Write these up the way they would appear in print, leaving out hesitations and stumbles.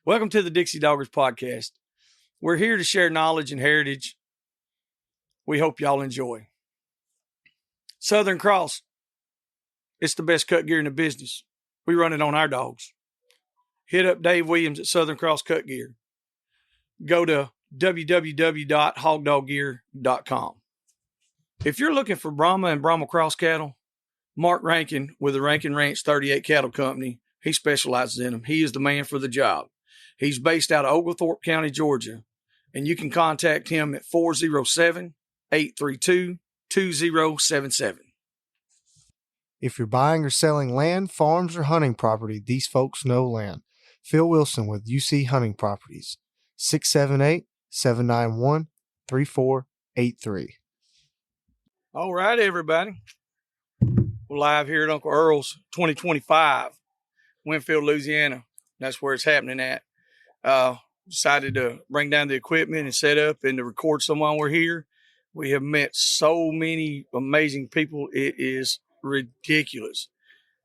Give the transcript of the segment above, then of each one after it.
Welcome to the Dixie Doggers podcast. We're here to share knowledge and heritage. We hope y'all enjoy. Southern Cross. It's the best cut gear in the business. We run it on our dogs. Hit up Dave Williams at Southern Cross Cut Gear. Go to www.hogdoggear.com. If you're looking for Brahma and Brahma Cross cattle, Marc Rankin with the Rankin Ranch 38 Cattle Company, he specializes in them. He is the man for the job. He's based out of Oglethorpe County, Georgia, and you can contact him at 407-832-2077. If you're buying or selling land, farms, or hunting property, these folks know land. Phil Wilson with UC Hunting Properties, 678-791-3483. All right, everybody. We're live here at Uncle Earl's 2025, Winfield, Louisiana. That's where it's happening at. Decided to bring down the equipment and set up and to record someone we're here. We have met so many amazing people. It is ridiculous.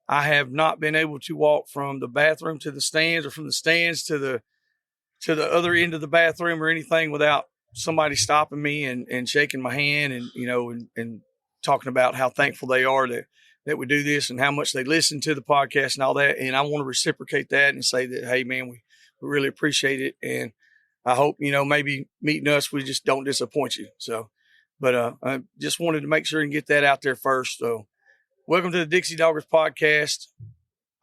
I have not been able to walk from the bathroom to the stands or from the stands to the other end of the bathroom or anything without somebody stopping me and shaking my hand and, and talking about how thankful they are that we do this and how much they listen to the podcast and all that. And I want to reciprocate that and say that, hey, man, we really appreciate it. And I hope, maybe meeting us, we just don't disappoint you. So, but I just wanted to make sure and get that out there first. So welcome to the Dixie Doggers podcast.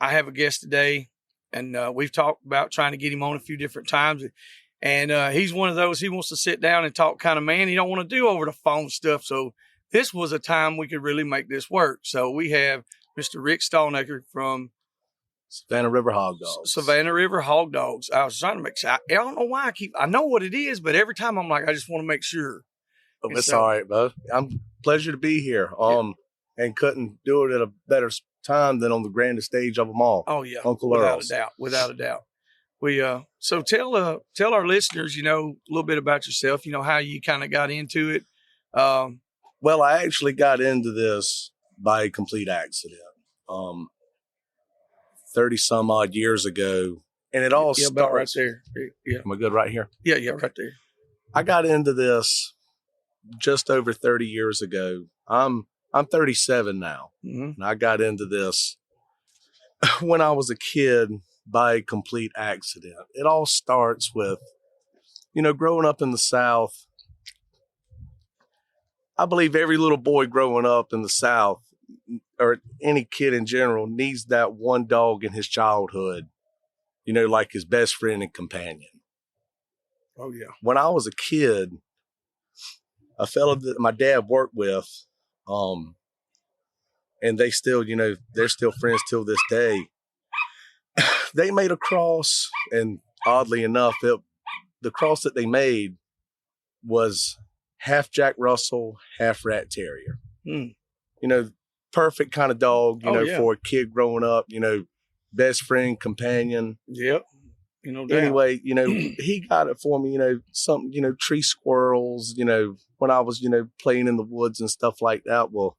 I have a guest today, and we've talked about trying to get him on a few different times. And he's one of those, he wants to sit down and talk kind of man. He don't want to do over the phone stuff. So this was a time we could really make this work. So we have Mr. Rick Stalnaker from Savannah River Hog Dogs. Savannah River Hog Dogs. I was trying to make sure. I don't know why I know what it is, but every time I'm like, I just want to make sure. Oh, it's all right, bud. I'm pleasure to be here. And couldn't do it at a better time than on the grandest stage of them all. Oh yeah, Uncle Earl's. Without a doubt. We so tell our listeners, a little bit about yourself. How you kind of got into it. Well, I actually got into this by a complete accident. 30 some odd years ago. And it all starts about right there. Yeah. Am I good right here? Yeah, right there. I got into this just over 30 years ago. I'm 37 now. Mm-hmm. And I got into this when I was a kid by a complete accident. It all starts with, growing up in the South. I believe every little boy growing up in the South, or any kid in general, needs that one dog in his childhood, like his best friend and companion. Oh, yeah. When I was a kid, a fellow that my dad worked with, and they still, they're still friends till this day. They made a cross, and oddly enough, the cross that they made was half Jack Russell, half Rat Terrier. Perfect kind of dog, for a kid growing up, best friend, companion. Yep. Damn. Anyway, he got it for me, something, tree squirrels, when I was, playing in the woods and stuff like that. Well,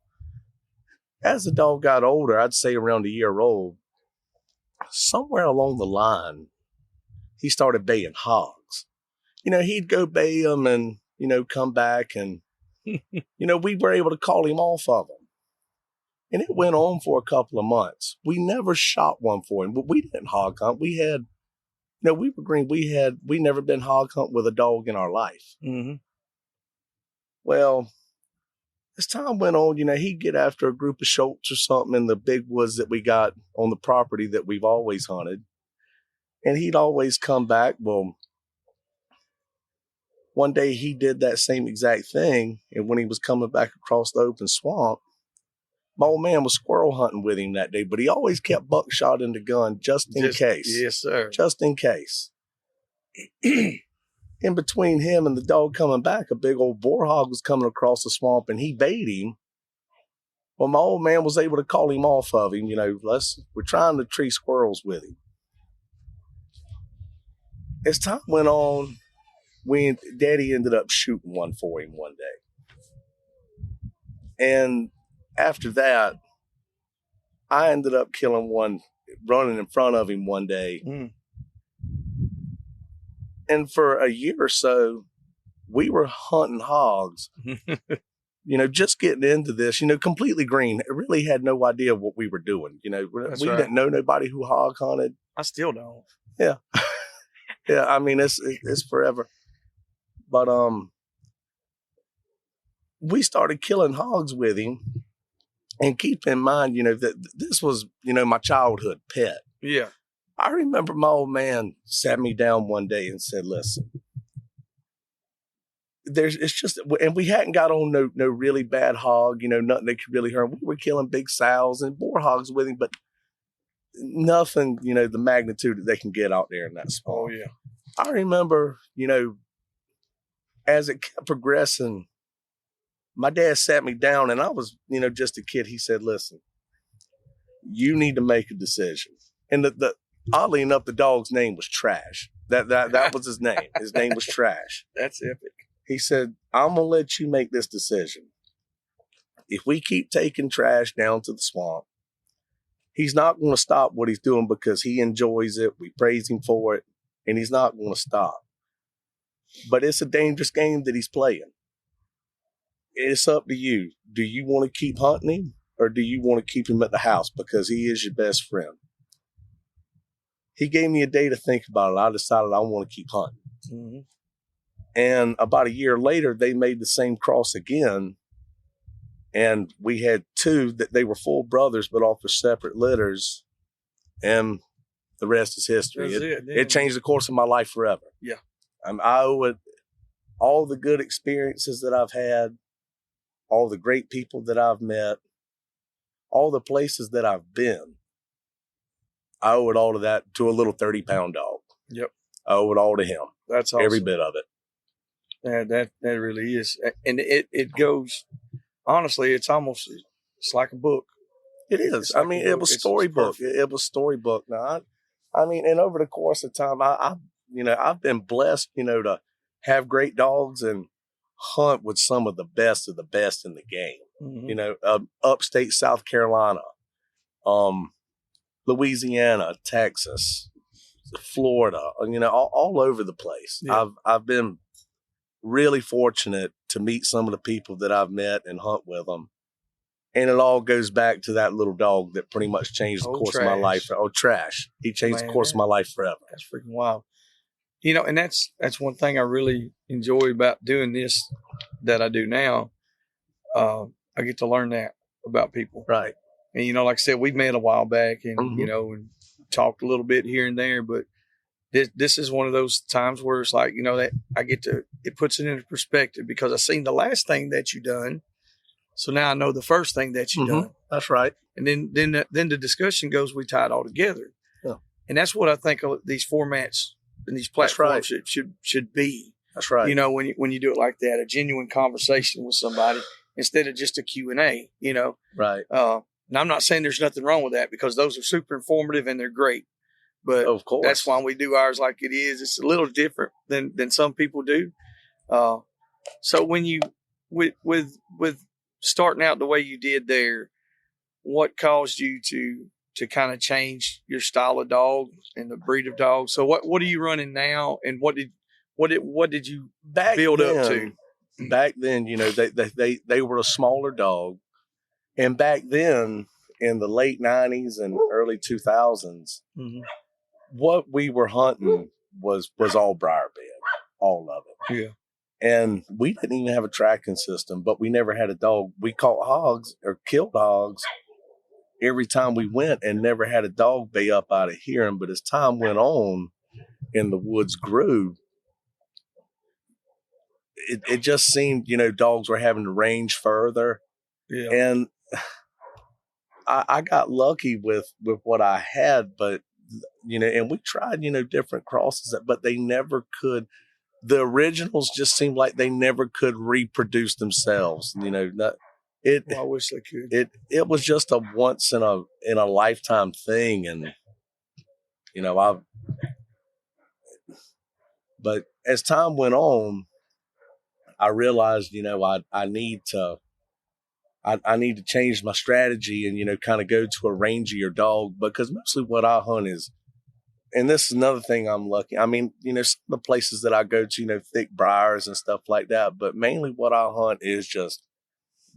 as the dog got older, I'd say around a year old, somewhere along the line, he started baying hogs. He'd go bay them and, come back and, we were able to call him off of them. And it went on for a couple of months. We never shot one for him, but we didn't hog hunt. We had, we were green. We never been hog hunt with a dog in our life. Mm-hmm. Well, as time went on, he'd get after a group of shoats or something in the big woods that we got on the property that we've always hunted. And he'd always come back. Well, one day he did that same exact thing. And when he was coming back across the open swamp, my old man was squirrel hunting with him that day, but he always kept buckshot in the gun just in case. Yes, sir. Just in case. In between him and the dog coming back, a big old boar hog was coming across the swamp and he bayed him. Well, my old man was able to call him off of him. We're trying to tree squirrels with him. As time went on, Daddy ended up shooting one for him one day. And after that, I ended up killing one, running in front of him one day. And for a year or so, we were hunting hogs, just getting into this, completely green. I really had no idea what we were doing. That's We right. didn't know nobody who hog hunted. I still don't. Yeah. Yeah. I mean, it's forever. But, we started killing hogs with him, and keep in mind, that this was, my childhood pet. Yeah. I remember my old man sat me down one day and said, listen, and we hadn't got on no really bad hog, nothing that could really hurt him. We were killing big sows and boar hogs with him, but nothing, the magnitude that they can get out there in that spot. Oh, yeah. I remember, as it kept progressing, my dad sat me down, and I was, just a kid. He said, listen, you need to make a decision. And oddly enough, the dog's name was Trash. That was his name. His name was Trash. That's epic. He said, I'm going to let you make this decision. If we keep taking Trash down to the swamp, he's not going to stop what he's doing because he enjoys it. We praise him for it, and he's not going to stop. But it's a dangerous game that he's playing. It's up to you. Do you want to keep hunting him, or do you want to keep him at the house because he is your best friend? He gave me a day to think about it. I decided I want to keep hunting. Mm-hmm. And about a year later, they made the same cross again. And we had two that they were full brothers, but off of separate litters. And the rest is history. It changed the course of my life forever. Yeah. I owe it all the good experiences that I've had, all the great people that I've met, all the places that I've been. I owe it all to that, to a little 30-pound dog. Yep. I owe it all to him. That's awesome. Every bit of it. Yeah, that really is. And it goes, honestly, it's like a book. It is. Like it was storybook. It was storybook. Now, and over the course of time, I've been blessed, to have great dogs and hunt with some of the best in the game. Mm-hmm. Upstate South Carolina, Louisiana, Texas, Florida, all over the place. Yeah. I've been really fortunate to meet some of the people that I've met and hunt with them. And it all goes back to that little dog that pretty much changed the course of my life. Oh, Trash. He changed the course of my life forever. That's freaking wild. And that's one thing I really enjoy about doing this that I do now. I get to learn that about people. Right. And, like I said, we met a while back and, mm-hmm. And talked a little bit here and there, but this is one of those times where it's like, that it puts it into perspective because I've seen the last thing that you done. So now I know the first thing that you mm-hmm. done. That's right. And then the discussion goes, we tie it all together. Yeah. And that's what I think of these formats and these platforms should be. That's right. When you do it like that, a genuine conversation with somebody instead of just a Q&A, Right. And I'm not saying there's nothing wrong with that because those are super informative and they're great. But of course, that's why we do ours like it is. It's a little different than some people do. So when you with starting out the way you did there, what caused you to kind of change your style of dog and the breed of dog? So what are you running now, and what did you build up to? Back then, they were a smaller dog, and back then in the late 90s and early 2000s, mm-hmm. what we were hunting was all briar bed, all of it. Yeah. And we didn't even have a tracking system, but we never had a dog. We caught hogs or killed hogs every time we went and never had a dog bay up out of hearing. But as time went on and the woods grew, it just seemed, dogs were having to range further. Yeah. And I got lucky with what I had, but, and we tried, different crosses, but they never could. The originals just seemed like they never could reproduce themselves. I wish they could. It was just a once in a lifetime thing, and but as time went on, I realized I need to change my strategy and kind of go to a rangier dog, because mostly what I hunt is and this is another thing I'm lucky. I mean, you know, some of the places that I go to, you know, thick briars and stuff like that, but mainly what I hunt is just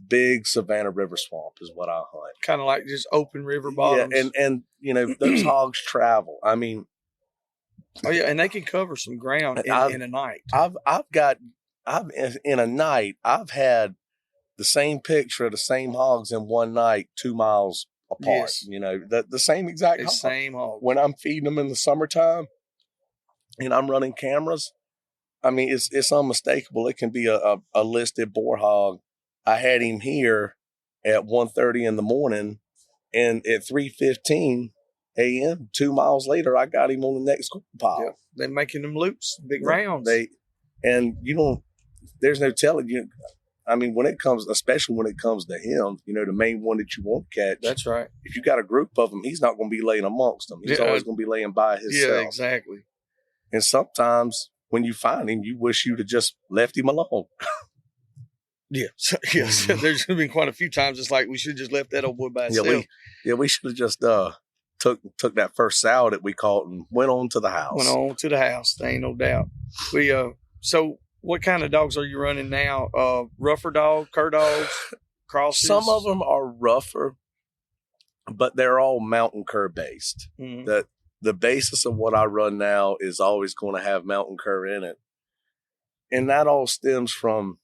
big Savannah River swamp is what I hunt. Kind of like just open river bottoms. Yeah, and you know, those hogs travel. I mean, oh yeah, and they can cover some ground in a night. I've in a night, I've had the same picture of the same hogs in one night, 2 miles apart. Yes. You know, the same exact hog. Same hog. When I'm feeding them in the summertime and I'm running cameras, I mean, it's unmistakable. It can be a listed boar hog. I had him here at 1:30 in the morning, and at 3:15 a.m., 2 miles later, I got him on the next pile. Yeah. They're making them loops, big rounds. And you don't, there's no telling you. I mean, especially when it comes to him, you know, the main one that you won't catch. That's right. If you got a group of them, he's not going to be laying amongst them. He's always going to be laying by himself. Yeah, exactly. And sometimes when you find him, you wish you'd have just left him alone. Yeah. Yes. There's been quite a few times it's like we should have just left that old boy by himself. We should have just took that first sow that we caught and went on to the house. There ain't no doubt. So what kind of dogs are you running now? Rougher dog, cur dogs, crosses? Some of them are rougher, but they're all mountain cur based. Mm-hmm. The basis of what I run now is always going to have mountain cur in it. And that all stems from,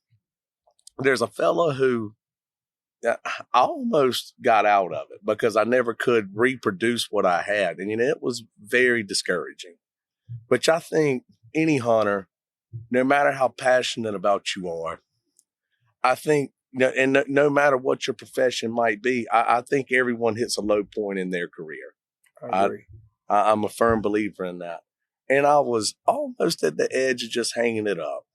there's a fella who I almost got out of it because I never could reproduce what I had. And, you know, it was very discouraging, which I think any hunter, no matter how passionate about you are, I think, and no matter what your profession might be, I think everyone hits a low point in their career. I agree. I'm a firm believer in that. And I was almost at the edge of just hanging it up,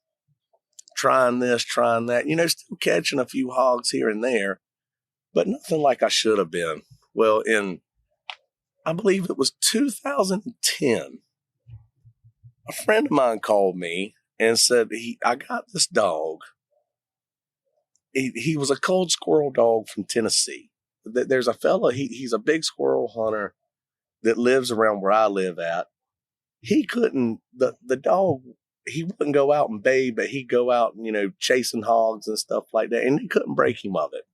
trying this, trying that, you know, still catching a few hogs here and there, but nothing like I should have been. Well, I believe it was 2010, a friend of mine called me and said, I got this dog. He was a cold squirrel dog from Tennessee. There's a fella, he's a big squirrel hunter that lives around where I live at. He couldn't, the dog, he wouldn't go out and bathe, but he'd go out and, you know, chasing hogs and stuff like that. And he couldn't break him of it.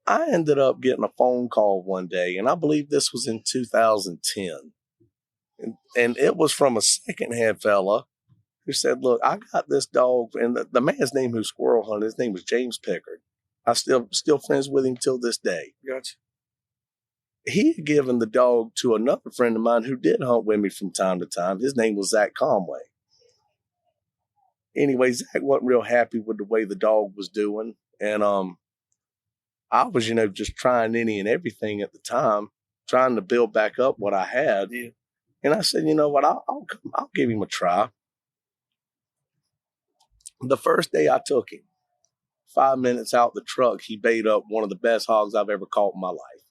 I ended up getting a phone call one day, and I believe this was in 2010. And it was from a secondhand fella who said, look, I got this dog. And the man's name who squirrel hunted, his name was James Pickard. I still friends with him till this day. Gotcha. He had given the dog to another friend of mine who did hunt with me from time to time. His name was Zach Conway. Anyway, Zach wasn't real happy with the way the dog was doing. And I was, you know, just trying any and everything at the time, trying to build back up what I had. Yeah. And I said, you know what, I'll give him a try. The first day I took him, 5 minutes out the truck, he bait up one of the best hogs I've ever caught in my life.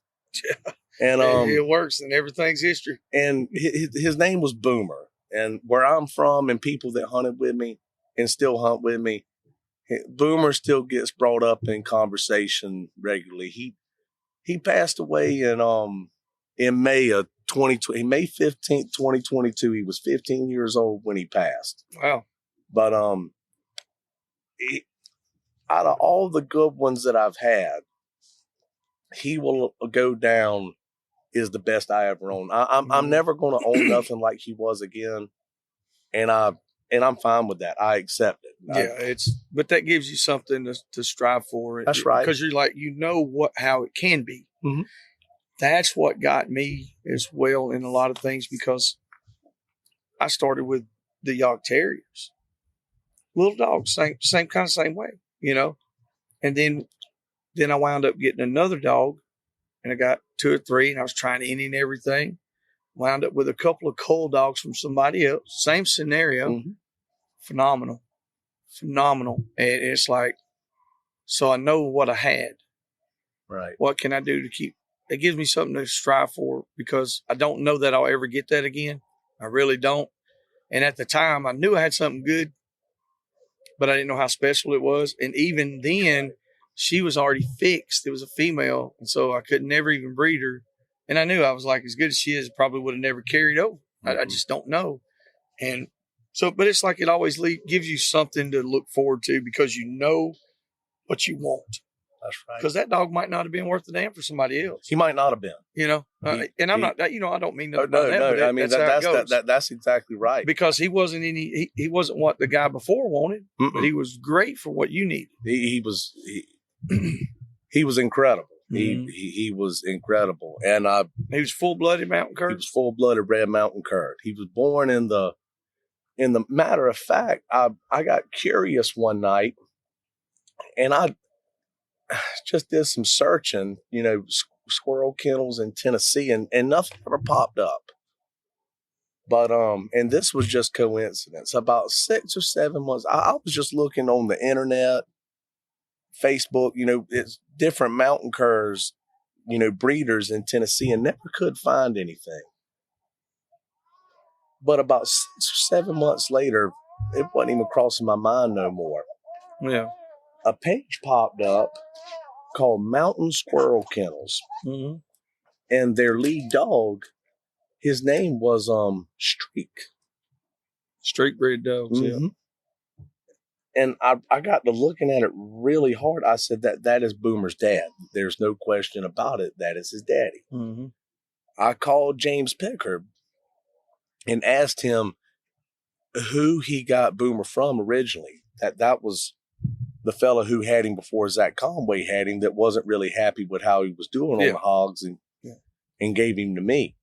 Yeah. And it works, and everything's history. And his name was Boomer. And where I'm from, and people that hunted with me and still hunt with me, Boomer still gets brought up in conversation regularly. He passed away in May of 2020, May 15th, 2022. He was 15 years old when he passed. Wow. But out of all the good ones that I've had, he will go down is the best I ever owned. I'm never going to own nothing like he was again, and I'm fine with that. I accept it. Yeah, but that gives you something to strive for. That's right, because you're like, you know how it can be. Mm-hmm. That's what got me as well in a lot of things, because I started with the York Terriers, little dogs, same way, you know, and then I wound up getting another dog, and I got 2 or 3, and I was trying any and everything. Wound up with a couple of cold dogs from somebody else. Same scenario. Mm-hmm. Phenomenal. And it's like, so I know what I had. Right. What can I do to keep? It gives me something to strive for, because I don't know that I'll ever get that again. I really don't. And at the time, I knew I had something good, but I didn't know how special it was. And even then, she was already fixed. It was a female, and so I could never even breed her And I knew, I was like, as good as she is, probably would have never carried over. I just don't know. And so, but it's like it always gives you something to look forward to because you know what you want. That's right. Because that dog might not have been worth the damn for somebody else. He might not have been. You know, and I'm not, you know, I don't mean nothing about that. But I mean, that's exactly right. Because he wasn't he wasn't what the guy before wanted, but he was great for what you needed. He was incredible. He was incredible, and he was full-blooded mountain cur. He was full-blooded red mountain cur. He was born in the matter of fact, I got curious one night, and I just did some searching, you know, squirrel kennels in Tennessee, and nothing ever popped up. But and this was just coincidence. About 6 or 7 months, I was just looking on the internet, Facebook, you know, it's different mountain curs, you know, breeders in Tennessee, and never could find anything. But about 6 or 7 months later, it wasn't even crossing my mind no more. Yeah. A page popped up called Mountain Squirrel Kennels. Mm-hmm. And their lead dog, his name was Streak. Streak bred dogs, Mm-hmm. yeah. And I got to looking at it really hard. I said, that is Boomer's dad. There's no question about it. That is his daddy. Mm-hmm. I called James Pickard and asked him who he got Boomer from originally. That was the fella who had him before Zach Conway had him, that wasn't really happy with how he was doing on the hogs, and gave him to me.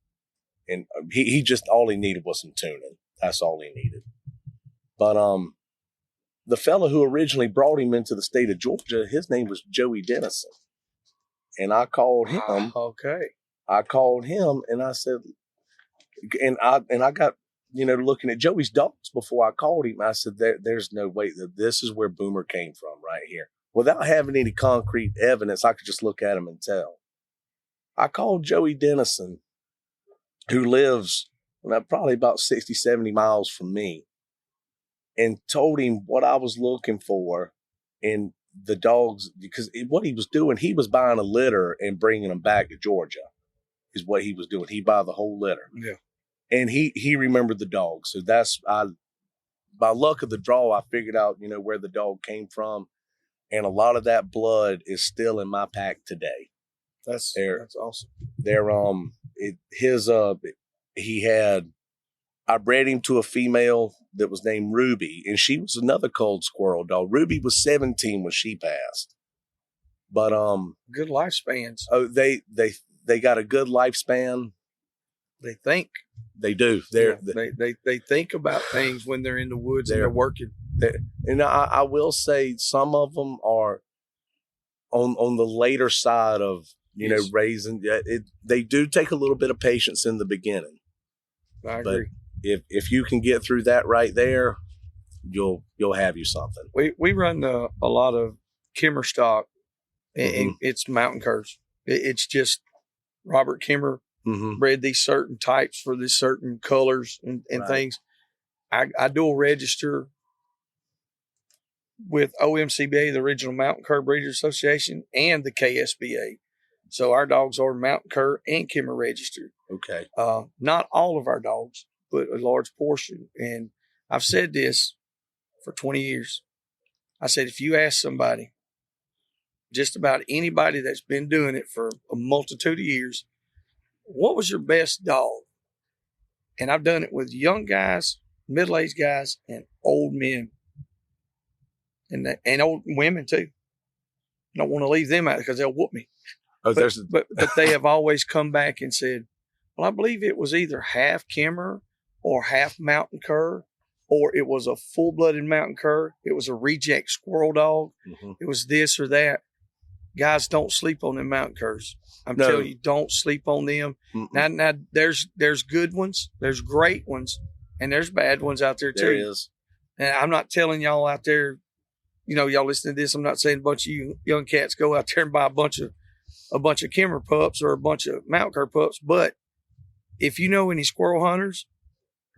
And he just, all he needed was some tuning. That's all he needed. But the fella who originally brought him into the state of Georgia, his name was Joey Dennison. And I called him. Okay. I called him and I said, and I got, you know, looking at Joey's dogs before I called him. I said, there's no way that this is where Boomer came from right here. Without having any concrete evidence, I could just look at him and tell. I called Joey Dennison, who lives probably about 60, 70 miles from me, and told him what I was looking for in the dogs, because what he was doing, he was buying a litter and bringing them back to Georgia is what he was doing. He'd buy the whole litter. Yeah. And he remembered the dog. So by luck of the draw, I figured out, you know, where the dog came from. And a lot of that blood is still in my pack today. That's awesome. I bred him to a female that was named Ruby, and she was another cold squirrel dog. Ruby was 17 when she passed. But good lifespans. Oh, they got a good lifespan. They think. They do. They think about things when they're in the woods and they're working. And I will say some of them are on the later side of, you know, raising. They do take a little bit of patience in the beginning. I agree. But if you can get through that right there, you'll have you something. We run a lot of Kimmer stock, and it's mountain curs. It's just Robert Kimmer bred these certain types for these certain colors and things. I dual register with OMCBA, the Original Mountain Cur Breeders Association, and the KSBA. So our dogs are mountain cur and Kimmer registered. Okay. Not all of our dogs, but a large portion. And I've said this for 20 years. I said, if you ask somebody, just about anybody that's been doing it for a multitude of years, what was your best dog? And I've done it with young guys, middle-aged guys, and old men. And old women too. I don't want to leave them out because they'll whoop me. Oh, but they have always come back and said, well, I believe it was either half Kimmer or half mountain cur, or it was a full-blooded mountain cur. It was a reject squirrel dog. It was this or that. Guys, don't sleep on them mountain curs. I'm telling you, don't sleep on them. Now, there's good ones, there's great ones, and there's bad ones out there too. There is. And I'm not telling y'all out there, you know, y'all listening to this, I'm not saying a bunch of you young cats go out there and buy a bunch of Kimmer pups or a bunch of mountain cur pups. But if you know any squirrel hunters,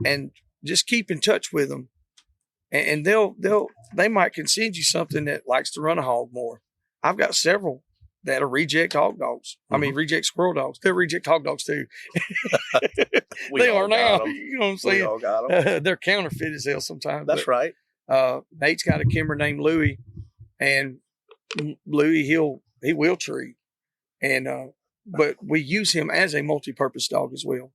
and just keep in touch with them, and they might can send you something that likes to run a hog more. I've got several that'll reject hog dogs. Mm-hmm. I mean, reject squirrel dogs. They'll reject hog dogs too. They are now. You know what I'm saying? We all got them. They're counterfeit as hell sometimes. That's right. Nate's got a kimmer named Louie, and Louie he will tree, and but we use him as a multi-purpose dog as well.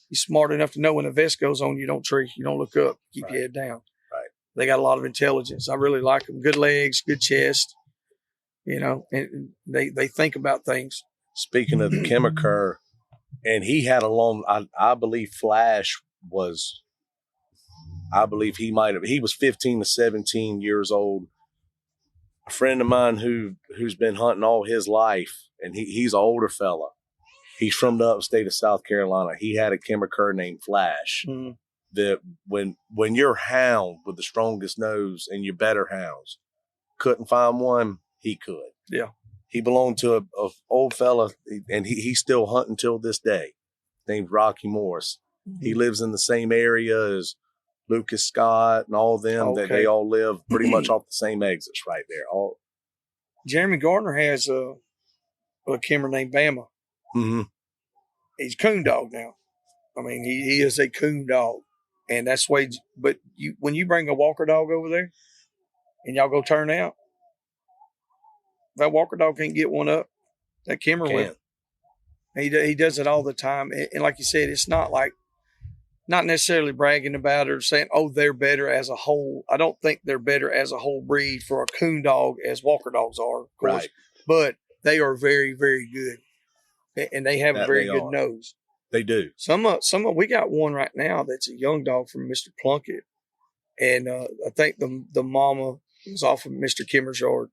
He's smart enough to know when a vest goes on, you don't tree, you don't look up, keep your head down. Right. They got a lot of intelligence. I really like them. Good legs, good chest, you know, and they think about things. Speaking of the Kimmer, and he had a long, I believe Flash was, he was 15 to 17 years old. A friend of mine who's been hunting all his life, and he's an older fella. He's from the upstate of South Carolina. He had a Kimmer named Flash. Mm-hmm. That when your hound with the strongest nose and your better hounds couldn't find one, he could. Yeah. He belonged to a old fella, and he's still hunting till this day, named Rocky Morris. Mm-hmm. He lives in the same area as Lucas Scott and all them. Okay. That they all live pretty much off the same exits right there. Jeremy Gardner has a Kimmer named Bama. Mm-hmm. He's a coon dog now. I mean, he is a coon dog, and that's why. But when you bring a Walker dog over there, and y'all go turn out, that Walker dog can't get one up. That Kimmer will. He does it all the time, and like you said, it's not necessarily bragging about it or saying, oh, they're better as a whole. I don't think they're better as a whole breed for a coon dog as Walker dogs are, of course. Right. But they are very, very good. And they have a very good nose. They do. We got one right now that's a young dog from Mr. Plunkett. And I think the mama was off of Mr. Kimmer's yard.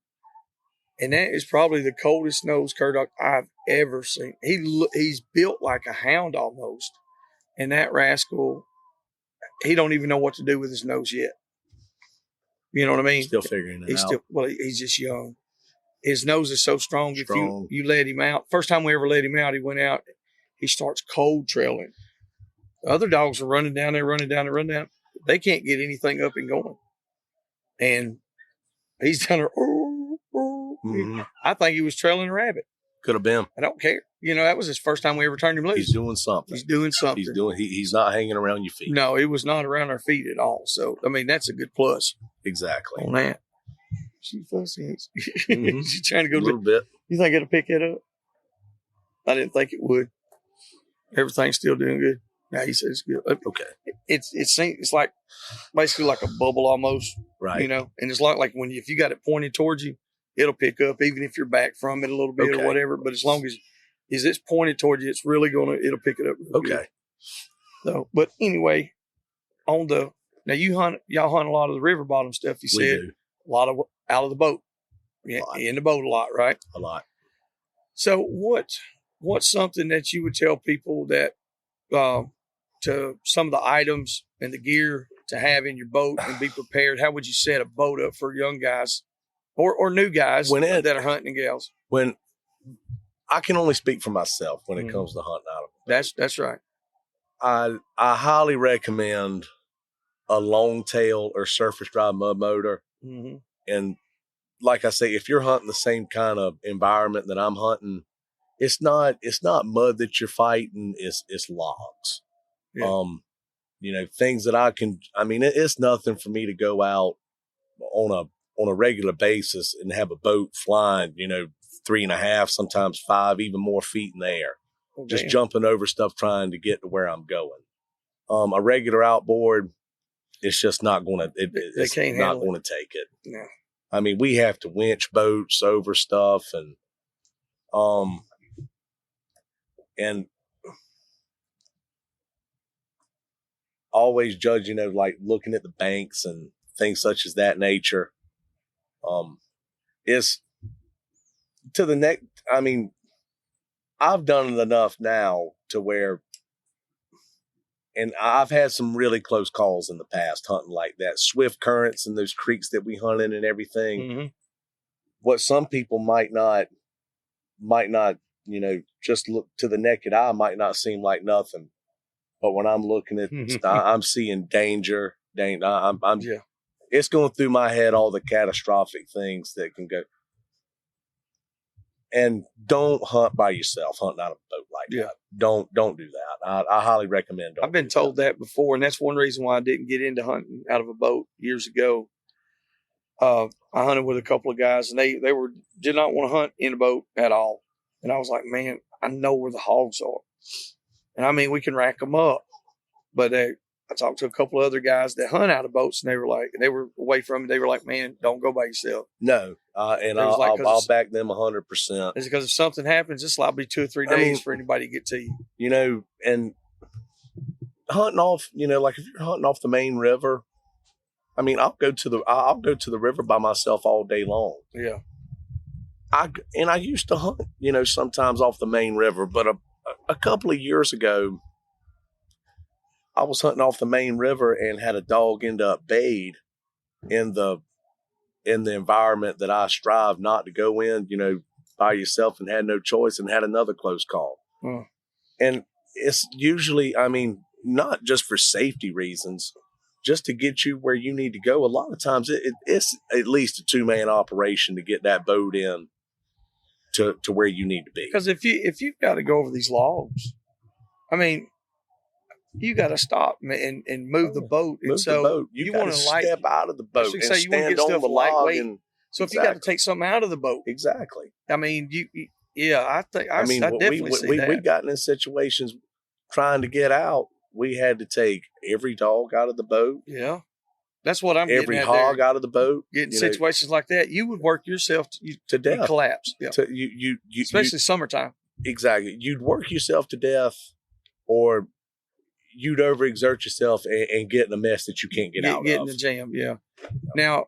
And that is probably the coldest nosed cur dog I've ever seen. He's built like a hound almost. And that rascal, he don't even know what to do with his nose yet. You know what I mean? Still figuring it out. He's just young. His nose is so strong. If you let him out, first time we ever let him out, he went out. He starts cold trailing. The other dogs are running down there. They can't get anything up and going. And he's down there. Mm-hmm. I think he was trailing a rabbit. Could have been. I don't care. You know, that was his first time we ever turned him loose. He's doing something. He's not hanging around your feet. No, it was not around our feet at all. So, I mean, that's a good plus. Exactly. On that. She fussy. Mm-hmm. She's trying to go a little bit. You think it'll pick it up? I didn't think it would. Everything's still doing good. Now he says it's good. Okay. It's like basically like a bubble almost. Right. You know, and it's like if you got it pointed towards you, it'll pick up even if you're back from it a little bit or whatever. But as long as it's pointed towards you, it's really it'll pick it up. Okay. Good. So, but anyway, y'all hunt a lot of the river bottom stuff. You said do. A lot of out of the boat. Yeah, in the boat a lot, right? A lot. So what's something that you would tell people that to some of the items and the gear to have in your boat and be prepared? How would you set a boat up for young guys or new guys that are hunting and gals? When I can only speak for myself when it comes to hunting out of it. That's right. I highly recommend a long tail or surface drive mud motor. Mm-hmm. And like I say, if you're hunting the same kind of environment that I'm hunting, it's not mud that you're fighting. It's logs. Yeah. Things that it's nothing for me to go out on a regular basis and have a boat flying, 3.5, sometimes 5, even more feet in the air, just jumping over stuff, trying to get to where I'm going. A regular outboard, it's just not going to, it's not going to take it. No. I mean, we have to winch boats over stuff and always judge, like looking at the banks and things such as that nature. Is to the next, I mean, I've done it enough now to where, and I've had some really close calls in the past hunting like that, swift currents and those creeks that we hunt in and everything. Mm-hmm. What some people might not, just look to the naked eye might not seem like nothing. But when I'm looking at, I'm seeing danger. It's going through my head all the catastrophic things that can go. And don't hunt by yourself, hunting out of a boat like that. Don't do that. I highly recommend. I've been told that before, and that's one reason why I didn't get into hunting out of a boat years ago. I hunted with a couple of guys, and they did not want to hunt in a boat at all. And I was like, man, I know where the hogs are, and I mean we can rack them up. But I talked to a couple of other guys that hunt out of boats, and they were away from it. They were like, man, don't go by yourself. No, and I'll back them 100%. It's because if something happens, it's likely 2 or 3 days for anybody to get to you. You know, and hunting off, like if you're hunting off the main river, I mean, I'll go to the river by myself all day long. Yeah. I used to hunt, sometimes off the main river, but a couple of years ago, I was hunting off the main river and had a dog end up bayed in the environment that I strive not to go in, by yourself, and had no choice, and had another close call. And it's usually, I mean, not just for safety reasons, just to get you where you need to go. A lot of times it's at least a 2-man operation to get that boat in to where you need to be. Because if you've got to go over these logs, I mean, you got to stop and move the boat. Move the boat. You want to step out of the boat and say you want to stand get on stuff the log. And, so if you got to take something out of the boat, exactly. I mean, I definitely see that. We've gotten in situations trying to get out. We had to take every dog out of the boat. Yeah, that's what I'm every getting hog out of the boat. Getting situations like that, you would work yourself to death. You'd collapse. Yeah. Especially summertime. Exactly. You'd work yourself to death, or you'd overexert yourself and get in a mess that you can't get out of. Get in the jam, yeah. Now,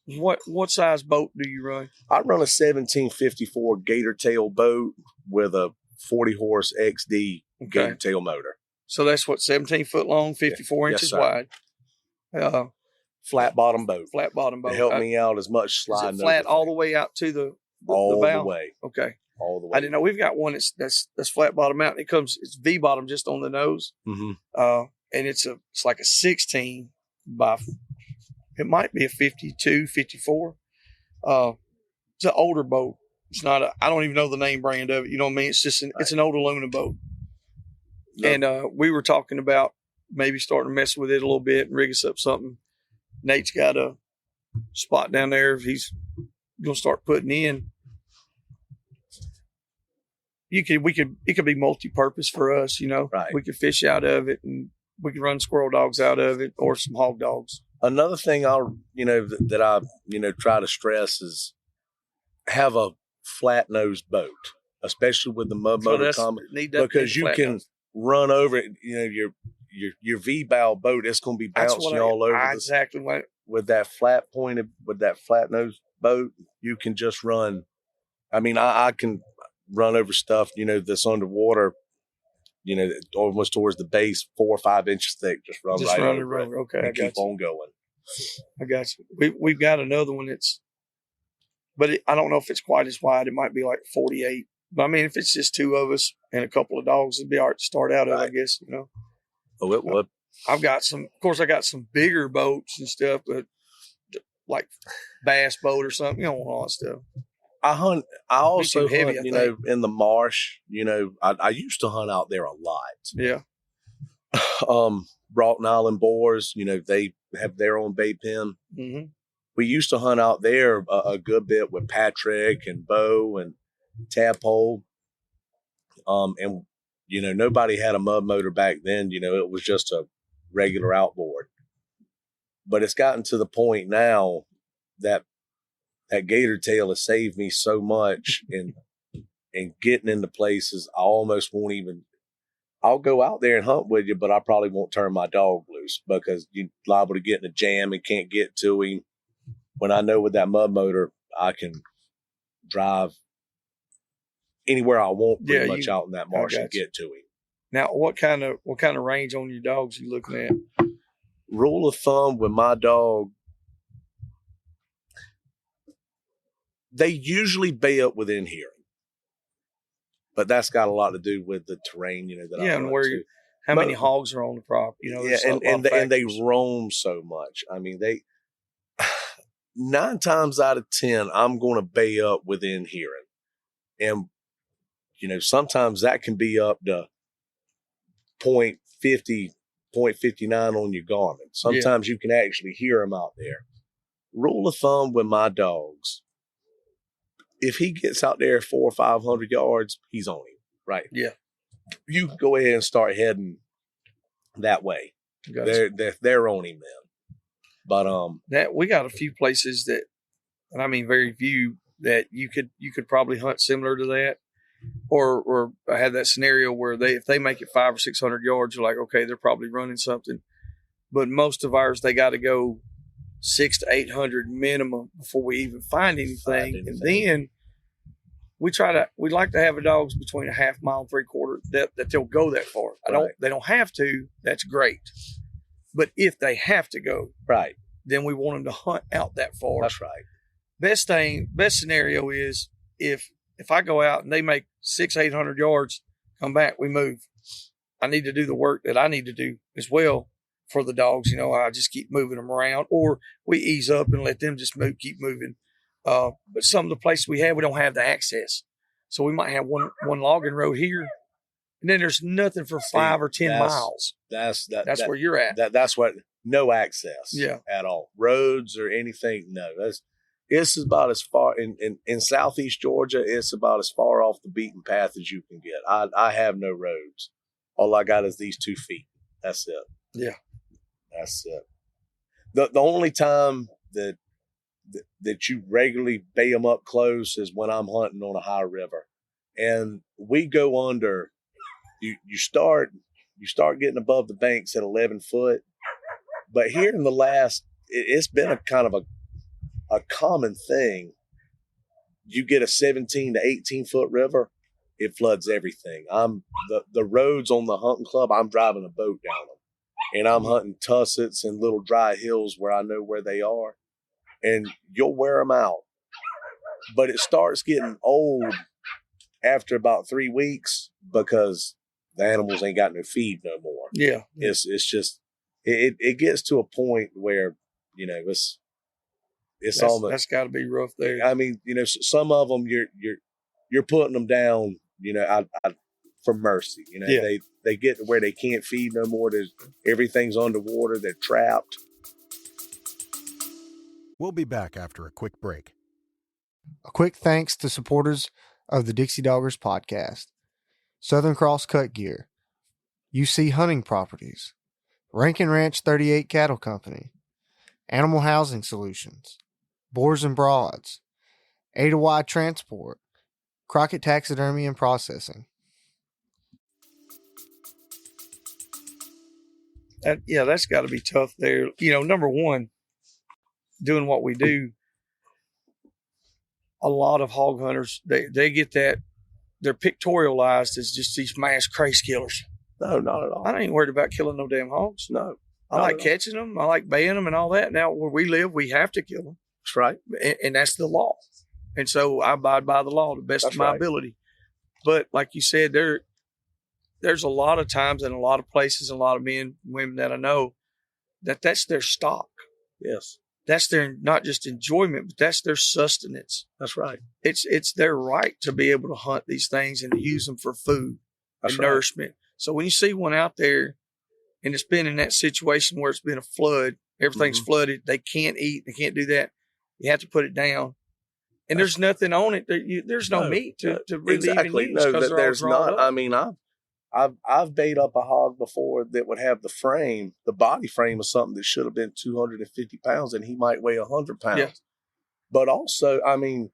what size boat do you run? I run a 1754 gator tail boat with a 40 horse XD gator tail motor. So that's 17 foot long, 54 inches wide. Flat bottom boat. Flat bottom boat. To help me out as much sliding. Is it flat all the way out to the all bow? The way. Okay. All the way. I didn't know we've got one that's flat bottom out. It's V bottom just on the nose. Mm-hmm. And it's like a 16 by, it might be a 52, 54. It's an older boat. It's not I don't even know the name brand of it. You know what I mean? It's just it's an old aluminum boat. Nope. And we were talking about maybe starting to mess with it a little bit and rig us up something. Nate's got a spot down there he's going to start putting in. It could be multi-purpose for us, Right. We could fish out of it, and we could run squirrel dogs out of it, or some hog dogs. Another thing that I try to stress is have a flat nosed boat, especially with the mud motor coming, because you can run over it. Your V bow boat, it's going to be bouncing all over. Exactly. With that flat nose boat, you can just run. I mean, I can run over stuff, that's underwater, almost towards the base, 4 or 5 inches thick. Just run over it. Okay, and keep on going. I got you. We've got another one but I don't know if it's quite as wide. It might be like 48. But I mean, if it's just 2 of us and a couple of dogs, it'd be all right to start out of, I guess, Oh, it would. I got some bigger boats and stuff, but like bass boat or something, all that stuff. I also hunt, in the marsh. I used to hunt out there a lot. Yeah. Broughton Island Boars, they have their own bait pen. Mm-hmm. We used to hunt out there a good bit with Patrick and Bo and Tadpole. And, nobody had a mud motor back then. It was just a regular outboard. But it's gotten to the point now that gator tail has saved me so much in getting into places I almost won't even. I'll go out there and hunt with you, but I probably won't turn my dog loose because you're liable to get in a jam and can't get to him. When I know with that mud motor, I can drive anywhere I want pretty much out in that marsh and get to him. Now, what kind of range on your dogs you looking at? Rule of thumb with my dog, they usually bay up within hearing, but that's got a lot to do with the terrain, that I and where how many hogs are on the property, and they roam so much. I mean, 9 times out of 10, I'm going to bay up within hearing. And, sometimes that can be up to 0.50, 0.59 on your Garmin. Sometimes you can actually hear them out there. Rule of thumb with my dogs, if he gets out there 400 or 500 yards, he's on him, right? Yeah. You can go ahead and start heading that way. Gotcha. They're on him then. But that we got a few places that, and I mean very few, that you could probably hunt similar to that, or I had that scenario where if they make it 500 or 600 yards, you're like, okay, they're probably running something. But most of ours, they got to go 600 to 800 minimum before we even find anything. And then we like to have a dogs between a half mile and 3/4 that they'll go that far. They don't have to. That's great. But if they have to go, right, then we want them to hunt out that far. That's right. Best scenario is if I go out and they make 600-800 yards, come back, we move. I need to do the work that I need to do as well for the dogs. I just keep moving them around, or we ease up and let them just keep moving. But some of the places we don't have the access. So we might have one logging road here, and then there's nothing for 5 or 10 miles. That's where you're at. That's what, no access at all. Roads or anything, no. It's about as far, in southeast Georgia, it's about as far off the beaten path as you can get. I have no roads. All I got is these 2 feet. That's it. Yeah. That's it. The only time that you regularly bay them up close is when I'm hunting on a high river, and we go under. You start getting above the banks at 11 foot, but here in the last, it's been a kind of a common thing. You get a 17 to 18 foot river, it floods everything. The roads on the hunting club, I'm driving a boat down them, and I'm hunting tussets and little dry hills where I know where they are. And you'll wear them out. But it starts getting old after about 3 weeks because the animals ain't got no feed no more. Yeah. It's just, it gets to a point where, it's almost. That's got to be rough there. I mean, some of them you're putting them down, for mercy. They get to where they can't feed no more. Everything's underwater. They're trapped. We'll be back after a quick break. A quick thanks to supporters of the Dixie Doggers podcast: Southern Cross Cut Gear, UC Hunting Properties, Rankin Ranch 38 Cattle Company, Animal Housing Solutions, Boars N Broads, Ada Y Transport, Crockett Taxidermy and Processing. That's got to be tough there. Number one, doing what we do, a lot of hog hunters, they get that, they're pictorialized as just these mass craze killers. No, not at all. I ain't worried about killing no damn hogs. No. I like catching them. I like baying them and all that. Now, where we live, we have to kill them. That's right. And that's the law. And so I abide by the law to the best of my ability. But like you said, there's a lot of times in a lot of places, a lot of men, women that I know, that's their stock. Yes. That's their, not just enjoyment, but that's their sustenance. That's right. It's their right to be able to hunt these things and to use them for food and nourishment. So when you see one out there and it's been in that situation where it's been a flood, everything's flooded, they can't eat, they can't do that, you have to put it down. And there's nothing on it. There's no meat to really even use. No, there's not. I mean, I've bait up a hog before that would have the body frame of something that should have been 250 pounds, and he might weigh 100 pounds. Yeah. But also, I mean,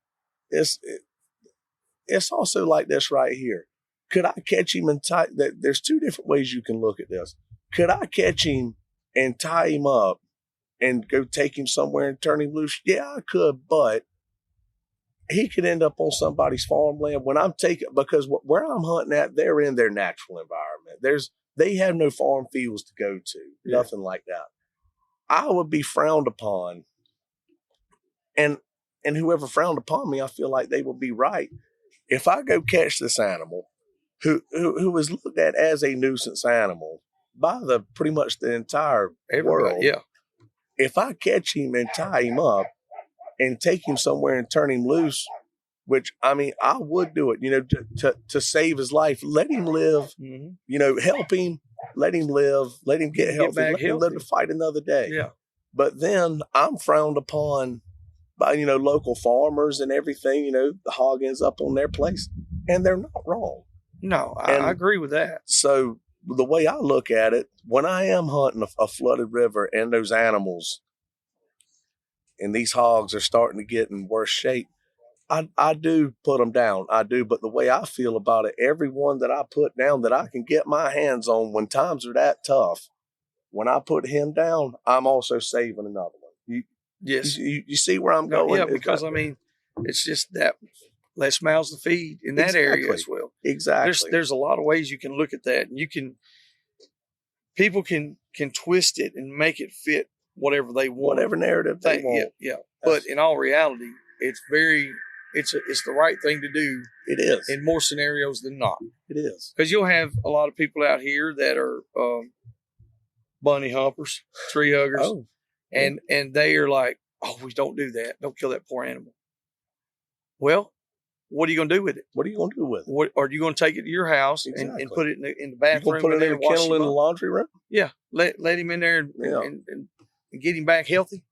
it's also like this right here. Could I catch him and tie? There's 2 different ways you can look at this. Could I catch him and tie him up and go take him somewhere and turn him loose? Yeah, I could, but he could end up on somebody's farmland when I'm taking, because where I'm hunting at, they're in their natural environment. They have no farm fields to go to, nothing like that. I would be frowned upon, and whoever frowned upon me, I feel like they would be right. If I go catch this animal, who is looked at as a nuisance animal by pretty much the entire world, yeah. If I catch him and tie him up, and take him somewhere and turn him loose, which, I mean, I would do it, you know, to save his life. Let him live, you know, help him, let him live, let him get healthy, let him live to fight another day. Yeah. But then I'm frowned upon by, you know, local farmers and everything. You know, the hog ends up on their place, and they're not wrong. No, I agree with that. So the way I look at it, when I am hunting a flooded river and those animals and these hogs are starting to get in worse shape, I do put them down. I do. But the way I feel about it, every one that I put down that I can get my hands on when times are that tough, when I put him down, I'm also saving another one. You see where I'm going? Yeah, because, I mean, it's just that less mouths to feed in that area as well. Exactly. There's a lot of ways you can look at that. And people can twist it and make it fit whatever they want. Whatever narrative they want. Yeah. But in all reality, it's the right thing to do. It is. In more scenarios than not. It is. Because you'll have a lot of people out here that are bunny humpers, tree huggers, and they are like, oh, we don't do that. Don't kill that poor animal. Well, what are you going to do with it? What are you going to do with it? What, are you going to take it to your house and put it in the bathroom? You going to put it in a kennel in the laundry room? Yeah. Let him in there and get him back healthy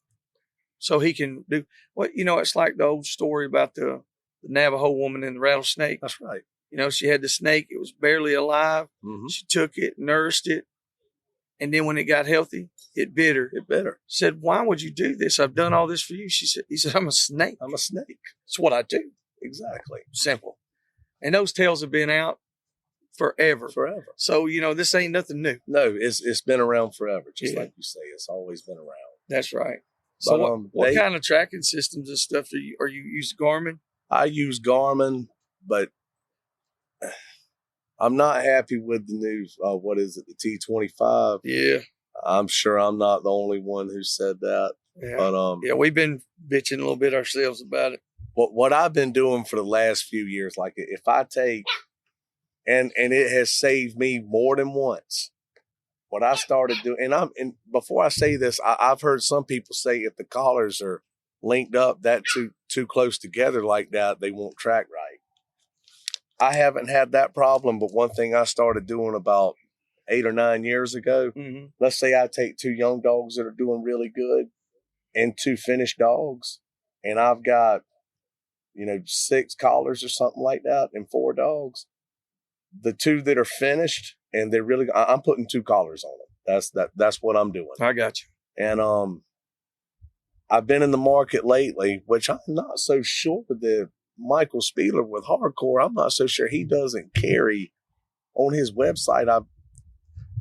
so he can do what, you know, it's like the old story about the Navajo woman and the rattlesnake. That's right. You know, she had the snake. It was barely alive. Mm-hmm. She took it, nursed it. And then when it got healthy, it bit her. It bit her. Said, why would you do this? I've done all this for you. He said, I'm a snake. I'm a snake. It's what I do. Exactly. Simple. And those tales have been out forever. Forever. So, you know, this ain't nothing new. No, it's been around forever. Just like you say, it's always been around. That's right. So what kind of tracking systems and stuff are you use Garmin? I use Garmin, but I'm not happy with the new, what is it, the T25? Yeah. I'm sure I'm not the only one who said that. Yeah. But we've been bitching a little bit ourselves about it. What I've been doing for the last few years, like if I take, and it has saved me more than once, what I started doing, and before I say this, I've heard some people say if the collars are linked up that too close together like that, they won't track right. I haven't had that problem, but one thing I started doing about 8 or 9 years ago, let's say I take 2 young dogs that are doing really good and 2 finished dogs, and I've got, 6 collars or something like that and 4 dogs. The 2 that are finished and they're really, I'm putting 2 collars on them. That's what I'm doing. I got you. And I've been in the market lately, which I'm not so sure that Michael Spieler with Hardcore, I'm not so sure he doesn't carry on his website.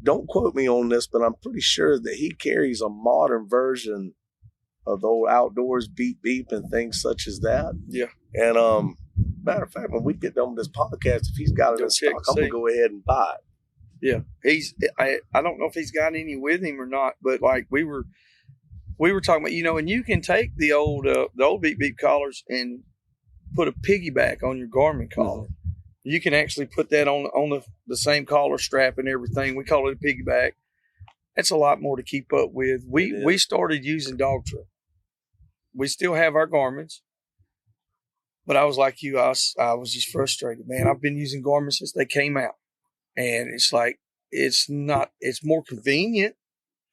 Don't quote me on this, but I'm pretty sure that he carries a modern version of the old Outdoors Beep Beep and things such as that. Yeah. And matter of fact, when we get done with this podcast, if he's got it in stock, I'm gonna go ahead and buy it. Yeah, I don't know if he's got any with him or not, but like we were talking about, and you can take the old Beep Beep collars and put a piggyback on your Garmin collar. Mm-hmm. You can actually put that on the same collar strap and everything. We call it a piggyback. That's a lot more to keep up with. We started using Dog Trail. We still have our Garmins, but I was like you. I was just frustrated, man. I've been using Garmin since they came out, and it's like it's more convenient,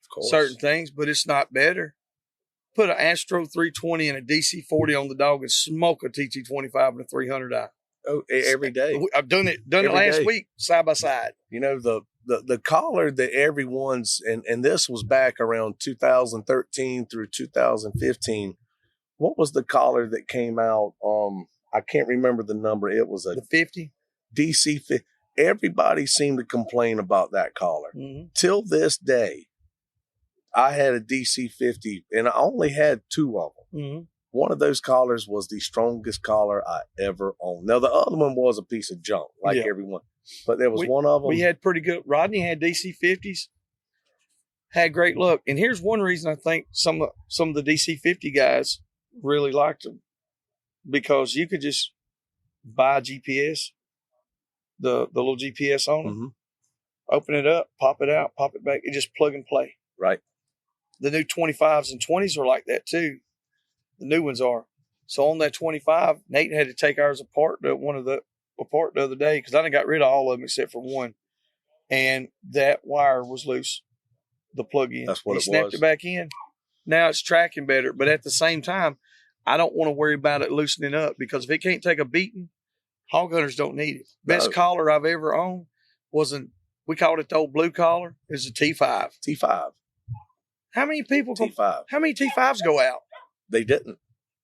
of course, certain things, but it's not better. Put an Astro 320 and a DC 40 on the dog and smoke a TT25 and a 300i. Oh, every day. I've done it last week side by side. The collar that everyone's, and this was back around 2013 through 2015. What was the collar that came out? I can't remember the number. It was the 50 DC 50. Everybody seemed to complain about that collar. Mm-hmm. Till this day, I had a DC 50 and I only had 2 of them. Mm-hmm. One of those collars was the strongest collar I ever owned. Now the other one was a piece of junk, like everyone, but there was one of them. We had pretty good. Rodney had DC 50s, had great luck. And here's one reason I think some of the DC 50 guys really liked them, because you could just buy GPS, the little GPS on them, open it up, pop it out, pop it back. It just plug and play. Right. The new 25s and 20s are like that too. The new ones are. So on that 25, Nate had to take ours apart the other day because I done got rid of all of them except for one. And that wire was loose, the plug-in. That's what he snapped it back in. Now it's tracking better. But at the same time, I don't want to worry about it loosening up because if it can't take a beating, hog hunters don't need it. Best collar I've ever owned we called it the old blue collar. It's a T5. T5. How many people T5. How many T5s go out? They didn't.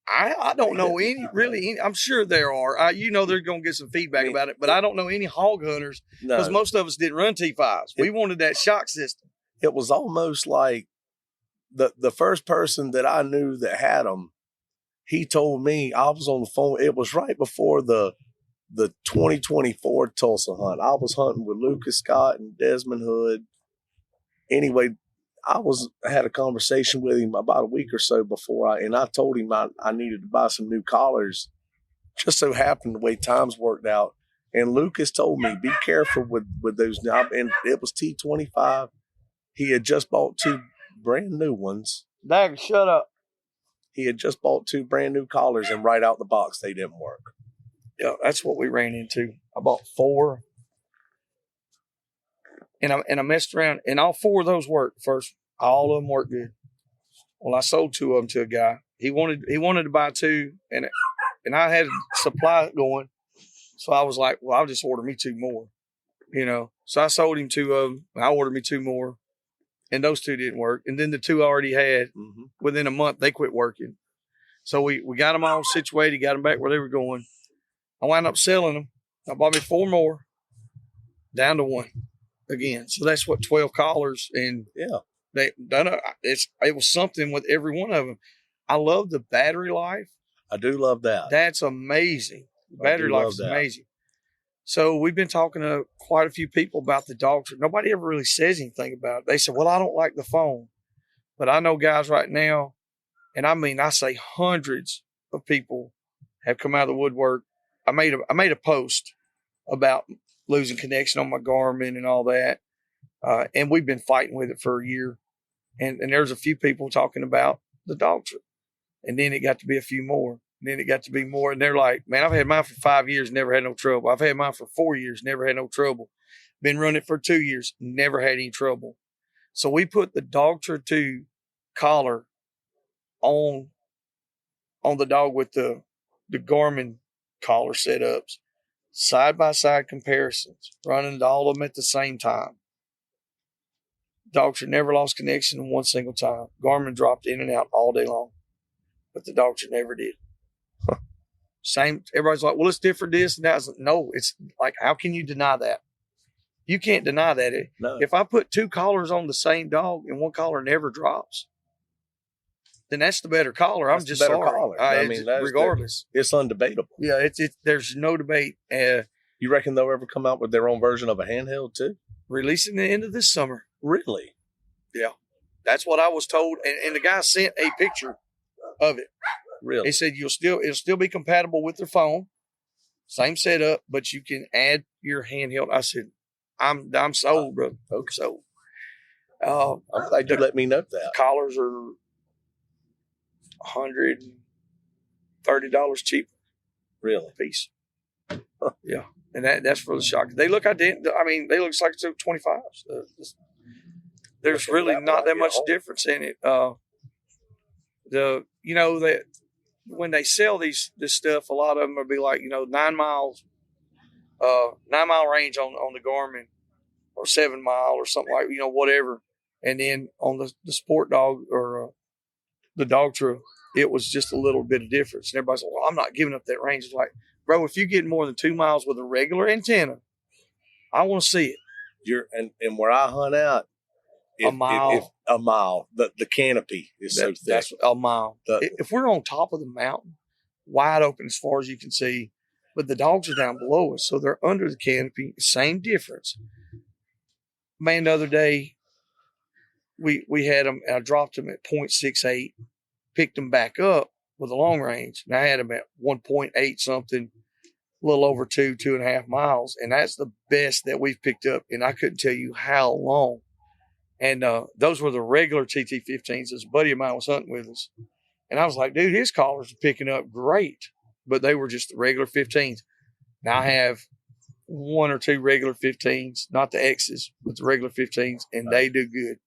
I don't know any. I'm sure there are. They're going to get some feedback about it, but I don't know any hog hunters because most of us didn't run T5s. We wanted that shock system. It was almost like the first person that I knew that had them, he told me, I was on the phone. It was right before the 2024 Tulsa hunt. I was hunting with Lucas Scott and Desmond Hood. Anyway, I had a conversation with him about a week or so before I told him I needed to buy some new collars. Just so happened the way times worked out. And Lucas told me, be careful with those. And it was T25. He had just bought 2 brand new ones. Dag, shut up. He had just bought 2 brand new collars, and right out the box, they didn't work. Yeah, that's what we ran into. I bought 4. And I messed around, and all 4 of those worked first. All of them worked good. Well, I sold 2 of them to a guy. He wanted to buy 2, and I had supply going. So I was like, well, I'll just order me 2 more, So I sold him 2 of them. I ordered me 2 more, and those 2 didn't work. And then the 2 I already had, within a month, they quit working. So we got them all situated, got them back where they were going. I wound up selling them. I bought me 4 more, down to 1 again. So that's what 12 collars, and it was something with every one of them. I love the battery life. I do love that. That's amazing. The battery life is amazing. So we've been talking to quite a few people about the dog trip. Nobody ever really says anything about it. They said, well, I don't like the phone. But I know guys right now, and I say hundreds of people have come out of the woodwork. I made a post about losing connection on my Garmin and all that. And we've been fighting with it for a year. And there's a few people talking about the dog trip. And then it got to be a few more. And then it got to be more. And they're like, man, I've had mine for 5 years, never had no trouble. I've had mine for 4 years, never had no trouble. Been running for 2 years, never had any trouble. So we put the Dogtra 2 collar on the dog with the Garmin collar setups, side-by-side comparisons, running all of them at the same time. Dogtra never lost connection one single time. Garmin dropped in and out all day long, but the Dogtra never did. Same. Everybody's like, well, it's different this and that. No, it's like, how can you deny that? You can't deny that. No. If I put 2 collars on the same dog and one collar never drops, then that's the better collar. That's I'm just better sorry. collar. Regardless. It's undebatable. Yeah, there's no debate. You reckon they'll ever come out with their own version of a handheld too? Releasing the end of this summer. Really? Yeah. That's what I was told. And the guy sent a picture of it. Really? He said it'll still be compatible with their phone. Same setup, but you can add your handheld. I said, I'm sold, bro. Okay. So I'm glad you let me know that. Collars are $130 cheaper. Really? A piece. Yeah. And that's for the shock. They look identical. I mean, they look like 25s. There's really not that much difference in it. That when they sell this stuff, a lot of them will be like, 9 miles, 9 mile range on the Garmin, or 7 mile or something like, whatever. And then on the sport dog or the Dogtra, it was just a little bit of difference. And everybody's like, well, I'm not giving up that range. It's like, bro, if you get more than 2 miles with a regular antenna, I want to see it. And where I hunt out, a mile. A mile. The canopy is so thick. That's a mile. If we're on top of the mountain, wide open as far as you can see, but the dogs are down below us, so they're under the canopy. Same difference. Man, the other day, we had them, and I dropped them at 0.68, picked them back up with a long range, and I had them at 1.8 something, a little over 2.5 miles, and that's the best that we've picked up, and I couldn't tell you how long. And those were the regular TT15s. This buddy of mine was hunting with us, And I was like, dude, his collars are picking up great, but they were just the regular 15s. Now I have 1 or 2 regular 15s, not the X's, but the regular 15s, and they do good.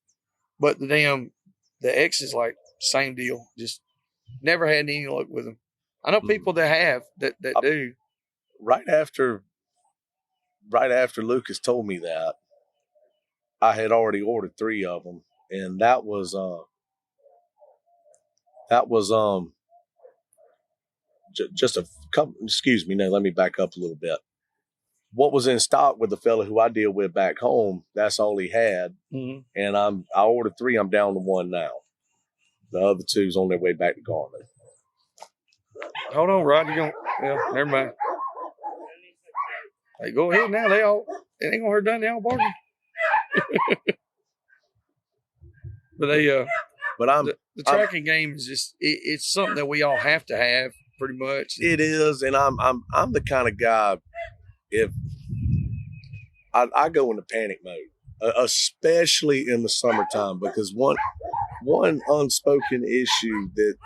But the X's, like, same deal. Just never had any luck with them. I know people that have, that do. Right after Lucas told me that, I had already ordered 3 of them, and that was just a couple. Excuse me. No, let me back up a little bit. What was in stock with the fella who I deal with back home, that's all he had. Mm-hmm. And I ordered 3. I'm down to 1 now. The other 2's on their way back to Garmin. Hold on, Rod. Never mind. Hey, go ahead now. It ain't gonna hurt nothing. They all barking. But the tracking game is just it's something that we all have to have pretty much. It is, and I'm the kind of guy, if I go into panic mode, especially in the summertime, because one unspoken issue that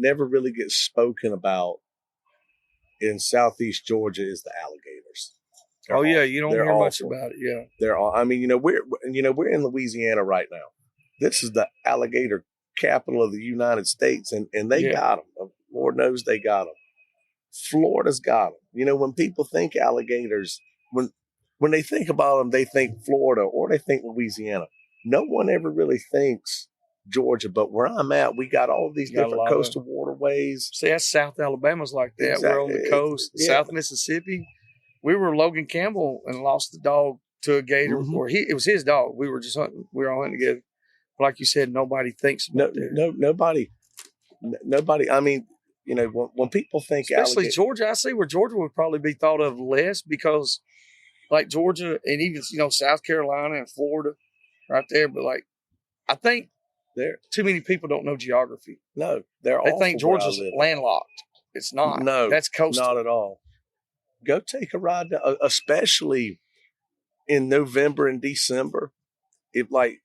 never really gets spoken about in Southeast Georgia is the alligators. You don't hear much about it. Yeah, they're all. I mean, we're in Louisiana right now. This is the alligator capital of the United States, and they got them. Lord knows they got them. Florida's got them. When people think alligators, when they think about them, they think Florida or they think Louisiana. No one ever really thinks Georgia, but where I'm at, we got all these different coastal waterways. See, that's South Alabama's like that. Exactly. We're on the coast. South Mississippi. We were Logan Campbell and lost the dog to a gator, or it was his dog. We were just hunting. We were all hunting together. Like you said, nobody thinks about that. Nobody. I mean, when people think especially Georgia, I see where Georgia would probably be thought of less because, like Georgia and even South Carolina and Florida, right there. But like, I think too many people don't know geography. No, they think Georgia's landlocked. It's not. No, that's coastal. Not at all. Go take a ride, especially in November and December. If like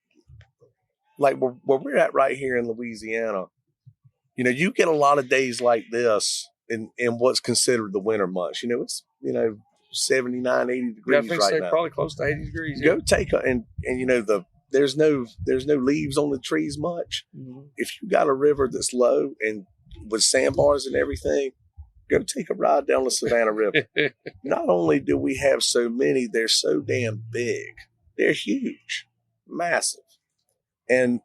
where we're at right here in Louisiana, you get a lot of days like this in what's considered the winter months. It's 79, 80 degrees right now. Probably close to 80 degrees. Go take there's no leaves on the trees much. Mm-hmm. If you got a river that's low and with sandbars and everything, go take a ride down the Savannah River. Not only do we have so many, they're so damn big. They're huge, massive. And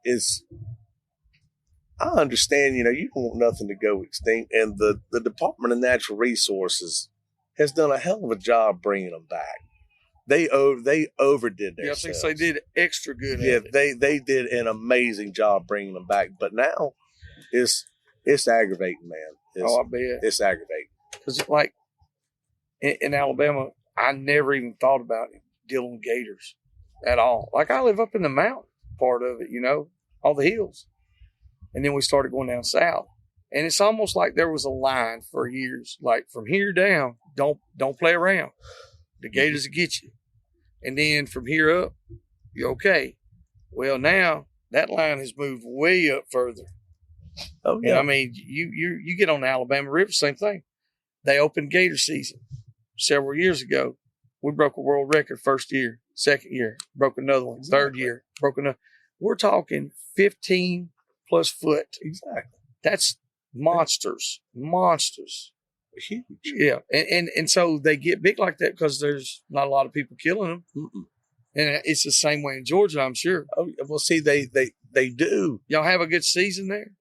I understand, you don't want nothing to go extinct. And the Department of Natural Resources has done a hell of a job bringing them back. They overdid their I think they did extra good. Yeah, they did an amazing job bringing them back. But now it's aggravating, man. I bet. It's aggravating. Because like in Alabama, I never even thought about dealing with gators at all. Like I live up in the mountain part of it, all the hills. And then we started going down south. And it's almost like there was a line for years, like from here down, don't play around. The gators will get you. And then from here up, you're okay. Well, now that line has moved way up further. Oh, yeah. And I mean, you get on the Alabama River, same thing. They opened gator season several years ago. We broke a world record first year, second year, broke another one, third year, broke another. We're talking 15 plus foot. Exactly. That's monsters. Huge. Yeah. And so they get big like that because there's not a lot of people killing them. Mm-mm. And it's the same way in Georgia, I'm sure. Oh, well, see, they do. Y'all have a good season there?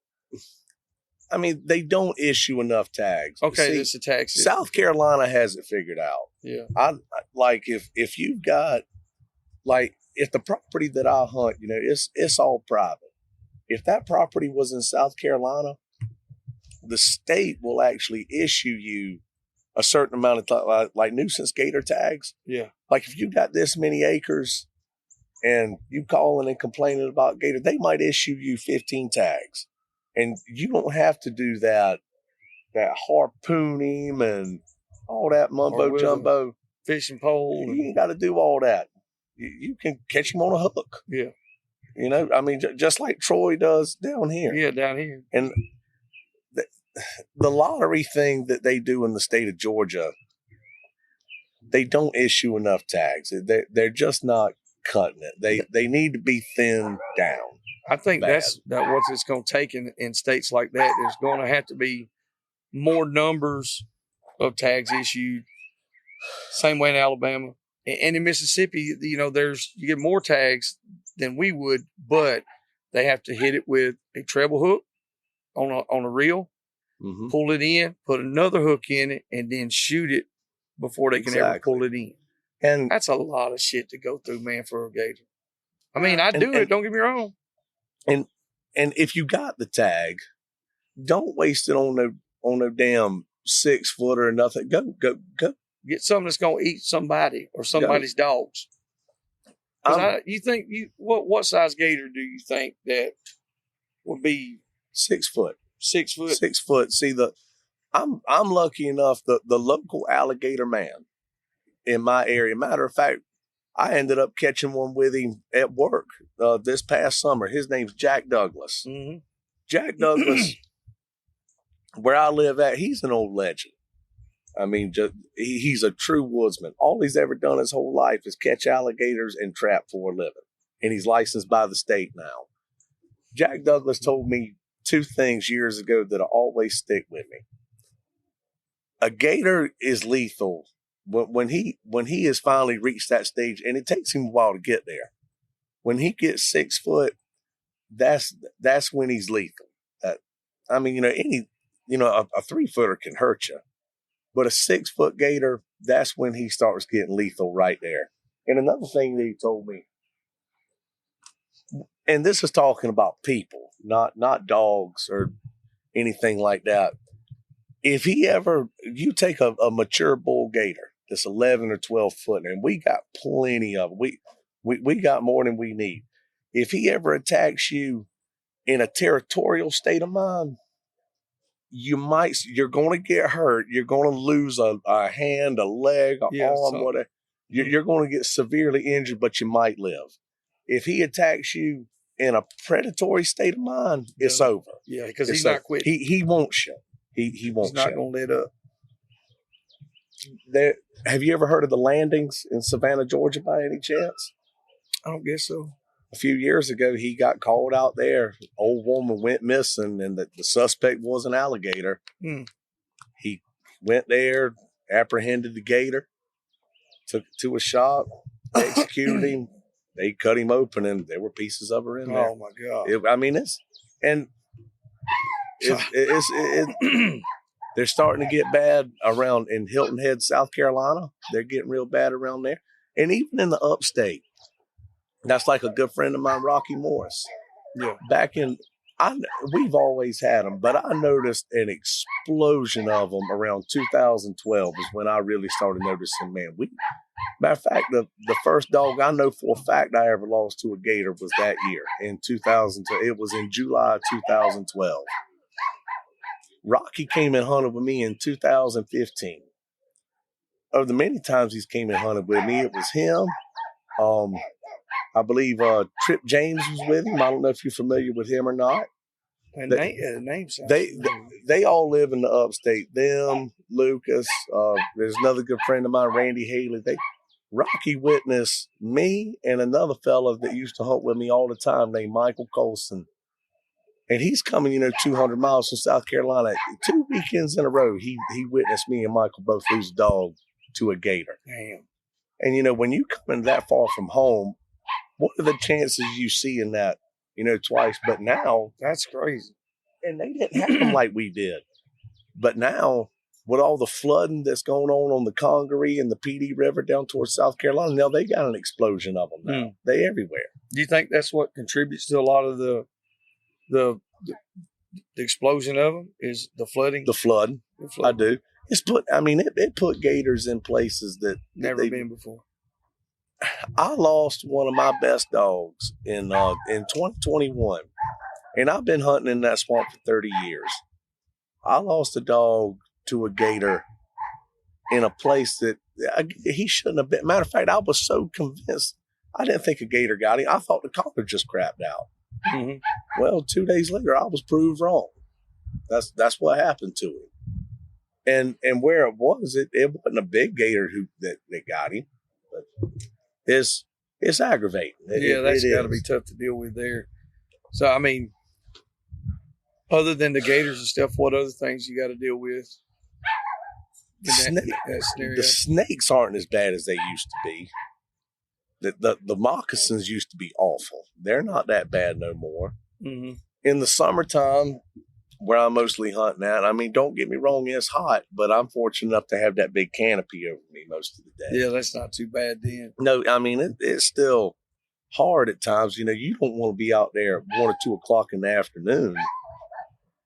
I mean, they don't issue enough tags. Okay, it's a tag system. South Carolina has it figured out. Yeah. I like if you've got if the property that I hunt, it's all private. If that property was in South Carolina, the state will actually issue you a certain amount of like nuisance gator tags. Yeah. Like if you got this many acres and you calling and complaining about gator, they might issue you 15 tags. And you don't have to do that harpoon him and all that mumbo jumbo. Fishing pole. You ain't got to do all that. You can catch him on a hook. Yeah. You know, I mean, just like Troy does down here. Yeah, down here. And the lottery thing that they do in the state of Georgia, they don't issue enough tags. They're just not cutting it. They need to be thinned down. I think Bad. that's what it's going to take in states like that. There's going to have to be more numbers of tags issued. Same way in Alabama and in Mississippi. You know, you get more tags than we would, but they have to hit it with a treble hook on a reel, pull it in, put another hook in it, and then shoot it before they can ever pull it in. And that's a lot of shit to go through, man, for a gator. I mean, I do it. Don't get me wrong. And if you got the tag, don't waste it on no damn 6 footer or nothing. Go. Get something that's gonna eat somebody or somebody's dogs. You think what size gator do you think that would be 6 foot? 6 foot. 6 foot. See, I'm lucky enough the local alligator man in my area. Matter of fact, I ended up catching one with him at work this past summer. His name's Jack Douglas. Mm-hmm. Jack Douglas, where I live at, he's an old legend. I mean, he's a true woodsman. All he's ever done his whole life is catch alligators and trap for a living. And he's licensed by the state now. Jack Douglas told me 2 things years ago that always stick with me. A gator is lethal when he has finally reached that stage, and it takes him a while to get there. When he gets 6 foot, that's when he's lethal. I mean, a 3 footer can hurt you. But a 6 foot gator, that's when he starts getting lethal right there. And another thing that he told me, and this is talking about people, not dogs or anything like that. If you take a mature bull gator that's 11 or 12 foot, and we got plenty of them. We got more than we need. If he ever attacks you in a territorial state of mind, you're going to get hurt. You're going to lose a hand, a leg, an arm, whatever. You're going to get severely injured, but you might live. If he attacks you in a predatory state of mind, it's over. Yeah, because he's not quitting. He won't shut. He won't. He's not going to let up. Have you ever heard of the landings in Savannah, Georgia, by any chance? I don't guess so. A few years ago, he got called out there. Old woman went missing, and the suspect was an alligator. He went there, apprehended the gator, took it to a shop, executed him. They cut him open, and there were pieces of her in there. Oh my God! They're starting to get bad around in Hilton Head, South Carolina. They're getting real bad around there, and even in the upstate. That's like a good friend of mine, Rocky Morris. Yeah. We've always had them, but I noticed an explosion of them around 2012 is when I really started noticing, man, matter of fact, the first dog I know for a fact I ever lost to a gator was that year in 2012. It was in July 2012. Rocky came and hunted with me in 2015. Of the many times he's came and hunted with me, it was him. I believe Trip James was with him. I don't know if you're familiar with him or not. They all live in the upstate. Them, Lucas. There's another good friend of mine, Randy Haley. Rocky witnessed me and another fella that used to hunt with me all the time named Michael Colson. And he's coming, 200 miles from South Carolina. 2 weekends in a row, he witnessed me and Michael both lose a dog to a gator. Damn. And, when you come in that far from home, what are the chances you see in that, twice? But now. That's crazy. And they didn't have them like we did. But now, with all the flooding that's going on the Congaree and the PD River down towards South Carolina, now they got an explosion of them now. They everywhere. Do you think that's what contributes to a lot of the explosion of them is the flooding? The flood. I do. It put gators in places that never been before. I lost one of my best dogs in 2021, and I've been hunting in that swamp for 30 years. I lost a dog to a gator in a place that he shouldn't have been. Matter of fact, I was so convinced I didn't think a gator got him. I thought the collar just crapped out. Mm-hmm. Well, 2 days later, I was proved wrong. That's what happened to him. And where it wasn't a big gator that got him, but it's aggravating. That's got to be tough to deal with there. So, I mean, other than the gators and stuff, what other things you got to deal with? The snakes aren't as bad as they used to be. The moccasins used to be awful. They're not that bad no more. Mm-hmm. In the summertime, where I'm mostly hunting at, I mean, don't get me wrong, it's hot, but I'm fortunate enough to have that big canopy over me most of the day. Yeah, that's not too bad then. No, I mean, it's still hard at times. You know, you don't want to be out there at 1 or 2 o'clock in the afternoon,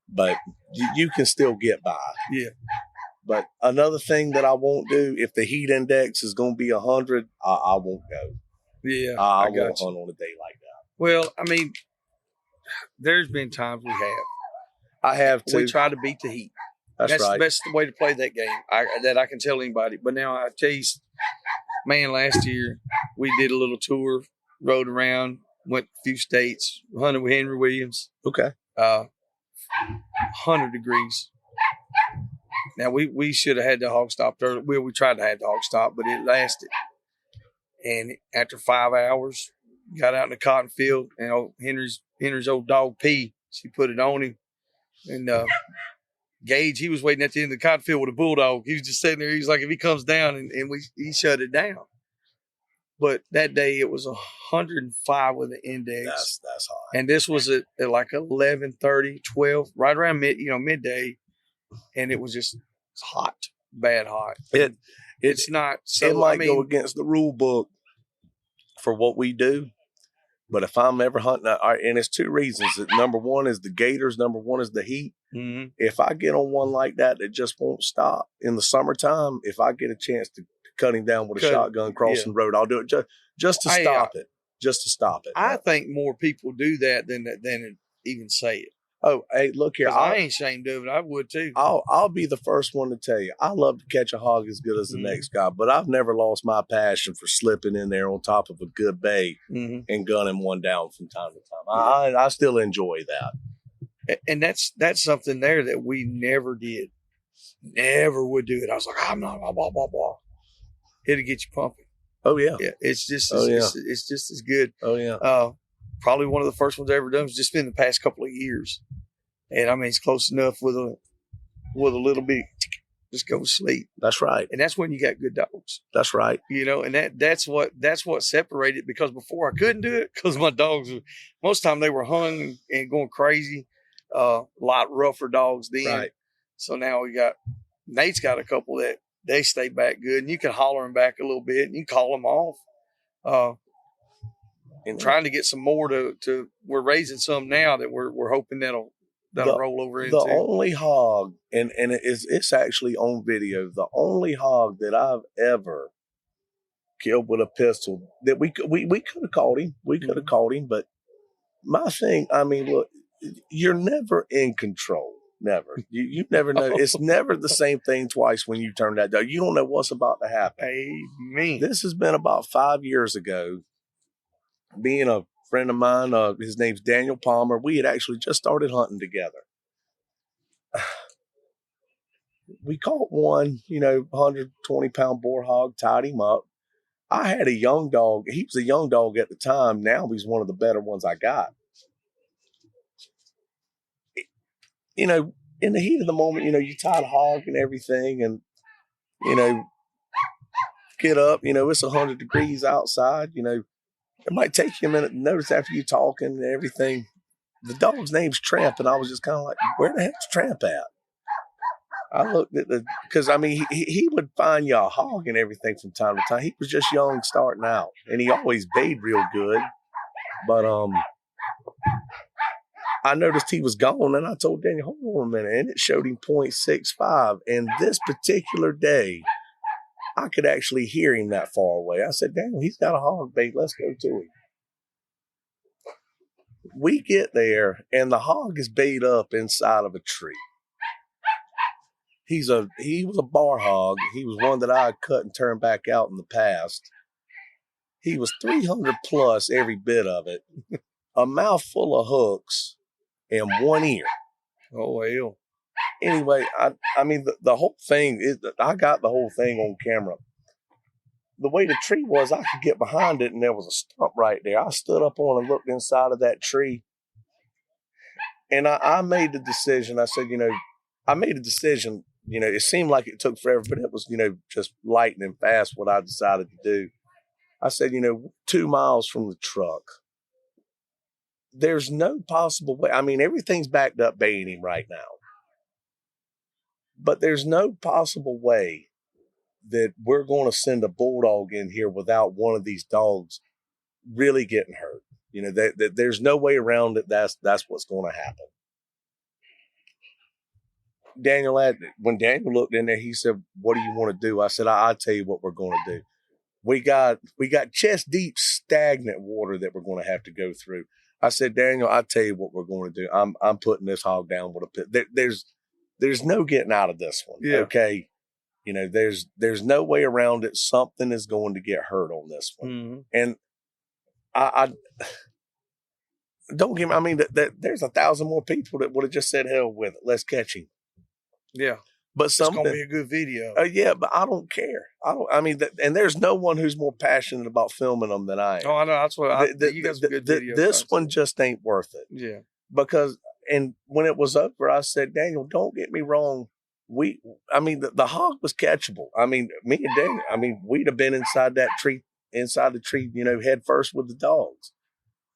but you can still get by. Yeah. But another thing that I won't do, if the heat index is going to be 100, I won't go. Yeah, I won't hunt on a day like that. Well, I mean, there's been times we have. I have too. We try to beat the heat. That's right. That's the way to play that game. That I can tell anybody. But now I tell you, man, last year we did a little tour, rode around, went a few states, hunted with Henry Williams. Okay. 100 degrees. Now, we should have had the hog stopped early. Well, we tried to have the hog stopped, but it lasted. And after 5 hours, got out in the cotton field, and Henry's old dog, P, she put it on him. And Gage, he was waiting at the end of the cotton field with a bulldog. He was just sitting there. He was like, if he comes down, and he shut it down. But that day, it was 105 with the index. That's hot. And this was at like 11:30, 12, right around midday. And it was just hot, bad hot. It's not. So, it might go against the rule book for what we do. But if I'm ever hunting, and it's 2 reasons. Number one is the gators. Number one is the heat. Mm-hmm. If I get on one like that just won't stop in the summertime, if I get a chance to cut him down with a shotgun crossing the road, I'll do it just to stop it. Just to stop it. I think more people do that than even say it. Oh, hey, look here. I ain't ashamed of it. I would too. I'll be the first one to tell you. I love to catch a hog as good as the next guy, but I've never lost my passion for slipping in there on top of a good bay and gunning one down from time to time. I still enjoy that. And that's something there that we never did. Never would do it. I was like, I'm not, blah, blah, blah, blah. It'll get you pumping. Oh, yeah. Yeah. It's just as good. Oh, yeah. Probably one of the first ones I ever done was just been the past couple of years. And I mean, it's close enough with a little bit, just go to sleep. That's right. And that's when you got good dogs. That's right. You know, and that's what separated, because before I couldn't do it because my dogs, most of the time they were hung and going crazy. A lot rougher dogs then. Right. So now Nate's got a couple that they stay back good, and you can holler them back a little bit and you can call them off. And trying to get some more to we're raising some now that we're hoping that'll roll over into. The only hog, and it's actually on video, the only hog that I've ever killed with a pistol that we could have caught him. We could have caught him, but my thing, I mean, look, you're never in control. Never. You never know. It's never the same thing twice when you turn that dog. You don't know what's about to happen. Amen. This has been about 5 years ago. Being a friend of mine, his name's Daniel Palmer, we had actually just started hunting together. We caught one, 120-pound boar hog, tied him up. I had a young dog. He was a young dog at the time. Now he's one of the better ones I got. In the heat of the moment, you tie the hog and everything and, get up, it's 100 degrees outside, It might take you a minute to notice after you talking and everything. The dog's name's Tramp, and I was just kind of like, where the heck's Tramp at? I looked at because I mean, he would find you a hog and everything from time to time. He was just young starting out, and he always bayed real good. But I noticed he was gone, and I told Daniel, hold on a minute, and it showed him 0.65. And this particular day, I could actually hear him that far away. I said, damn, he's got a hog bait. Let's go to him. We get there, and the hog is bait up inside of a tree. He was a bar hog. He was one that I had cut and turned back out in the past. He was 300 plus, every bit of it, a mouthful of hooks, and one ear. Oh, well. Anyway, I mean, the whole thing is, I got the whole thing on camera. The way the tree was, I could get behind it, and there was a stump right there. I stood up on and looked inside of that tree, and I made the decision. I said, I made a decision. It seemed like it took forever, but it was, just lightning fast what I decided to do. I said, 2 miles from the truck, there's no possible way. I mean, everything's backed up baying him right now. But there's no possible way that we're going to send a bulldog in here without one of these dogs really getting hurt. There's no way around it. That's what's going to happen. When Daniel looked in there, he said, "What do you want to do?" I said, "I'll tell you what we're going to do. We got chest deep stagnant water that we're going to have to go through." I said, "Daniel, I'll tell you what we're going to do. I'm putting this hog down with a pit. There's no getting out of this one." Yeah. Okay. There's no way around it. Something is going to get hurt on this one. Mm-hmm. And I don't get me. I mean, there's 1,000 more people that would have just said, "Hell with it. Let's catch him." Yeah. But It's going to be a good video. Yeah, but I don't care. And there's no one who's more passionate about filming them than I am. Oh, I know. That's what you got some good videos. This one just ain't worth it. Yeah. Because, and when it was over, I said, "Daniel, don't get me wrong. The hog was catchable. I mean, me and Daniel, we'd have been inside the tree, head first with the dogs.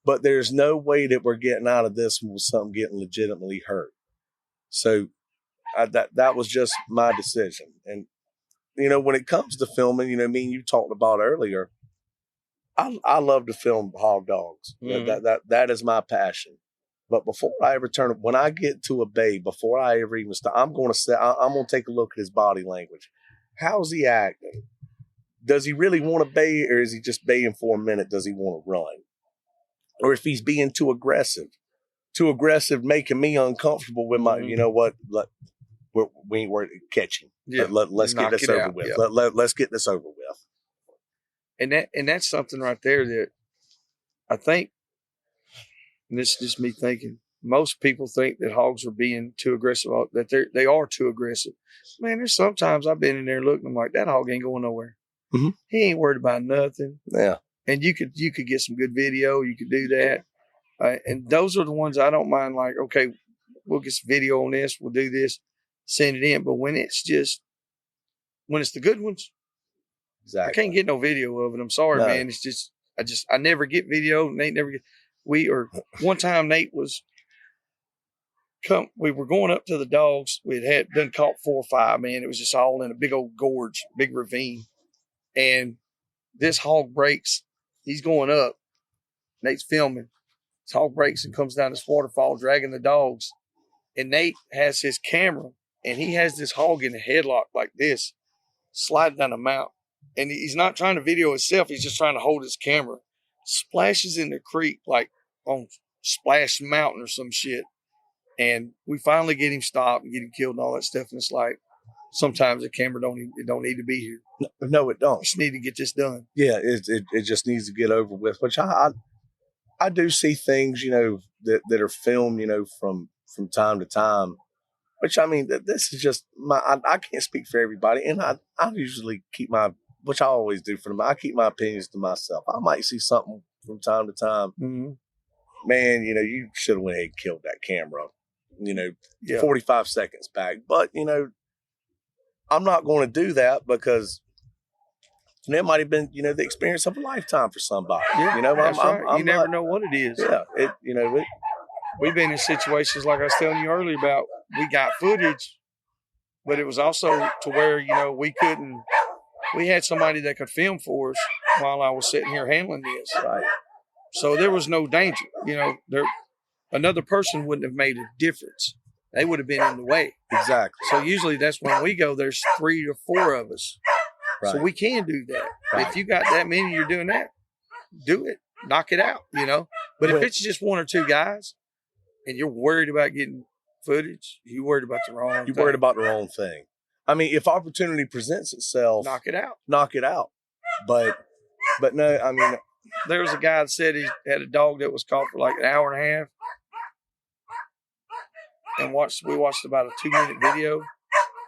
But there's no way that we're getting out of this one with something getting legitimately hurt." So that was just my decision. And, when it comes to filming, me and you talked about earlier, I love to film hog dogs. Mm-hmm. That is my passion. But before I ever when I get to a bay, before I ever even start, I'm going to take a look at his body language. How's he acting? Does he really want to bay, or is he just baying for a minute? Does he want to run? Or if he's being too aggressive, making me uncomfortable with my, we ain't worried, catch him. Yeah. Let's get this over with. Yeah. Let's get this over with. And that's something right there that I think, and this is just me thinking, most people think that hogs are being too aggressive, that they are too aggressive. Man, there's sometimes I've been in there looking, I'm like, that hog ain't going nowhere. Mm-hmm. He ain't worried about nothing. Yeah. And you could get some good video. You could do that. And those are the ones I don't mind, like, okay, we'll get some video on this. We'll do this, send it in. But when it's the good ones, exactly. I can't get no video of it. I'm sorry, man. It's just, I never get video. Nate never get. One time Nate we were going up to the dogs. We had done caught 4 or 5, man. It was just all in a big old gorge, big ravine. And this hog breaks. He's going up. Nate's filming. This hog breaks and comes down this waterfall, dragging the dogs. And Nate has his camera, and he has this hog in a headlock like this, sliding down a mountain. And he's not trying to video himself. He's just trying to hold his camera. Splashes in the creek like on Splash Mountain or some shit. And we finally get him stopped and get him killed and all that stuff. And it's like, sometimes the camera don't need to be here. No, it don't. Just need to get this done. Yeah, it just needs to get over with. Which I do see things, that are filmed, from time to time. Which, this is just I can't speak for everybody. And I usually keep which I always do for them, I keep my opinions to myself. I might see something from time to time. Mm-hmm. Man, you should have went ahead and killed that camera, 45 seconds back. But, I'm not going to do that because it might have been, the experience of a lifetime for somebody. Yeah, that's right. You never know what it is. Yeah, we've been in situations like I was telling you earlier about. We got footage, but it was also to where, we had somebody that could film for us while I was sitting here handling this. Right. So there was no danger. Another person wouldn't have made a difference. They would have been in the way. Exactly. So usually that's when we go, there's 3 or 4 of us. Right. So we can do that. Right. If you got that many, you're doing that, do it. Knock it out, But if it's just 1 or 2 guys and you're worried about getting footage, you're worried about the wrong thing. You're worried about the wrong thing. If opportunity presents itself, knock it out. Knock it out. But But no, I mean, there was a guy that said he had a dog that was caught for like an hour and a half, and we watched about a 2-minute video.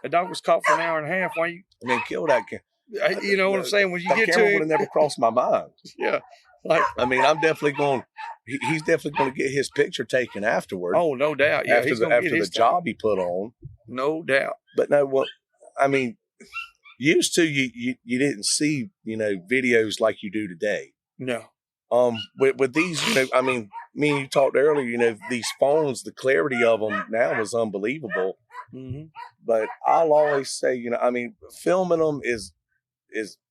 A dog was caught for an hour and a half. Why you? I mean, kill that kid. You know what I'm saying? When you get to camera it, would have never crossed my mind. Yeah, like I mean, I'm definitely going. He's definitely going to get his picture taken afterward. Oh, no doubt. Yeah, after the job he put on, no doubt. But no, well, I mean, used to you didn't see videos like you do today. No. With these, I mean, me and you talked earlier. These phones, the clarity of them now is unbelievable. Mm-hmm. But I'll always say, I mean, filming them is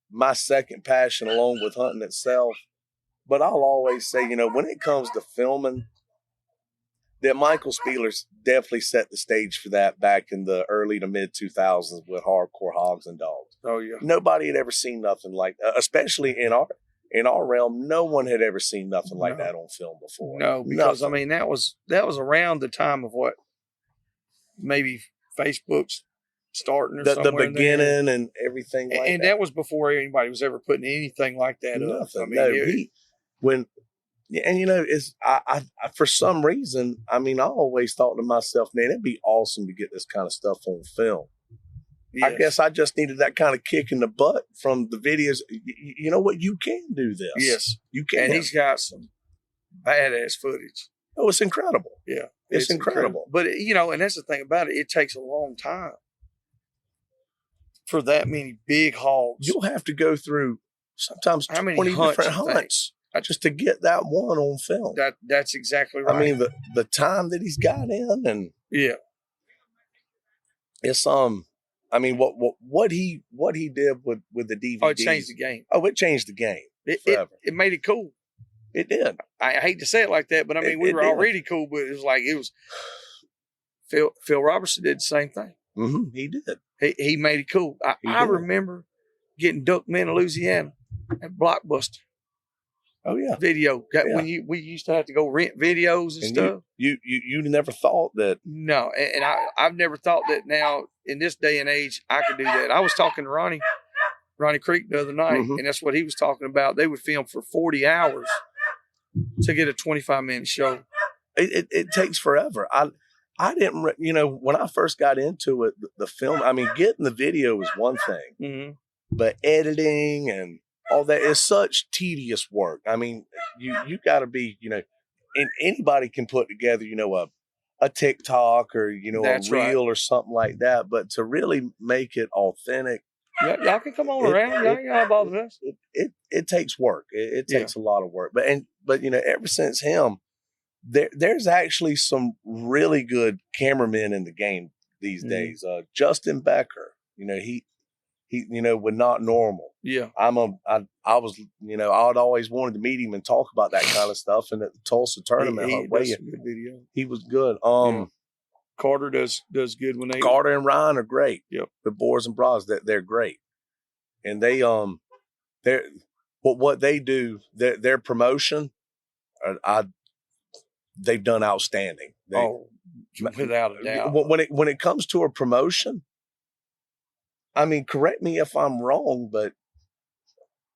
my second passion along with hunting itself. But I'll always say, when it comes to filming, that Michael Spieler's definitely set the stage for that back in the early to mid 2000s with Hardcore Hogs and Dogs. Oh yeah. Nobody had ever seen nothing like that, especially in our realm. No one had ever seen nothing like that on film before. No, because I mean that was around the time of what maybe Facebook's starting or the beginning and everything like that. And that was before anybody was ever putting anything like that up. I mean, it's I for some reason, I mean, I always thought to myself, man, it'd be awesome to get this kind of stuff on film. Yes. I guess I just needed that kind of kick in the butt from the videos. You know what? You can do this. Yes, you can. And he's got some badass footage. Oh, it's incredible. Yeah, it's incredible. But and that's the thing about it. It takes a long time for that many big hogs. You'll have to go through sometimes 20 different hunts just to get that one on film. That's exactly right. I mean, the time that he's got in, and it's I mean, what he did with the DVD. Oh, it changed the game. Oh, it changed the game forever. It made it cool. It did. I hate to say it like that, but I mean, we were already cool, but it was Phil Robertson did the same thing. Mm-hmm. He did. He made it cool. I remember getting ducked in Louisiana at Blockbuster. Oh yeah, video. When we used to have to go rent videos and stuff. You never thought that? No, and I've never thought that now in this day and age I could do that. I was talking to Ronnie Creek the other night, and that's what he was talking about. They would film for 40 hours to get a 25-minute show. It takes forever. I didn't, when I first got into it, the film. I mean, getting the video was one thing, but editing and all that is such tedious work. I mean, you got to be, and anybody can put together, a TikTok or, That's a reel right. or something like that. But to really make it authentic. Y'all can come on around. Y'all ain't bothering us. It takes work. It takes a lot of work. But ever since him, there's actually some really good cameramen in the game these days. Justin Becker, he with Not Normal. Yeah. I was, I'd always wanted to meet him and talk about that kind of stuff. And at the Tulsa tournament, he does some good video. He was good. Carter does good when they. Carter and Ryan are great. Yep. The Boars N Broads, they're great. And what they do, their promotion, they've done outstanding. Without a doubt. When it comes to a promotion, I mean, correct me if I'm wrong, but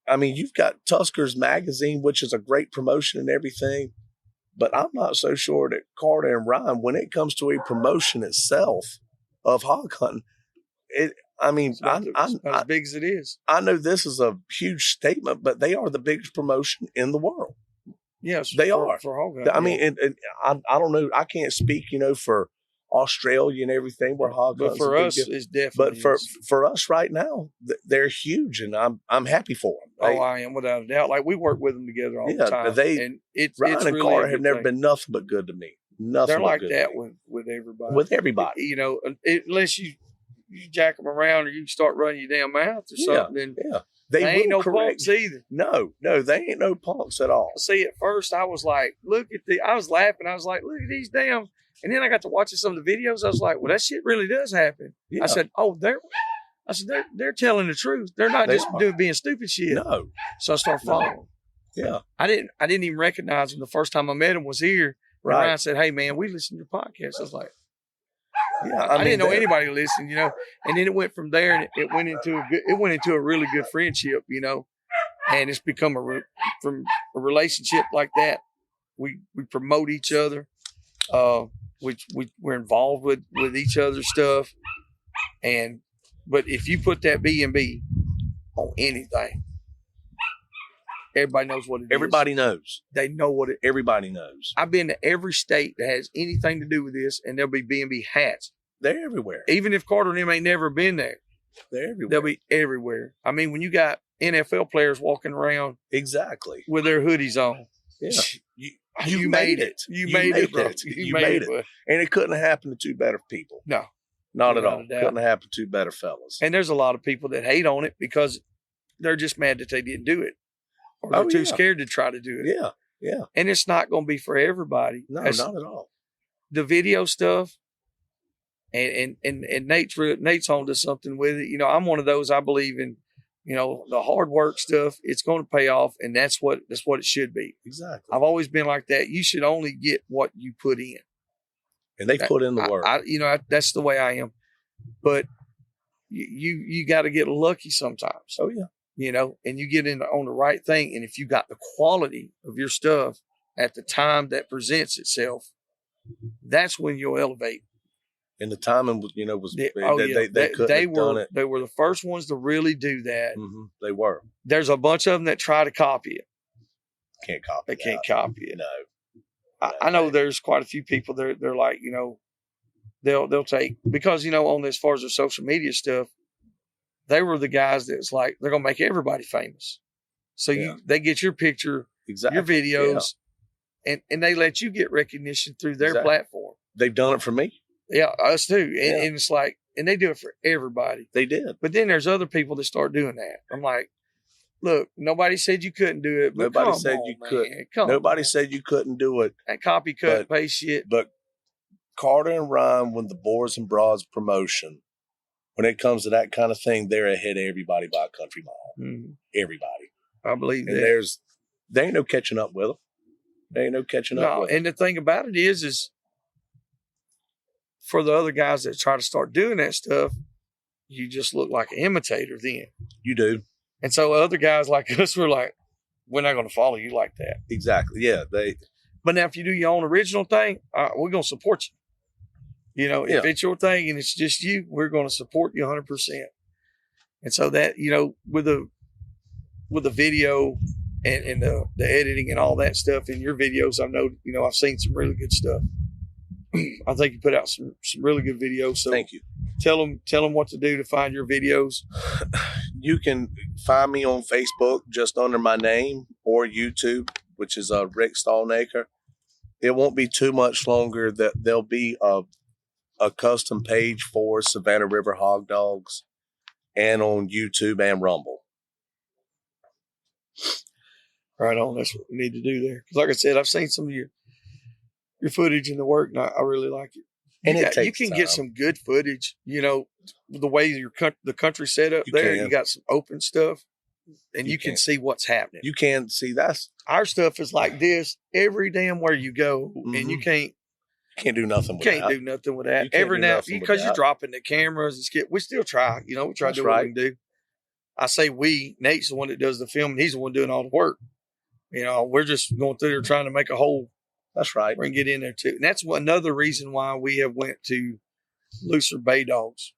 I mean, you've got Tusker's magazine, which is a great promotion and everything, but I'm not so sure that Carter and Ryan, when it comes to a promotion itself of hog hunting, as big as it is. I know this is a huge statement, but they are the biggest promotion in the world. Yes, they are. For hog hunting. I mean, I don't know. I can't speak, for Australia and everything where hog hunting. But for us, it's definitely. But for us right now, they're huge, and I'm happy for them. I am without a doubt. Like we work with them together all the time. Ryan and Carter have never been nothing but good to me. Nothing. They're like but good that with everybody. With everybody, unless you jack them around or you start running your damn mouth or something. Yeah. They ain't no punks either. No, they ain't no punks at all. See, at first I was like, I was laughing. I was like, look at these damn. And then I got to watching some of the videos. I was like, well, that shit really does happen. Yeah. I said, they're telling the truth. They're not being stupid shit. No. So I started following. Yeah. I didn't even recognize him the first time I met him was here. Right. And Ryan said, hey man, we listen to your podcast. I was like, yeah, I didn't know anybody listened, And then it went from there, and it went into a really good friendship, and it's become from a relationship like that. We promote each other. We're involved with each other's stuff, but if you put that B&B on anything, everybody knows what it is. Everybody knows. They know what it. Everybody knows. I've been to every state that has anything to do with this, and there'll be B&B hats. They're everywhere. Even if Carter and them ain't never been there, They're everywhere. they'll be everywhere. I mean, when you got NFL players walking around exactly with their hoodies on, yeah, you made it. You made it, bro. You made it. Bro. And it couldn't have happened to two better people. No, not at all. Couldn't have happened to two better fellas. And there's a lot of people that hate on it because they're just mad that they didn't do it, or they're too scared to try to do it. Yeah. And it's not going to be for everybody. No, not at all. The video stuff, and Nate's on to something with it. You know, I'm one of those. I believe in, you know, the hard work stuff. It's going to pay off, and that's what it should be. Exactly. I've always been like that. You should only get what you put in, and they put in the work. That's the way I am. But you got to get lucky sometimes. Oh yeah. You know, and you get in on the right thing, and if you got the quality of your stuff at the time that presents itself, that's when you'll elevate. And the timing was, they were the first ones to really do that. Mm-hmm. They were. There's a bunch of them that try to copy it. Can't copy. They can't copy it. No. I know there's quite a few people. They're like, you know, they'll take, because, you know, on as far as the social media stuff, they were the guys that's like, they're gonna make everybody famous. So they get your picture, your videos, and they let you get recognition through their platform. They've done it for me. Yeah, us too. And it's like, and they do it for everybody. They did. But then there's other people that start doing that. I'm like, look, nobody said you couldn't do it. But nobody said you couldn't. Nobody said you couldn't do it. That copy cut paste shit. But Carter and Ryan, when the Boars N Broads promotion, when it comes to that kind of thing, they're ahead of everybody by a country mile. Mm-hmm. Everybody. I believe and that. There ain't no catching up with them. There ain't no catching up with them. And the thing about it is for the other guys that try to start doing that stuff, you just look like an imitator then. You do. And so other guys like us were like, we're not going to follow you like that. Exactly. Yeah. But now if you do your own original thing, we're going to support you. You know, if it's your thing and it's just you, we're going to support you 100%. And so that, you know, with the video and the editing and all that stuff in your videos, I know, you know, I've seen some really good stuff. I think you put out some really good videos. So thank you. Tell them what to do to find your videos. You can find me on Facebook just under my name, or YouTube, which is Rick Stalnaker. It won't be too much longer that there'll be a custom page for Savannah River Hog Dogs, and on YouTube and Rumble. Right on. That's what we need to do there. Because like I said, I've seen some of your footage and the work, and I really like it. And you can get some good footage, you know, the way the country's set up there. You got some open stuff, and you can see what's happening. You can see our stuff is like this every damn where you go, and you can't do nothing with that. Can't do nothing with that. Every now, because you're dropping the cameras, we still try. You know, we try to do what we can do. I say we. Nate's the one that does the film, and he's the one doing all the work. You know, we're just going through there trying to make a whole. That's right. We can get in there too, and that's another reason why we have went to elusive bay dogs.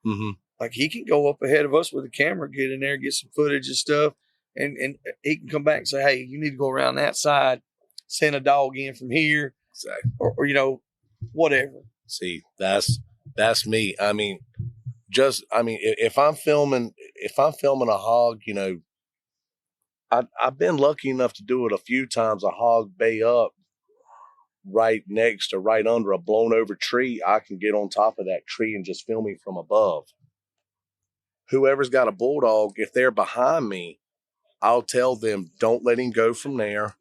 Mm-hmm. Like he can go up ahead of us with a camera, get in there, get some footage and stuff, and he can come back and say, "Hey, you need to go around that side, send a dog in from here." Exactly. Or you know, whatever. See, that's me. I mean, if I'm filming a hog, you know, I've been lucky enough to do it a few times. A hog bay up right next or right under a blown over tree. I can get on top of that tree and just film him from above. Whoever's got a bulldog, if they're behind me, I'll tell them, don't let him go from there.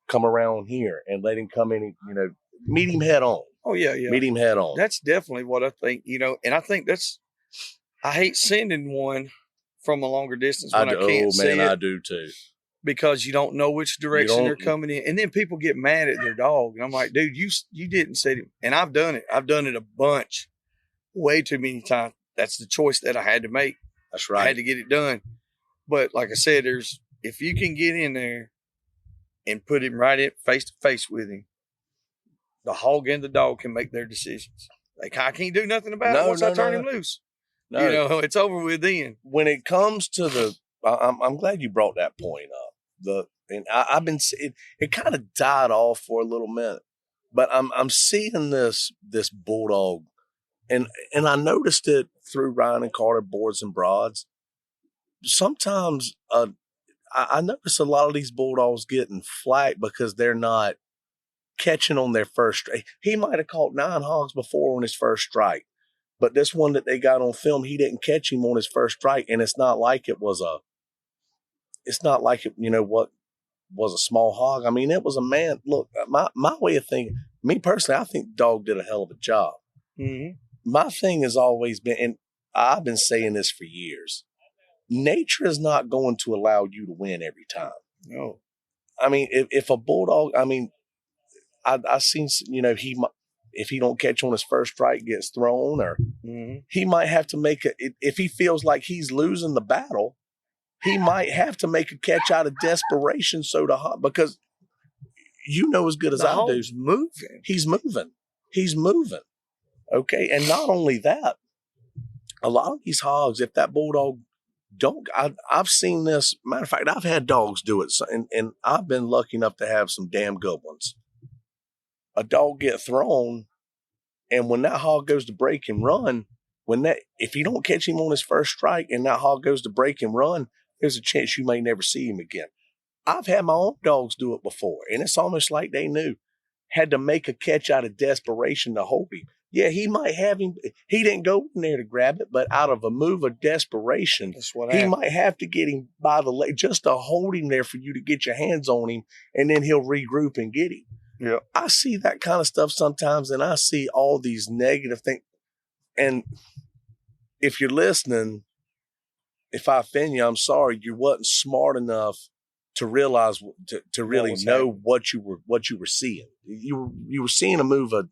Come around here and let him come in, you know, meet him head on. Oh, yeah. Meet him head on. That's definitely what I think, you know, and I think I hate sending one from a longer distance when I can't see it. I do too. Because you don't know which direction they're coming in. And then people get mad at their dog. And I'm like, dude, you didn't set him. And I've done it. I've done it a bunch, way too many times. That's the choice that I had to make. That's right. I had to get it done. But like I said, if you can get in there and put him right in face to face with him, the hog and the dog can make their decisions. Like, I can't do nothing about it once I turn him loose. No. You know, it's over with then. When it comes to I'm glad you brought that point up. I've been, it kind of died off for a little minute, but I'm seeing this bulldog, and I noticed it through Ryan and Carter Boars N Broads. Sometimes I notice a lot of these bulldogs getting flack because they're not catching on their first strike. He might have caught 9 hogs before on his first strike, but this one that they got on film, he didn't catch him on his first strike, and it's not like it, you know, what was a small hog. I mean, it was a man. Look, my way of thinking, me personally, I think the dog did a hell of a job. Mm-hmm. My thing has always been, and I've been saying this for years, nature is not going to allow you to win every time. No. I mean, if a bulldog, I mean, I've seen, you know, if he don't catch on his first strike, gets thrown, or he might have to make if he feels like he's losing the battle, he might have to make a catch out of desperation. Because you know as good as I do, he's moving. Okay. And not only that, a lot of these hogs, if that bulldog I've seen this. Matter of fact, I've had dogs do it. And I've been lucky enough to have some damn good ones. A dog get thrown, and when that hog goes to break and run, if you don't catch him on his first strike and that hog goes to break and run, there's a chance you may never see him again. I've had my own dogs do it before, and it's almost like they knew. Had to make a catch out of desperation to hold him. Yeah, he might have him. He didn't go in there to grab it, but out of a move of desperation, he might have to get him by the leg just to hold him there for you to get your hands on him, and then he'll regroup and get him. Yeah, I see that kind of stuff sometimes, and I see all these negative things. And if you're listening, if I offend you, I'm sorry. You wasn't smart enough to realize to really know what you were seeing. You were seeing a move of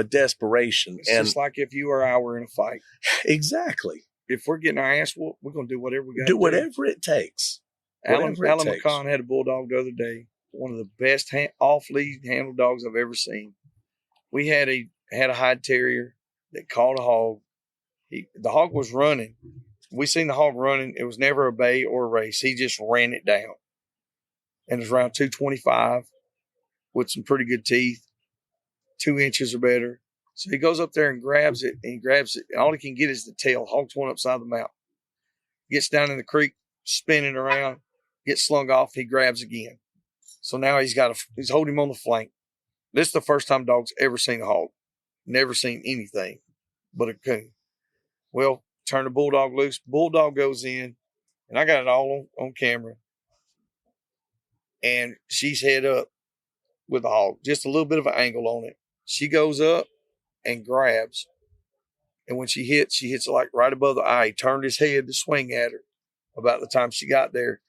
desperation. It's just like if you or I were in a fight. Exactly. If we're getting our ass whooped, we're going to do whatever we got to do. Whatever it takes. Alan McCon had a bulldog the other day. One of the best off-lead handled dogs I've ever seen. We had a hide terrier that caught a hog. The hog was running. We seen the hog running. It was never a bay or a race. He just ran it down. And it was around 225 with some pretty good teeth, 2 inches or better. So he goes up there and grabs it, and all he can get is the tail. Hog's one upside the mouth. Gets down in the creek, spinning around, gets slung off. He grabs again. So now he's holding him on the flank. This is the first time dog's ever seen a hog. Never seen anything but a coon. Well, turn the bulldog loose. Bulldog goes in, and I got it all on camera. And she's head up with the hog, just a little bit of an angle on it. She goes up and grabs. And when she hits it like right above the eye. He turned his head to swing at her about the time she got there.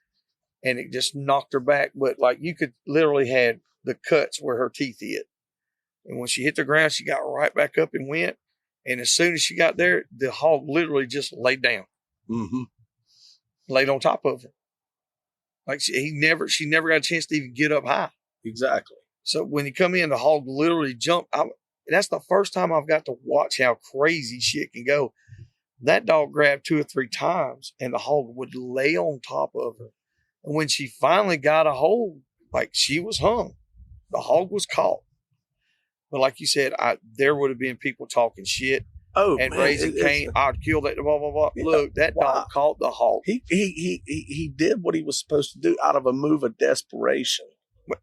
And it just knocked her back. But like you could literally had the cuts where her teeth hit. And when she hit the ground, she got right back up and went. And as soon as she got there, the hog literally just laid down. Mm-hmm. Laid on top of her. Like she never got a chance to even get up high. Exactly. So when he come in, the hog literally jumped. That's the first time I've got to watch how crazy shit can go. That dog grabbed 2 or 3 times, and the hog would lay on top of her. And when she finally got a hold, like she was hung, the hog was caught. But like you said, there would have been people talking shit. Oh, and raising Cain, I'd kill that, blah, blah, blah. Yeah, look, that dog caught the hog. He did what he was supposed to do out of a move of desperation.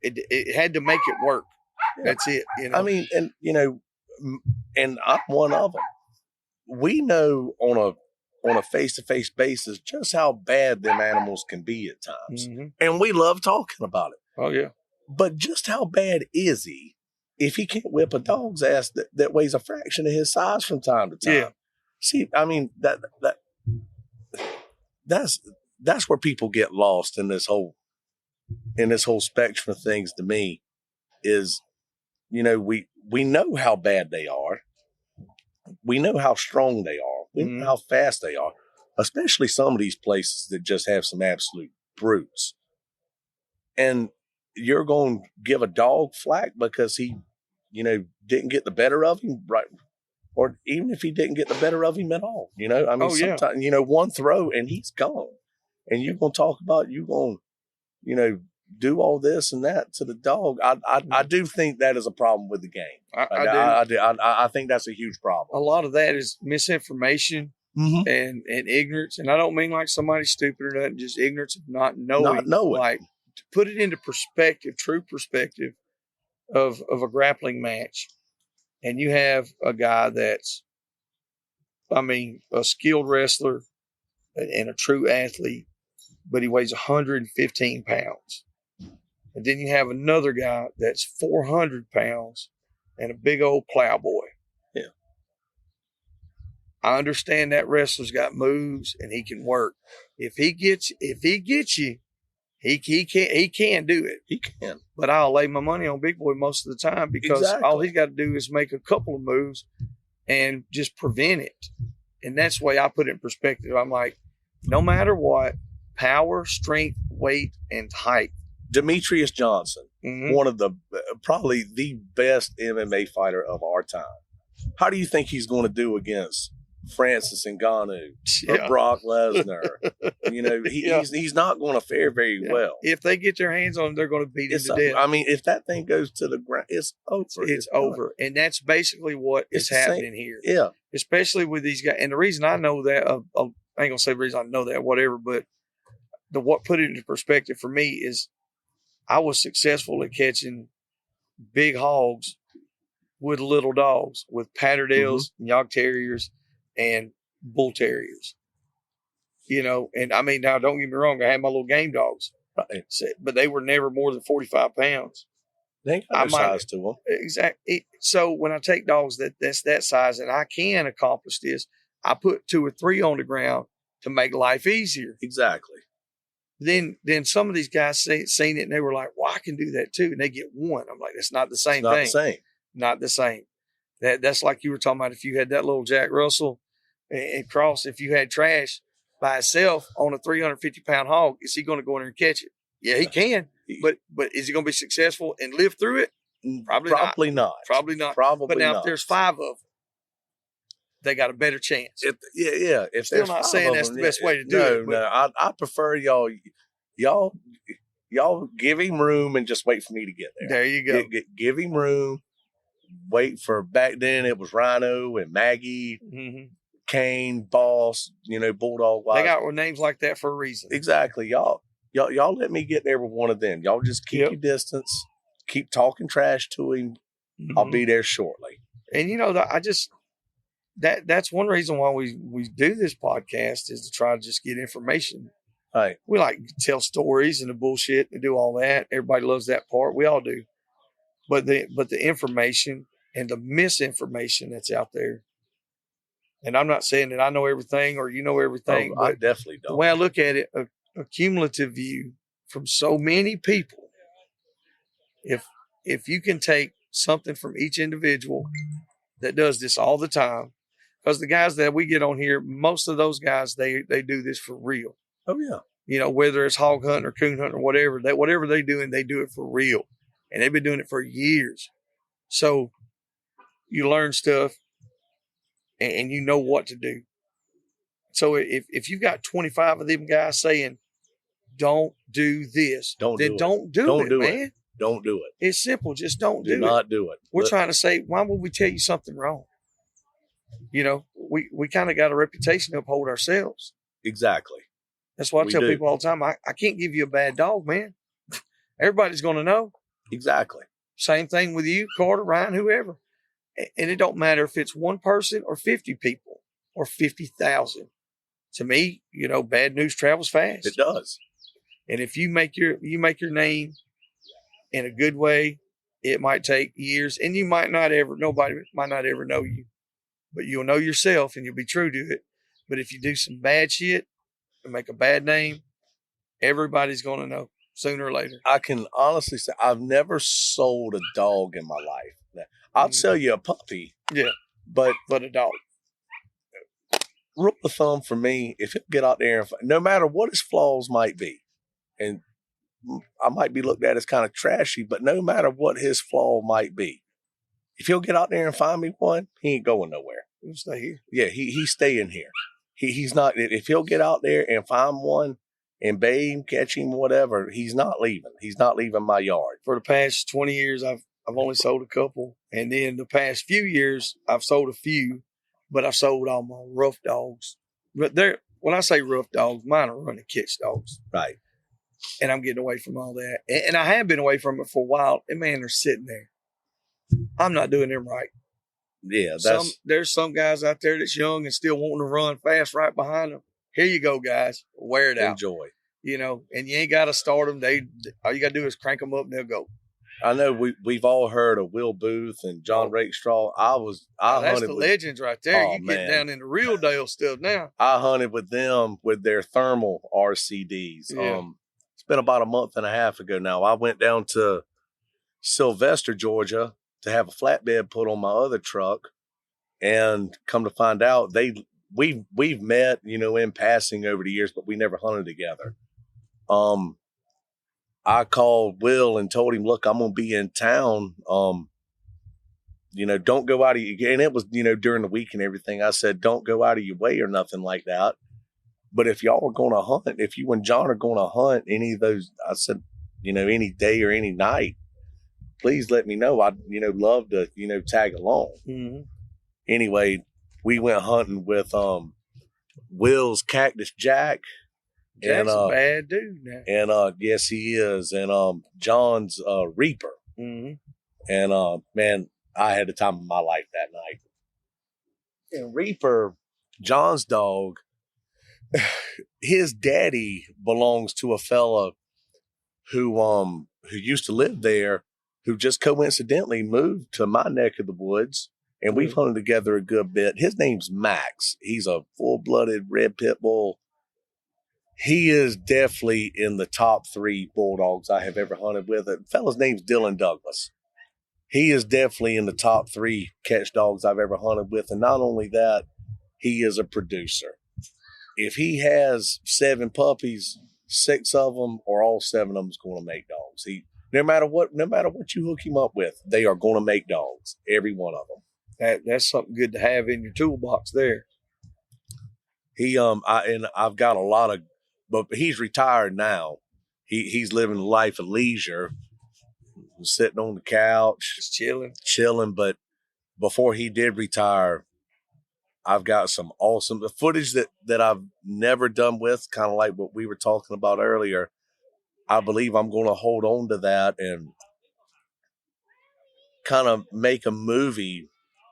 It had to make it work. Yeah. That's it. You know? I mean, and I'm one of them. We know on a face-to-face basis just how bad them animals can be at times. Mm-hmm. And we love talking about it. Oh, yeah. But just how bad is he if he can't whip a dog's ass that weighs a fraction of his size from time to time? Yeah. See, I mean, that's where people get lost in this whole spectrum of things. To me, is, we know how bad they are. We know how strong they are. We know how fast they are, especially some of these places that just have some absolute brutes. and you're going to give a dog flack because he, didn't get the better of him, right? Or even if he didn't get the better of him at all, I mean, sometimes, one throw and he's gone, and you're going to talk about do all this and that to the dog. I do think that is a problem with the game. I do. I think that's a huge problem. A lot of that is misinformation and ignorance. And I don't mean like somebody stupid or nothing, just ignorance of not knowing. Like, to put it into perspective, true perspective of a grappling match. And you have a guy that's, a skilled wrestler and a true athlete, but he weighs 115 pounds. And then you have another guy that's 400 pounds and a big old plowboy. Yeah. I understand that wrestler's got moves and he can work. If he gets you, he can do it. He can. But I'll lay my money on Big Boy most of the time because all he's got to do is make a couple of moves and just prevent it. And that's the way I put it in perspective. I'm like, no matter what, power, strength, weight, and height. Demetrius Johnson, one of the probably the best MMA fighter of our time. How do you think he's going to do against Francis Ngannou or Brock Lesnar? He's not going to fare very well. If they get their hands on him, they're going to beat him to death. I mean, if that thing goes to the ground, it's over. It's over. And that's basically what is happening here. Yeah. Especially with these guys. And the reason I know that, I ain't going to say the reason I know that, whatever, but what put it into perspective for me is I was successful at catching big hogs with little dogs, with Patterdales, Yog Terriers, and Bull Terriers. And I mean, now don't get me wrong, I had my little game dogs, right? But they were never more than 45 pounds. They ain't got no size to them. Exactly. So when I take dogs that's that size and I can accomplish this, I put 2 or 3 on the ground to make life easier. Exactly. Then some of these guys seen it and they were like, well, I can do that too. And they get 1. I'm like, that's not the same thing. Not the same. That's like you were talking about if you had that little Jack Russell and Cross, if you had Trash by himself on a 350-pound hog, is he going to go in there and catch it? Yeah, he can. But is he going to be successful and live through it? Probably not. But now if there's 5 of them, they got a better chance. If still not saying that's the best way to do it. No. I prefer y'all give him room and just wait for me to get there. There you go. Give him room. Wait for, back then it was Rhino and Maggie, Kane, Boss, Bulldog. They got names like that for a reason. Exactly. Y'all let me get there with one of them. Y'all just keep your distance. Keep talking trash to him. I'll be there shortly. And that's one reason why we do this podcast is to try to just get information. Right. We like to tell stories and the bullshit and do all that. Everybody loves that part. We all do. But the information and the misinformation that's out there. And I'm not saying that I know everything or you know everything. I definitely don't. The way I look at it, a cumulative view from so many people. If you can take something from each individual that does this all the time, because the guys that we get on here, most of those guys, they do this for real. Oh yeah. Whether it's hog hunting or coon hunting or whatever they're doing, they do it for real. And they've been doing it for years. So you learn stuff and you know what to do. So if you got 25 of them guys saying, don't do this, don't do it, man. Don't do it. It's simple. Just don't do it. Do not do it. We're trying to say, why would we tell you something wrong? We kind of got a reputation to uphold ourselves. Exactly. That's why I tell people all the time, I can't give you a bad dog, man. Everybody's going to know. Exactly. Same thing with you, Carter, Ryan, whoever. And it don't matter if it's one person or 50 people or 50,000. To me, bad news travels fast. It does. And if you make your name in a good way, it might take years, and nobody might not ever know you, but you'll know yourself and you'll be true to it. But if you do some bad shit and make a bad name, everybody's going to know sooner or later. I can honestly say I've never sold a dog in my life. I'll sell you a puppy. Yeah. But a dog. Rule of thumb for me, if he'll get out there and fight, no matter what his flaws might be, and I might be looked at as kind of trashy, but no matter what his flaw might be, if he'll get out there and find me one, he ain't going nowhere. He'll stay here. Yeah, he's staying here. He's not. If he'll get out there and find one and bait him, catch him, whatever, he's not leaving. He's not leaving my yard. For the past 20 years, I've only sold a couple, and then the past few years, I've sold a few, but I've sold all my rough dogs. But when I say rough dogs, mine are running catch dogs. Right. And I'm getting away from all that. And I have been away from it for a while. And man, they're sitting there. I'm not doing them right. Yeah, there's some guys out there that's young and still wanting to run fast right behind them. Here you go, guys. Wear it out. Enjoy. You know, and you ain't got to start them. All you got to do is crank them up and they'll go. I know we've all heard of Will Booth and John Rakestraw. That's hunted the with legends right there. Oh, You get down in the real deal stuff now. I hunted with them with their thermal RCDs. Yeah. It's been about a month and a half ago now. I went down to Sylvester, Georgia, to have a flatbed put on my other truck, and come to find out we've met, in passing over the years, but we never hunted together. I called Will and told him, look, I'm going to be in town. Don't go out of your, and it was, during the week and everything. I said, don't go out of your way or nothing like that. But if y'all are going to hunt, if you and John are going to hunt any of those, I said, any day or any night, please let me know. I'd, love to, tag along. Mm-hmm. Anyway, we went hunting with Will's Cactus Jack. Jack's a bad dude now. And yes, he is. And John's Reaper. Mm-hmm. And man, I had the time of my life that night. And Reaper, John's dog, his daddy belongs to a fella who used to live there, who just coincidentally moved to my neck of the woods. And we've hunted together a good bit. His name's Max. He's a full-blooded red pit bull. He is definitely in the top 3 bulldogs I have ever hunted with. The fella's name's Dylan Douglas. He is definitely in the top 3 catch dogs I've ever hunted with. And not only that, he is a producer. If he has 7 puppies, 6 of them or all 7 of them is going to make dogs. No matter what you hook him up with, they are going to make dogs. Every one of them. That's something good to have in your toolbox there. I've got a lot of, but he's retired now. He's living a life of leisure, sitting on the couch, just chilling. But before he did retire, I've got some awesome footage that I've never done with, kind of like what we were talking about earlier. I believe I'm going to hold on to that and kind of make a movie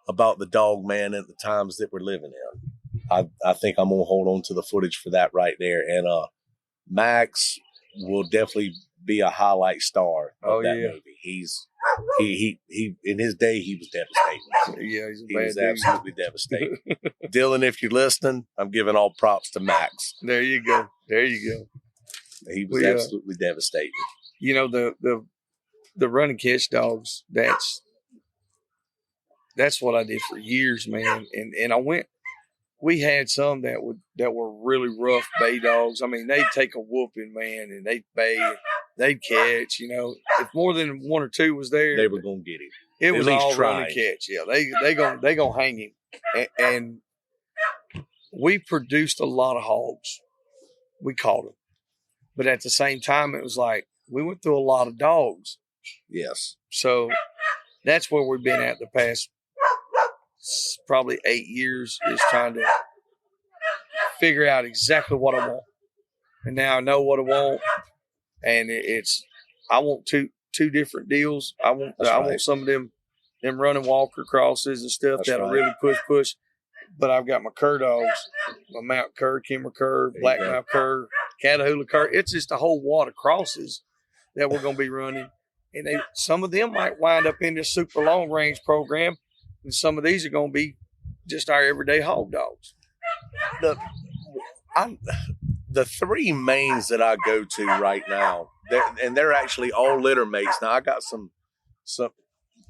about the dog man at the times that we're living in. I think I'm going to hold on to the footage for that right there. And Max will definitely be a highlight star of that movie. He in his day, he was devastating. Yeah, he was absolutely devastating. Dylan, if you're listening, I'm giving all props to Max. There you go. He was absolutely devastating. The running catch dogs, that's what I did for years, man. And we had some that were really rough bay dogs. I mean, they'd take a whooping, man, and they'd bay, they'd catch, If more than 1 or 2 was there, they were going to get him. It was all running catch. Yeah, they gonna hang him. And we produced a lot of hogs. We caught them. But at the same time, it was like we went through a lot of dogs. Yes. So that's where we've been at the past probably 8 years, is trying to figure out exactly what I want. And now I know what I want. And I want two different deals. I want some of them running walker crosses and stuff that'll really push. But I've got my cur dogs, my Mount Cur, Kimmer Cur, Black Mouth Cur, Catahoula Cur. It's just a whole wad of crosses that we're going to be running. And some of them might wind up in this super long range program. And some of these are going to be just our everyday hog dogs. The 3 mains that I go to right now, they're actually all litter mates. Now I got some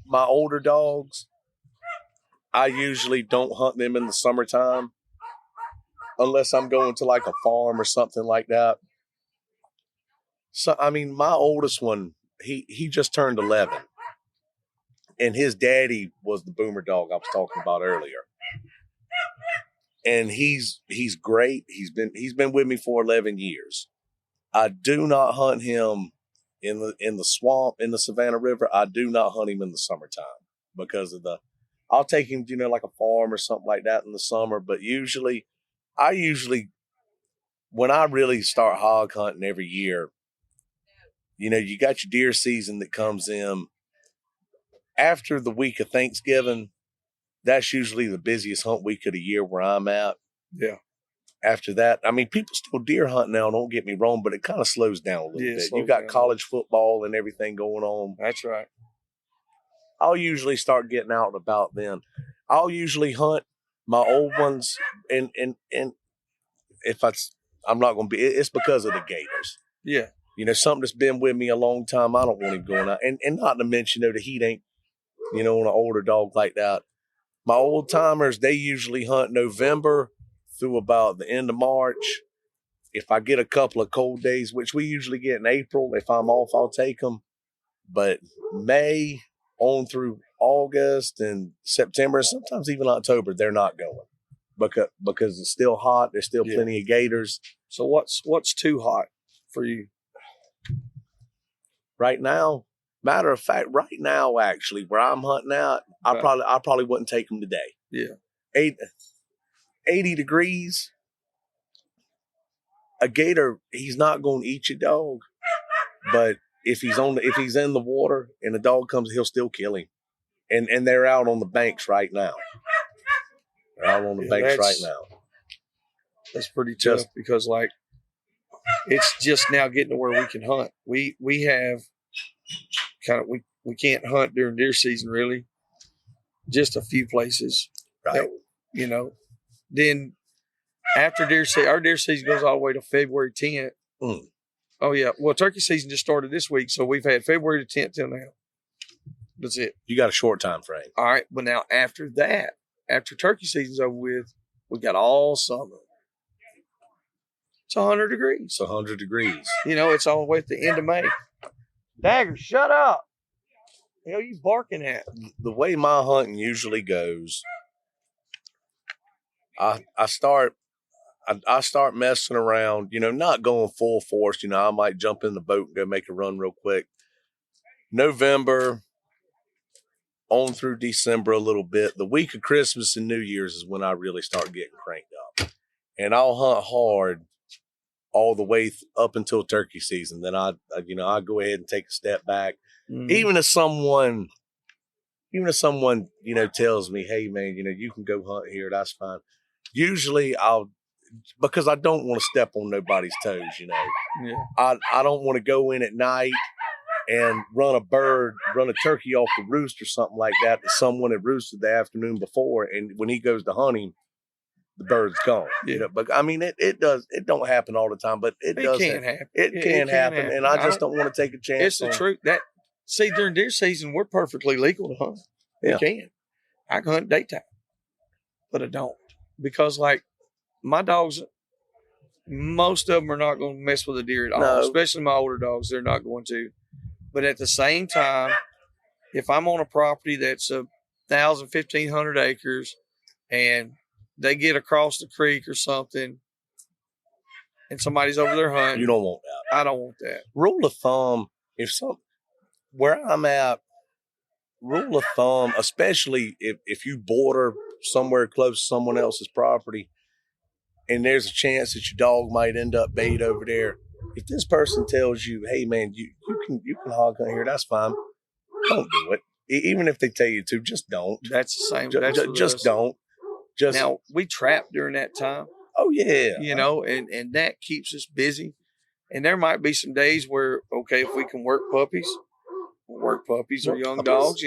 my older dogs. I usually don't hunt them in the summertime unless I'm going to like a farm or something like that. So, I mean, my oldest one, he just turned 11. And his daddy was the boomer dog I was talking about earlier. And he's great. He's been with me for 11 years. I do not hunt him in the swamp, in the Savannah River. I do not hunt him in the summertime because of I'll take him, like a farm or something like that in the summer. But I usually, when I really start hog hunting every year, you got your deer season that comes in after the week of Thanksgiving. That's usually the busiest hunt week of the year where I'm at. Yeah. After that, I mean, people still deer hunt now, don't get me wrong, but it kind of slows down a little bit. You got college football and everything going on. That's right. I'll usually start getting out and about then. I'll usually hunt my old ones, and if I'm not going to be, it's because of the gators. Yeah. Something that's been with me a long time. I don't want him going out. And not to mention, the heat ain't, on an older dog like that. My old timers, they usually hunt November through about the end of March. If I get a couple of cold days, which we usually get in April, if I'm off, I'll take them. But May on through August and September, and sometimes even October, they're not going because it's still hot. There's still plenty of gators. So what's too hot for you? Right now, matter of fact, right now, actually, where I'm hunting out, I probably wouldn't take them today. Yeah. 80 degrees. A gator, he's not going to eat your dog, but if he's in the water and the dog comes, he'll still kill him. And they're out on the banks right now. They're out on the banks right now. That's pretty tough because it's just now getting to where we can hunt. We have we can't hunt during deer season really. Just a few places. Right. That, then after deer season, our deer season goes all the way to February 10th. Mm. Oh yeah. Well, turkey season just started this week, so we've had February the 10th till now. That's it. You got a short time frame. All right, but now after that, after turkey season's over with, we got all summer. It's 100 degrees. It's 100 degrees. It's all the way at the end of May. Dagger, shut up. The hell you barking at? The way my hunting usually goes, I start messing around, not going full force. I might jump in the boat and go make a run real quick. November on through December a little bit. The week of Christmas and New Year's is when I really start getting cranked up. And I'll hunt hard all the way up until turkey season. Then I go ahead and take a step back. Mm-hmm. Even if someone, tells me, hey man, you can go hunt here, that's fine. Usually because I don't want to step on nobody's toes, Yeah. I don't want to go in at night and run a turkey off the roost or something like that someone had roosted the afternoon before. And when he goes to hunting, the bird's gone. Yeah. But I mean, it don't happen all the time, but it does. Can happen. It can happen. And I just don't want to take a chance. It's the truth. During deer season, we're perfectly legal to hunt. Yeah. We can. I can hunt daytime, but I don't. Because my dogs, most of them are not going to mess with a deer at all. No. Especially my older dogs, they're not going to. But at the same time, if I'm on a property that's 1,000, 1,500 acres and they get across the creek or something and somebody's over there hunting. You don't want that. I don't want that. Rule of thumb, where I'm at, rule of thumb, especially if you border somewhere close to someone else's property and there's a chance that your dog might end up bait over there. If this person tells you, hey man, you can hog hunt here, that's fine. Don't do it. Even if they tell you to, just don't. That's the same. Just don't. Now we trap during that time. Oh yeah. And that keeps us busy. And there might be some days where, okay, if we can work puppies or young dogs,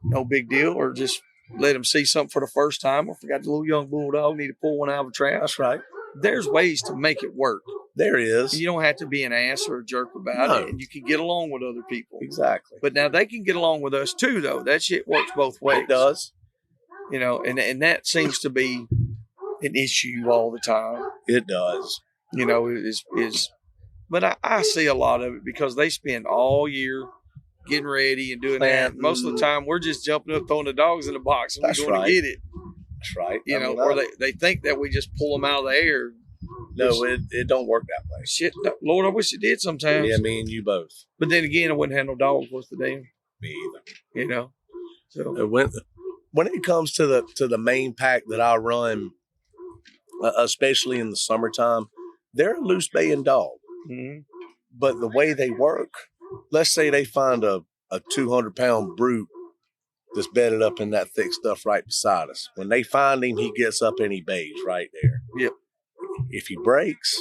no big deal, or just let them see something for the first time. Or if we got the little young bulldog, need to pull one out of a trap. That's right. There's ways to make it work. There is. You don't have to be an ass or a jerk about it, and you can get along with other people. Exactly. But now they can get along with us too, though. That shit works both ways. It does. And that seems to be an issue all the time. It does. But I see a lot of it because they spend all year getting ready and doing that. Most of the time, we're just jumping up, throwing the dogs in the box, and we're going to get it. That's right. Or they think that we just pull them out of the air. No, it don't work that way. Shit, Lord, I wish it did sometimes. Yeah, me and you both. But then again, I wouldn't have no dogs worth the damn. Me either. So when it comes to the main pack that I run, especially in the summertime, they're a loose baying dog. Mm-hmm. But the way they work, let's say they find a 200-pound brute that's bedded up in that thick stuff right beside us. When they find him, he gets up and he bays right there. Yep. If he breaks,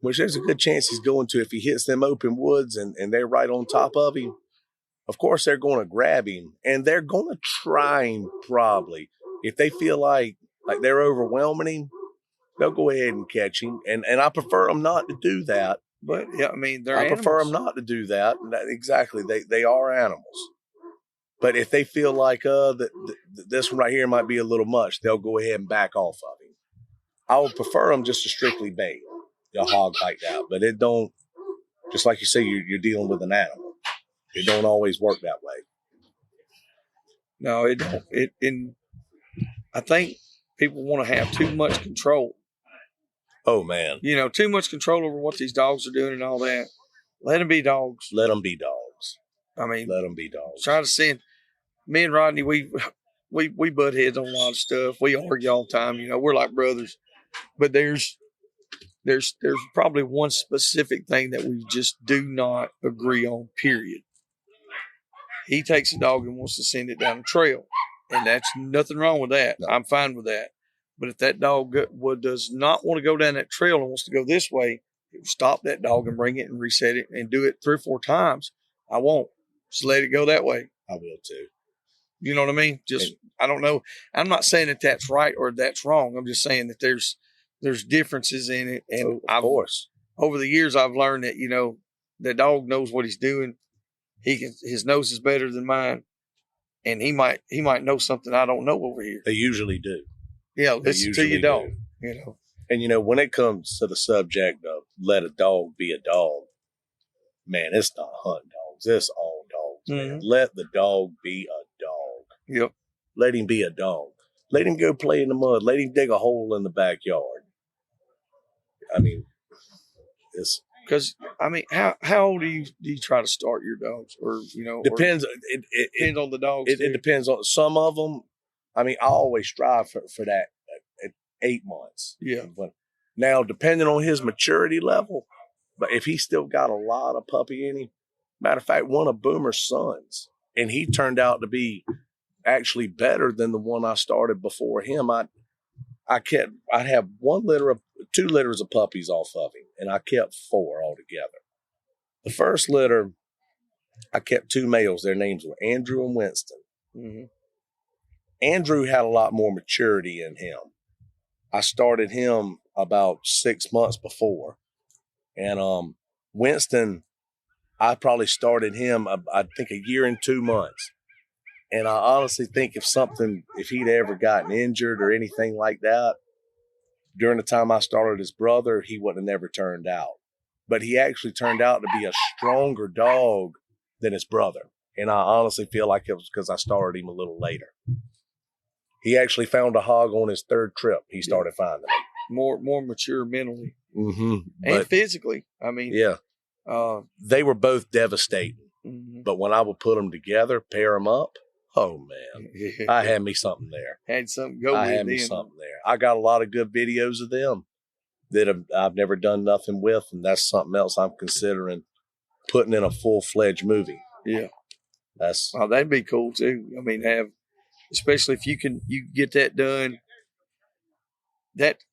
which there's a good chance he's going to, if he hits them open woods and they're right on top of him, of course they're going to grab him, and they're going to try him probably. If they feel like they're overwhelming him, they'll go ahead and catch him. And I prefer them not to do that. But, yeah, I mean, they're I prefer them animals. not to do that. Exactly. They are animals. But if they feel like this one right here might be a little much, they'll go ahead and back off of him. I would prefer them just to strictly bait a hog like that. But it don't, just like you say, you're dealing with an animal. It don't always work that way. No, it don't. And I think people want to have too much control. Oh, man. Too much control over what these dogs are doing and all that. Let them be dogs. Let them be dogs. I mean, let them be dogs. Try to send me and Rodney. We butt heads on a lot of stuff. We argue all the time. We're like brothers. But there's probably one specific thing that we just do not agree on. Period. He takes a dog and wants to send it down a trail, and that's nothing wrong with that. No. I'm fine with that. But if that dog does not want to go down that trail and wants to go this way, stop that dog and bring it and reset it and do it 3 or 4 times. I won't. Just let it go that way. I will too. You know what I mean? I don't know. I'm not saying that that's right or that's wrong. I'm just saying that there's differences in it. And of course, over the years, I've learned that, the dog knows what he's doing. His nose is better than mine. And he might know something I don't know over here. They usually do. Yeah, listen to your dog, And, when it comes to the subject of let a dog be a dog, man, it's not hunting dogs. It's all dogs, man. Let the dog be a dog. Yep. Let him be a dog. Let him go play in the mud. Let him dig a hole in the backyard. I mean, it's... Because, how old do you try to start your dogs? Or, depends. It depends on the dogs. It depends on some of them. I always strive for that at 8 months. Yeah. Now, depending on his maturity level, but if he's still got a lot of puppy in him, matter of fact, one of Boomer's sons, and he turned out to be actually better than the one I started before him. I'd have 2 litters of puppies off of him, and I kept 4 altogether. The first litter, I kept 2 males. Their names were Andrew and Winston. Mm-hmm. Andrew had a lot more maturity in him. I started him about 6 months before. And Winston, I probably started him, I think, 1 year and 2 months. And I honestly think if he'd ever gotten injured or anything like that, during the time I started his brother, he wouldn't have never turned out. But he actually turned out to be a stronger dog than his brother. And I honestly feel like it was because I started him a little later. He actually found a hog on his 3rd trip. He started finding them. More mature mentally. Mm-hmm. And physically. Yeah. They were both devastating. Mm-hmm. But when I would put them together, pair them up, oh, man, I had me something there. Had something go with I had me something there. I got a lot of good videos of them that I've never done nothing with, and that's something else I'm considering putting in a full-fledged movie. Yeah. That'd be cool, too. Especially if you get that done.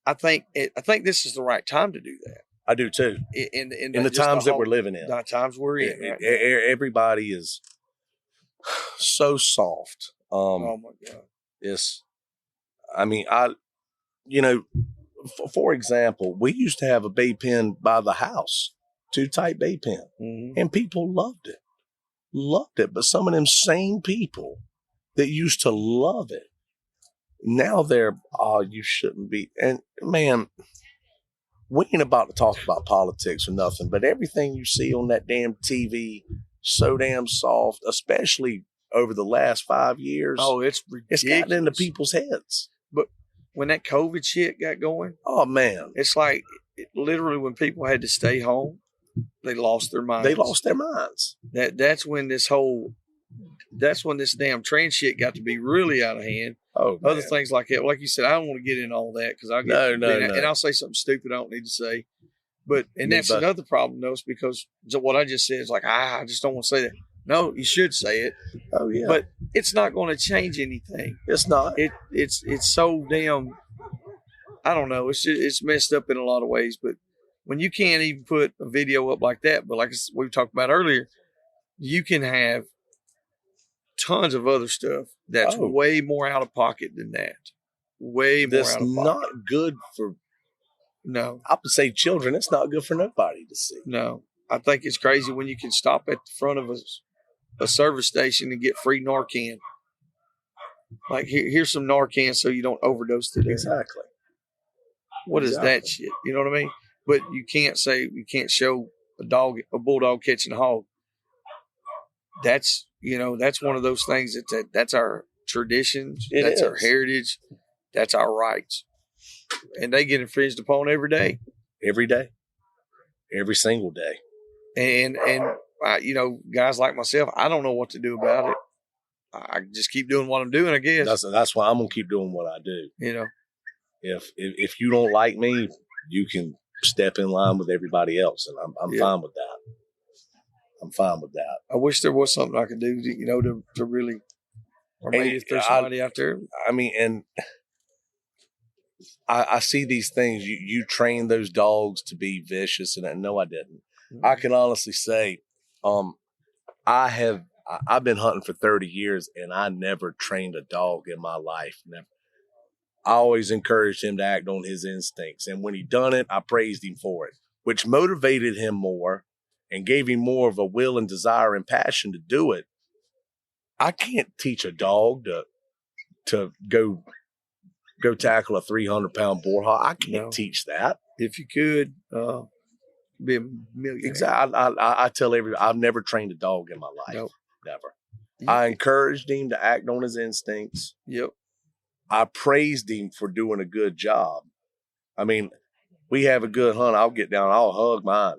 I think this is the right time to do that. I do too. In the times that we're living in. The times we're in. Right now. Everybody is so soft. Oh my God. For example, we used to have a bay pen by the house, 2-type bay pen, and people loved it. But some of them same people that used to love it, now they're, you shouldn't be. And man, we ain't about to talk about politics or nothing, but everything you see on that damn TV, so damn soft, especially over the last 5 years. Oh, it's ridiculous. It's gotten into people's heads. But when that COVID shit got going, oh man, it's like literally when people had to stay home, they lost their minds. They lost their minds. That's when this damn trans shit got to be really out of hand. Oh, other things like that, like you said, I don't want to get in all that because I'll get no. And I'll say something stupid I don't need to say. But that's another problem, though, because what I just said is like I just don't want to say that. No, you should say it. Oh yeah, but it's not going to change anything. It's not. It's so damn. I don't know. It's messed up in a lot of ways. But when you can't even put a video up like that, but like we talked about earlier, you can have tons of other stuff that's way more out of pocket than that. Way more out of pocket. That's not good for. No, I would say children. It's not good for nobody to see. No, I think it's crazy when you can stop at the front of a service station and get free Narcan. Like here's some Narcan so you don't overdose to death. Exactly. What is that shit? You know what I mean? But you can't show a bulldog catching a hog. That's one of those things that's our traditions. That's our heritage. That's our rights. And they get infringed upon every day. Every day. Every single day. And guys like myself, I don't know what to do about it. I just keep doing what I'm doing, I guess. That's why I'm gonna keep doing what I do. If you don't like me, you can step in line with everybody else, and I'm fine with that. I'm fine with that. I wish there was something I could do, to really, or maybe if there's somebody out there. I mean, and I see these things. You train those dogs to be vicious, and no, I didn't. Mm-hmm. I can honestly say, I've been hunting for 30 years, and I never trained a dog in my life. Never. I always encouraged him to act on his instincts, and when he done it, I praised him for it, which motivated him more and gave him more of a will and desire and passion to do it. I can't teach a dog to go tackle a 300-pound boar hog. I can't teach that. If you could, be a millionaire. Exactly. I tell everybody, I've never trained a dog in my life. Nope. Never. I encouraged him to act on his instincts. Yep. I praised him for doing a good job. I mean, we have a good hunt. I'll get down. I'll hug mine.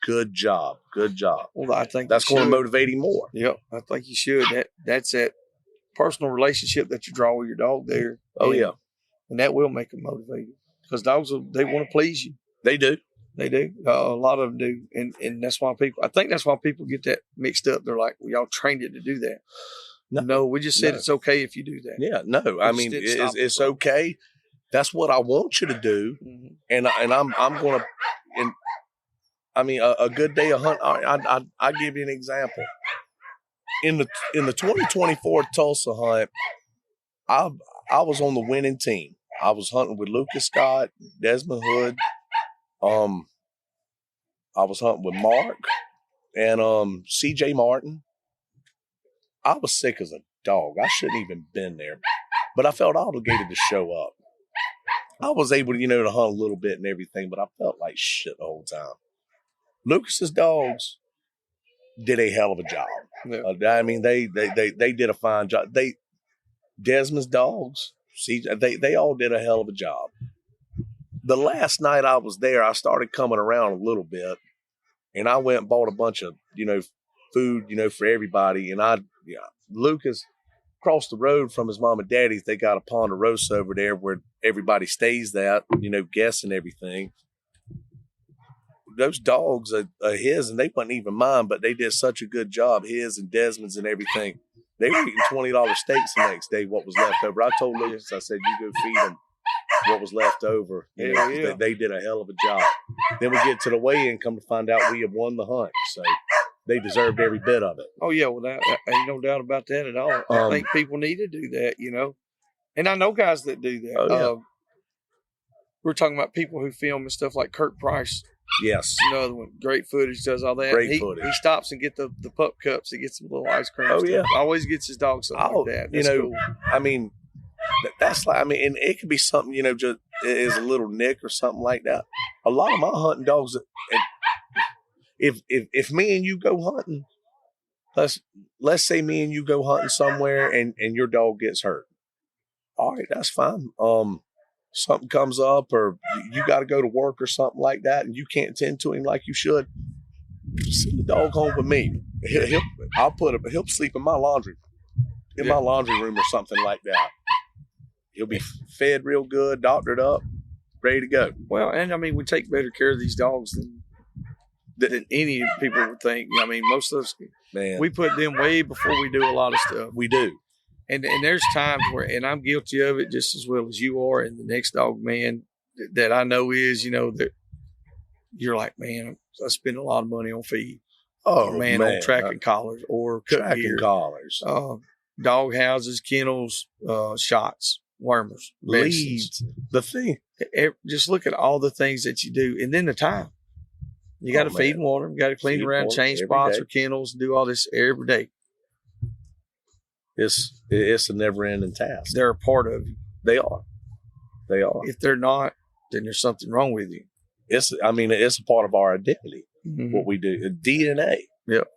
Good job. Good job. Well, I think that's going to motivate him more. Yep. I think you should. That's that personal relationship that you draw with your dog there. Oh, yeah. And that will make them motivated because dogs, they want to please you. They do. They do. A lot of them do. And that's why people get that mixed up. They're like, well, y'all trained it to do that. No, we just said it's okay if you do that. Yeah, no. I mean, it's okay. That's what I want you to do. Mm-hmm. And I'm going to, and I mean, a good day of hunt. I give you an example. In the 2024 Tulsa hunt, I was on the winning team. I was hunting with Lucas Scott, Desmond Hood. I was hunting with Marc and CJ Martin. I was sick as a dog. I shouldn't even been there, but I felt obligated to show up. I was able to, to hunt a little bit and everything, but I felt like shit the whole time. Lucas's dogs did a hell of a job. Yeah. I mean, they did a fine job. Desmond's dogs, they all did a hell of a job. The last night I was there, I started coming around a little bit, and I went and bought a bunch of, food, for everybody. And Lucas, across the road from his mom and daddy's, they got a Ponderosa over there where everybody stays at, guests and everything. Those dogs are his, and they wasn't even mine, but they did such a good job, his and Desmond's and everything. They were eating $20 steaks the next day, what was left over. I told Lucas, I said, you go feed them what was left over. They did a hell of a job. Then we get to the weigh-in, come to find out we have won the hunt. So they deserved every bit of it. Oh, yeah. Well, ain't no doubt about that at all. I think people need to do that, And I know guys that do that. Oh, yeah. We're talking about people who film and stuff like Kurt Price. Yes. Another one. Great footage, does all that. Great footage. He stops and get the pup cups. He gets some little ice cream. Oh, stuff. yeah. Always gets his dog something like that. That's cool. I mean, that's like, and it could be something, just is a little nick or something like that. A lot of my hunting dogs, if me and you go hunting, let's say me and you go hunting somewhere and your dog gets hurt. All right, that's fine. Something comes up or you got to go to work or something like that, and you can't tend to him like you should. Send the dog home with me. He'll sleep in my laundry room or something like that. He'll be fed real good, doctored up, ready to go. Well, and I mean, we take better care of these dogs than any people would think. I mean, most of us, we put them way before we do a lot of stuff. We do. And there's times where, and I'm guilty of it just as well as you are, and the next dog man that I know is, that you're like, man, I spend a lot of money on feed. Oh, or man, on tracking collars or cut gear. Collars. Dog houses, kennels, shots, wormers, leads. The thing. Just look at all the things that you do. And then the time. You got to feed and water. You got to clean around, change spots or kennels, do all this every day. It's a never-ending task. They're a part of you. They are. If they're not, then there's something wrong with you. It's a part of our identity. Mm-hmm. What we do, DNA. Yep.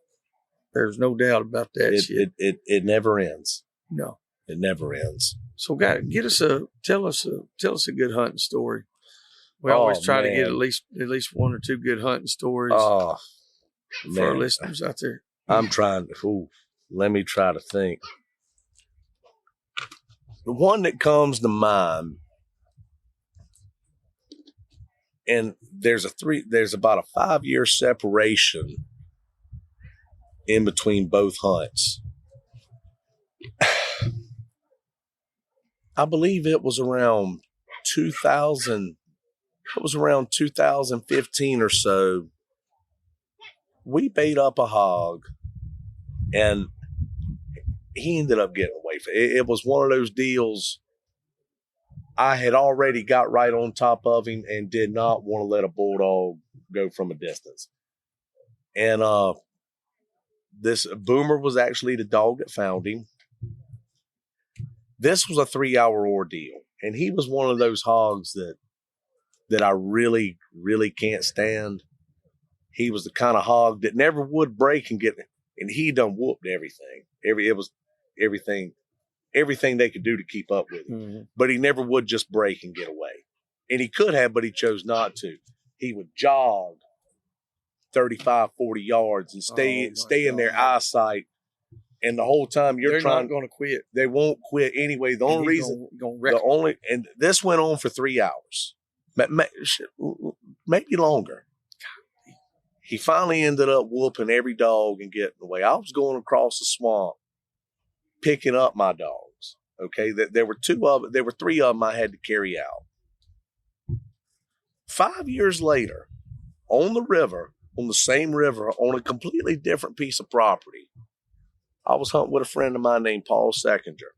There's no doubt about that shit. It never ends. No. It never ends. So, guys, tell us a good hunting story. We always try to get at least one or two good hunting stories for our listeners out there. I'm trying to. Let me try to think. The one that comes to mind, and there's about a 5-year separation in between both hunts. I believe it was around 2000. It was around 2015 or so. We bait up a hog, and he ended up getting away from it. It was one of those deals. I had already got right on top of him and did not want to let a bulldog go from a distance. And this Boomer was actually the dog that found him. This was a 3-hour ordeal, and he was one of those hogs that I really, really can't stand. He was the kind of hog that never would break and he done whooped everything. It was everything they could do to keep up with him. Mm-hmm. But he never would just break and get away. And he could have, but he chose not to. He would jog 35, 40 yards and stay in their eyesight. And the whole time they're not going to quit. They won't quit anyway. The only reason, and this went on for 3 hours, maybe longer. He finally ended up whooping every dog and getting away. I was going across the swamp, picking up my dogs. Okay, there were 3 of them I had to carry out. 5 years later, on the same river, on a completely different piece of property, I was hunting with a friend of mine named Paul Seconder.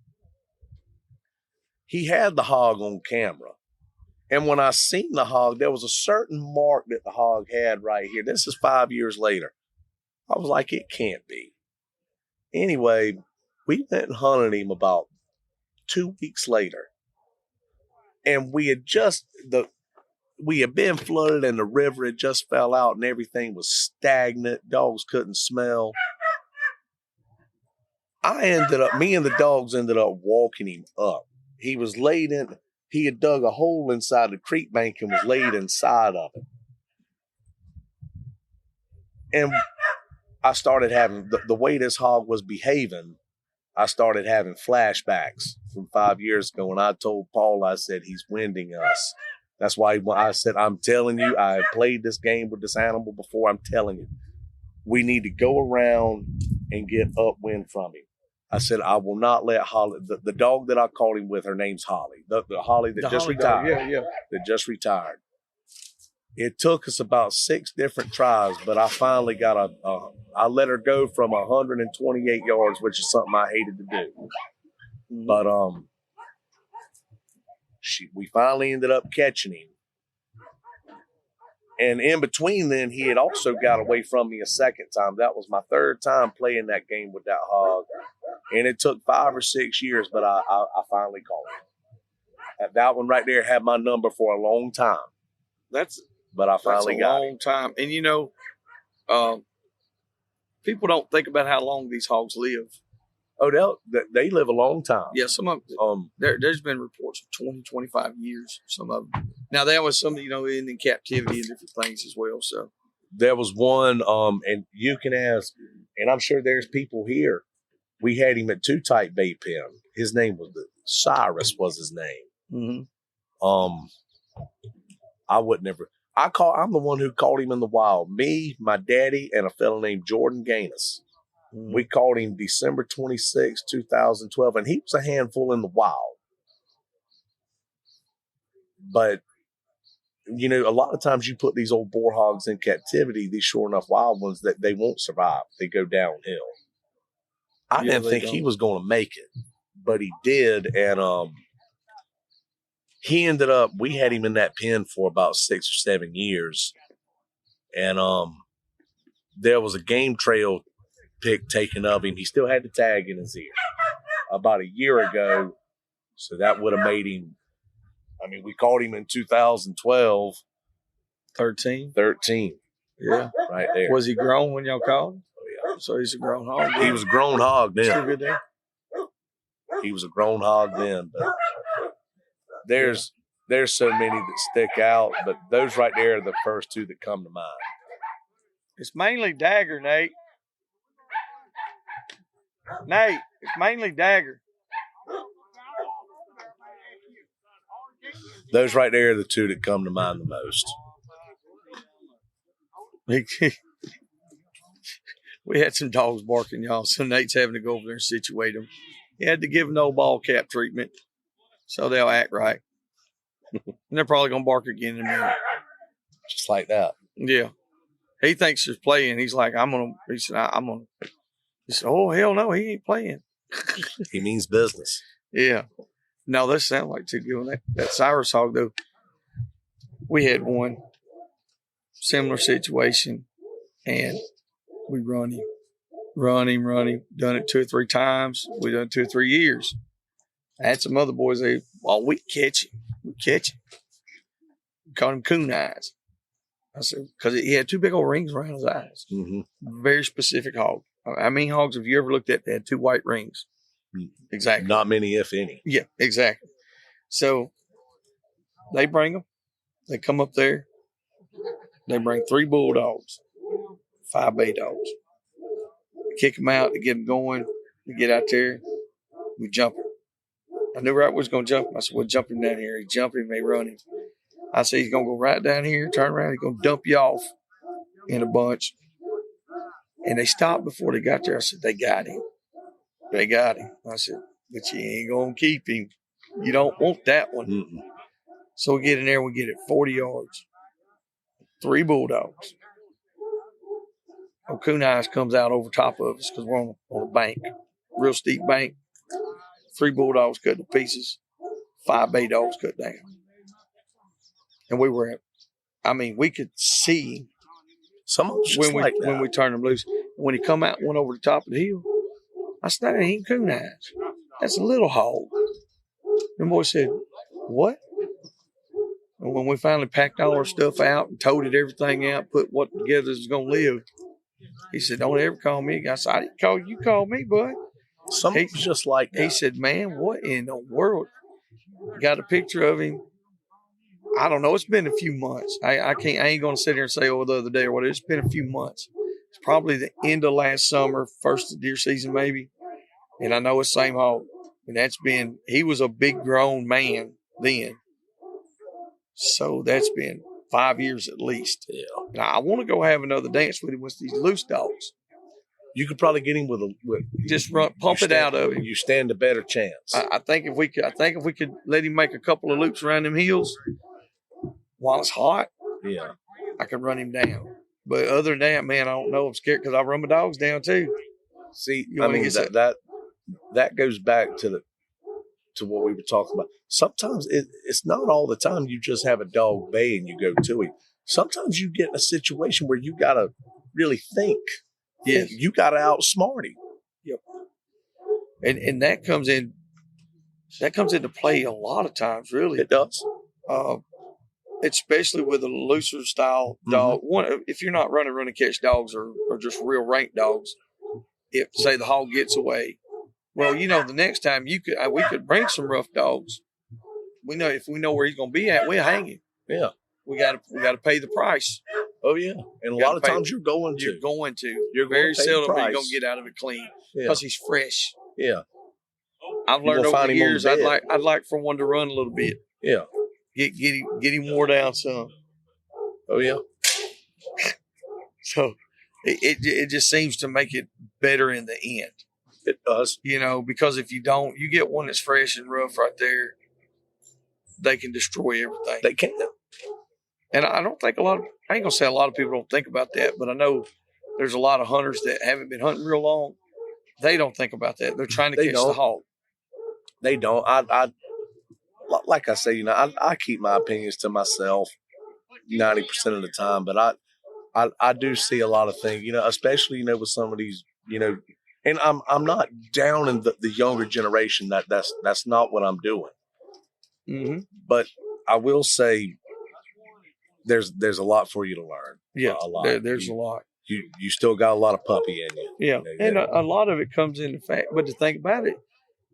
He had the hog on camera. And when I seen the hog, there was a certain mark that the hog had right here. This is 5 years later. I was like, it can't be. Anyway, we went and hunted him about 2 weeks later. And we had been flooded and the river had just fell out and everything was stagnant. Dogs couldn't smell. Me and the dogs ended up walking him up. He was laid in, he had dug a hole inside the creek bank and was laid inside of it. And I started having, the way this hog was behaving, I started having flashbacks from 5 years ago. And I told Paul, I said, he's winding us. That's why I said, I'm telling you, I have played this game with this animal before. I'm telling you, we need to go around and get upwind from him. I said, I will not let Holly, the dog that I caught him with, her name's Holly. The Holly that just retired. Yeah. That just retired. It took us about 6 different tries, but I finally got I let her go from 128 yards, which is something I hated to do. But we finally ended up catching him. And in between then, he had also got away from me a second time. That was my 3rd time playing that game with that hog. And it took 5 or 6 years, but I finally caught That one right there had my number for a long time, but I finally got it. Long time. And people don't think about how long these hogs live. Oh, they live a long time. Yeah, some of them. There's been reports of 20, 25 years. Some of them. Now there was some, in captivity and different things as well. So there was one, and you can ask, and I'm sure there's people here. We had him at Two Tight Bay Pen. His name was Cyrus. Was his name? Mm-hmm. I would never. I'm the one who caught him in the wild. Me, my daddy, and a fellow named Jordan Gaines. Mm-hmm. We caught him December 26, 2012, and he was a handful in the wild. But, a lot of times you put these old boar hogs in captivity, these sure enough wild ones, that they won't survive. They go downhill. I didn't think he was going to make it, but he did. And he ended up, we had him in that pen for about 6 or 7 years. And there was a game trail pic taken of him. He still had the tag in his ear about a year ago. So that would have made him, we caught him in 2012. 13. Yeah. Right there. Was he grown when y'all called him? Oh, yeah. So he's a grown hog. He was a grown hog then. Still good there? He was a grown hog then, but there's so many that stick out, but those right there are the first two that come to mind. It's mainly dagger, Nate. It's mainly dagger. Those right there are the two that come to mind the most. We had some dogs barking, y'all, so Nate's having to go over there and situate them. He had to give them no ball cap treatment, so they'll act right. And they're probably going to bark again in a minute. Just like that. Yeah. He thinks he's playing. He's like, he said, oh, hell no, he ain't playing. He means business. Yeah. No, that sounds like too good. That Cyrus hog, though, we had one similar situation, and we run him. Done it 2 or 3 times. We done it 2 or 3 years. I had some other boys, we catch him. We called him coon eyes. I said, because he had 2 big old rings around his eyes. Mm-hmm. Very specific hog. How many hogs have you ever looked at that had 2 white rings? Exactly. Not many, if any. Yeah, exactly. So they bring them. They come up there. They bring 3 bulldogs, 5 bay dogs. We kick them out to get them going. We get out there. We jump him. I knew right we was going to jump him. I said, well, jump him down here. He jump him. They run him. I said, he's going to go right down here, turn around. He's going to dump you off in a bunch. And they stopped before they got there. I said, they got him. I said, but you ain't going to keep him. You don't want that one. Mm-mm. So we get in there. We get it 40 yards. 3 bulldogs. Coon eyes comes out over top of us because we're on a bank. Real steep bank. 3 bulldogs cut to pieces. 5 bay dogs cut down. And we could see some when we turned them loose. When he come out and went over the top of the hill, I said, that ain't coon eyes. That's a little hog. And the boy said, what? And when we finally packed all our stuff out and toted everything out, put what together is going to live, he said, don't ever call me. I said, I didn't call you. Call me, bud. Something's just like that. He said, man, what in the world? Got a picture of him. I don't know. It's been a few months. I ain't going to sit here and say, the other day or whatever. It's been a few months. It's probably the end of last summer, first of deer season maybe. And I know it's same hog. And he was a big grown man then. So that's been 5 years at least. Yeah. Now, I want to go have another dance with him with these loose dogs. You could probably get him with just pump it out of him. You stand a better chance. I think if we could let him make a couple of loops around them hills while it's hot, yeah, I could run him down. But other than that, man, I don't know. I'm scared because I run my dogs down too. See, that goes back to what we were talking about. Sometimes it's not all the time you just have a dog bay and you go to him. Sometimes you get in a situation where you got to really think. Yes. You got to outsmart him. Yep. And that comes in that comes into play a lot of times, really. It does. Especially with a looser style dog. One, if you're not running run and catch dogs or just real rank dogs, if say the hog gets away, well, the next time we could bring some rough dogs. We know if we know where he's going to be at, we'll hang him. Yeah, we got to pay the price. Oh yeah, and a lot of times you're going to. You're very seldom are you going to get out of it clean because he's fresh. Yeah, I've learned over the years. I'd like for one to run a little bit. Yeah, get him wore down some. Oh yeah. So it just seems to make it better in the end. It does. Because if you don't, you get one that's fresh and rough right there, they can destroy everything. They can. And I don't think I ain't going to say a lot of people don't think about that, but I know there's a lot of hunters that haven't been hunting real long. They don't think about that. They're trying to catch the hog. They don't. I like I say, I keep my opinions to myself 90% of the time, but I do see a lot of things, especially, with some of these, and I'm not down in the younger generation. That's not what I'm doing. Mm-hmm. But I will say there's a lot for you to learn. Yeah, a lot. There's a lot. You still got a lot of puppy in you. Yeah, and a lot of it comes in the fact. But to think about it,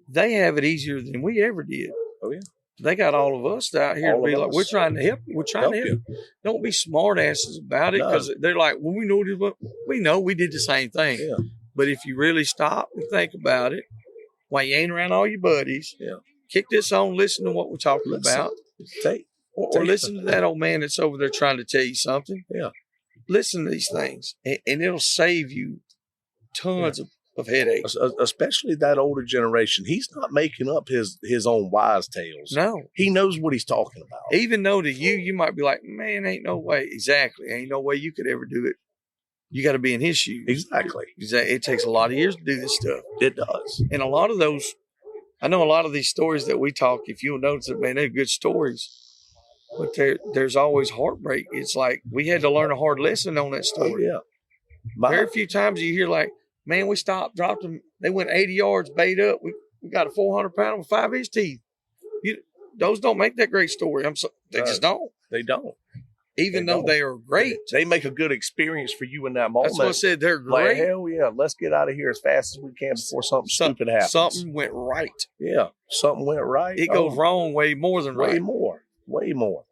they have it easier than we ever did. Oh yeah. They got all of us out here to be like, we're trying to help you. We're trying to help you. Don't be smart asses about it because they're like, well, we know we did the same thing. Yeah. But if you really stop and think about it, while you ain't around all your buddies, kick this on, listen to what we're talking about. Or listen to that old man that's over there trying to tell you something. Yeah. Listen to these things, and it'll save you tons of headaches. Especially that older generation. He's not making up his own wise tales. No. He knows what he's talking about. Even though to you might be like, man, ain't no way. Exactly. Ain't no way you could ever do it. You got to be in his shoes. Exactly. It takes a lot of years to do this stuff. It does. And a lot of those, I know a lot of these stories that we talk, if you'll notice it, man, they're good stories. But there's always heartbreak. It's like we had to learn a hard lesson on that story. Oh, yeah. Very few times you hear like, man, we stopped, dropped them. They went 80 yards, bait up. We got a 400-pounder with 5-inch teeth. Those don't make that great story. They just don't. They don't. Even though they are great. They make a good experience for you in that moment. That's what I said. They're great. Like, hell yeah, let's get out of here as fast as we can before something stupid happens. Something went right. Yeah, something went right. It goes wrong way more than right. Way more.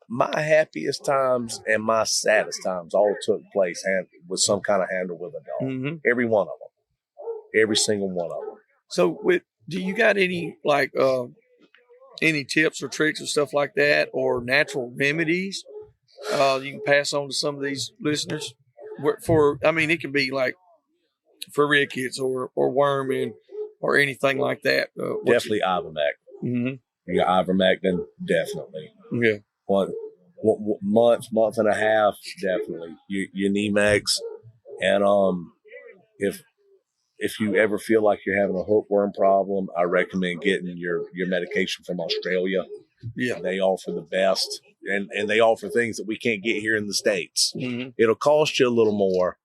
My happiest times and my saddest times all took place with some kind of handle with a dog. Mm-hmm. Every one of them. Every single one of them. So do you got any any tips or tricks or stuff like that, or natural remedies you can pass on to some of these listeners? It can be like for rickets or worming or anything like that. Definitely Ivermectin. Mm-hmm. You got Ivermectin, definitely. Yeah. Month and a half, definitely. Your Nemex, and if you ever feel like you're having a hookworm problem, I recommend getting your medication from Australia. Yeah. They offer the best, and they offer things that we can't get here in the States. Mm-hmm. It'll cost you a little more,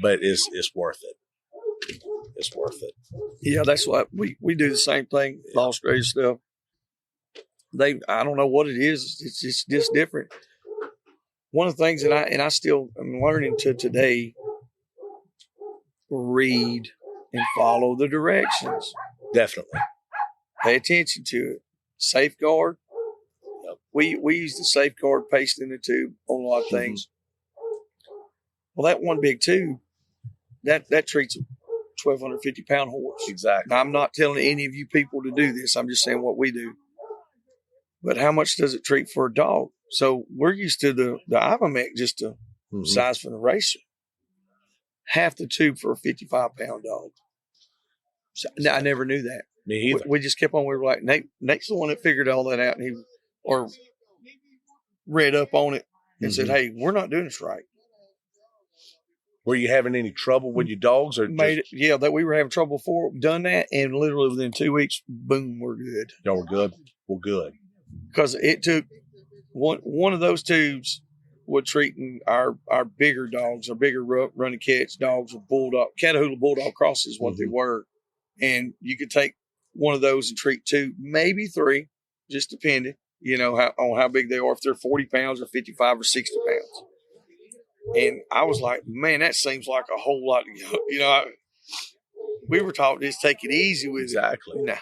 but it's worth it. It's worth it. Yeah, that's what we do the same thing. The Australia stuff. I don't know what it is. It's just different. One of the things that I still am learning to today, read and follow the directions. Definitely. Pay attention to it. Safeguard. We use the safeguard paste in the tube on a lot of things. Mm-hmm. Well, that one big tube, that treats a 1,250-pound horse. Exactly. Now, I'm not telling any of you people to do this. I'm just saying what we do. But how much does it treat for a dog? So we're used to the Ivermectin just to size for the racer. Half the tube for a 55-pound dog. So, I never knew that. Me either. We just kept on. We were like, Nate's the one that figured all that out, and or read up on it and said, hey, we're not doing this right. Were you having any trouble with your dogs? That we were having trouble before. Done that, and literally within 2 weeks, boom, we're good. Y'all were good? Well, good. Because it took one of those tubes with treating our bigger dogs, our bigger run and catch dogs with bulldog, Catahoula bulldog crosses, what they were. And you could take one of those and treat 2, maybe 3, just depending, on how big they are, if they're 40 pounds or 55 or 60 pounds. And I was like, man, that seems like a whole lot. We were taught just take it easy with Exactly. it. Nah.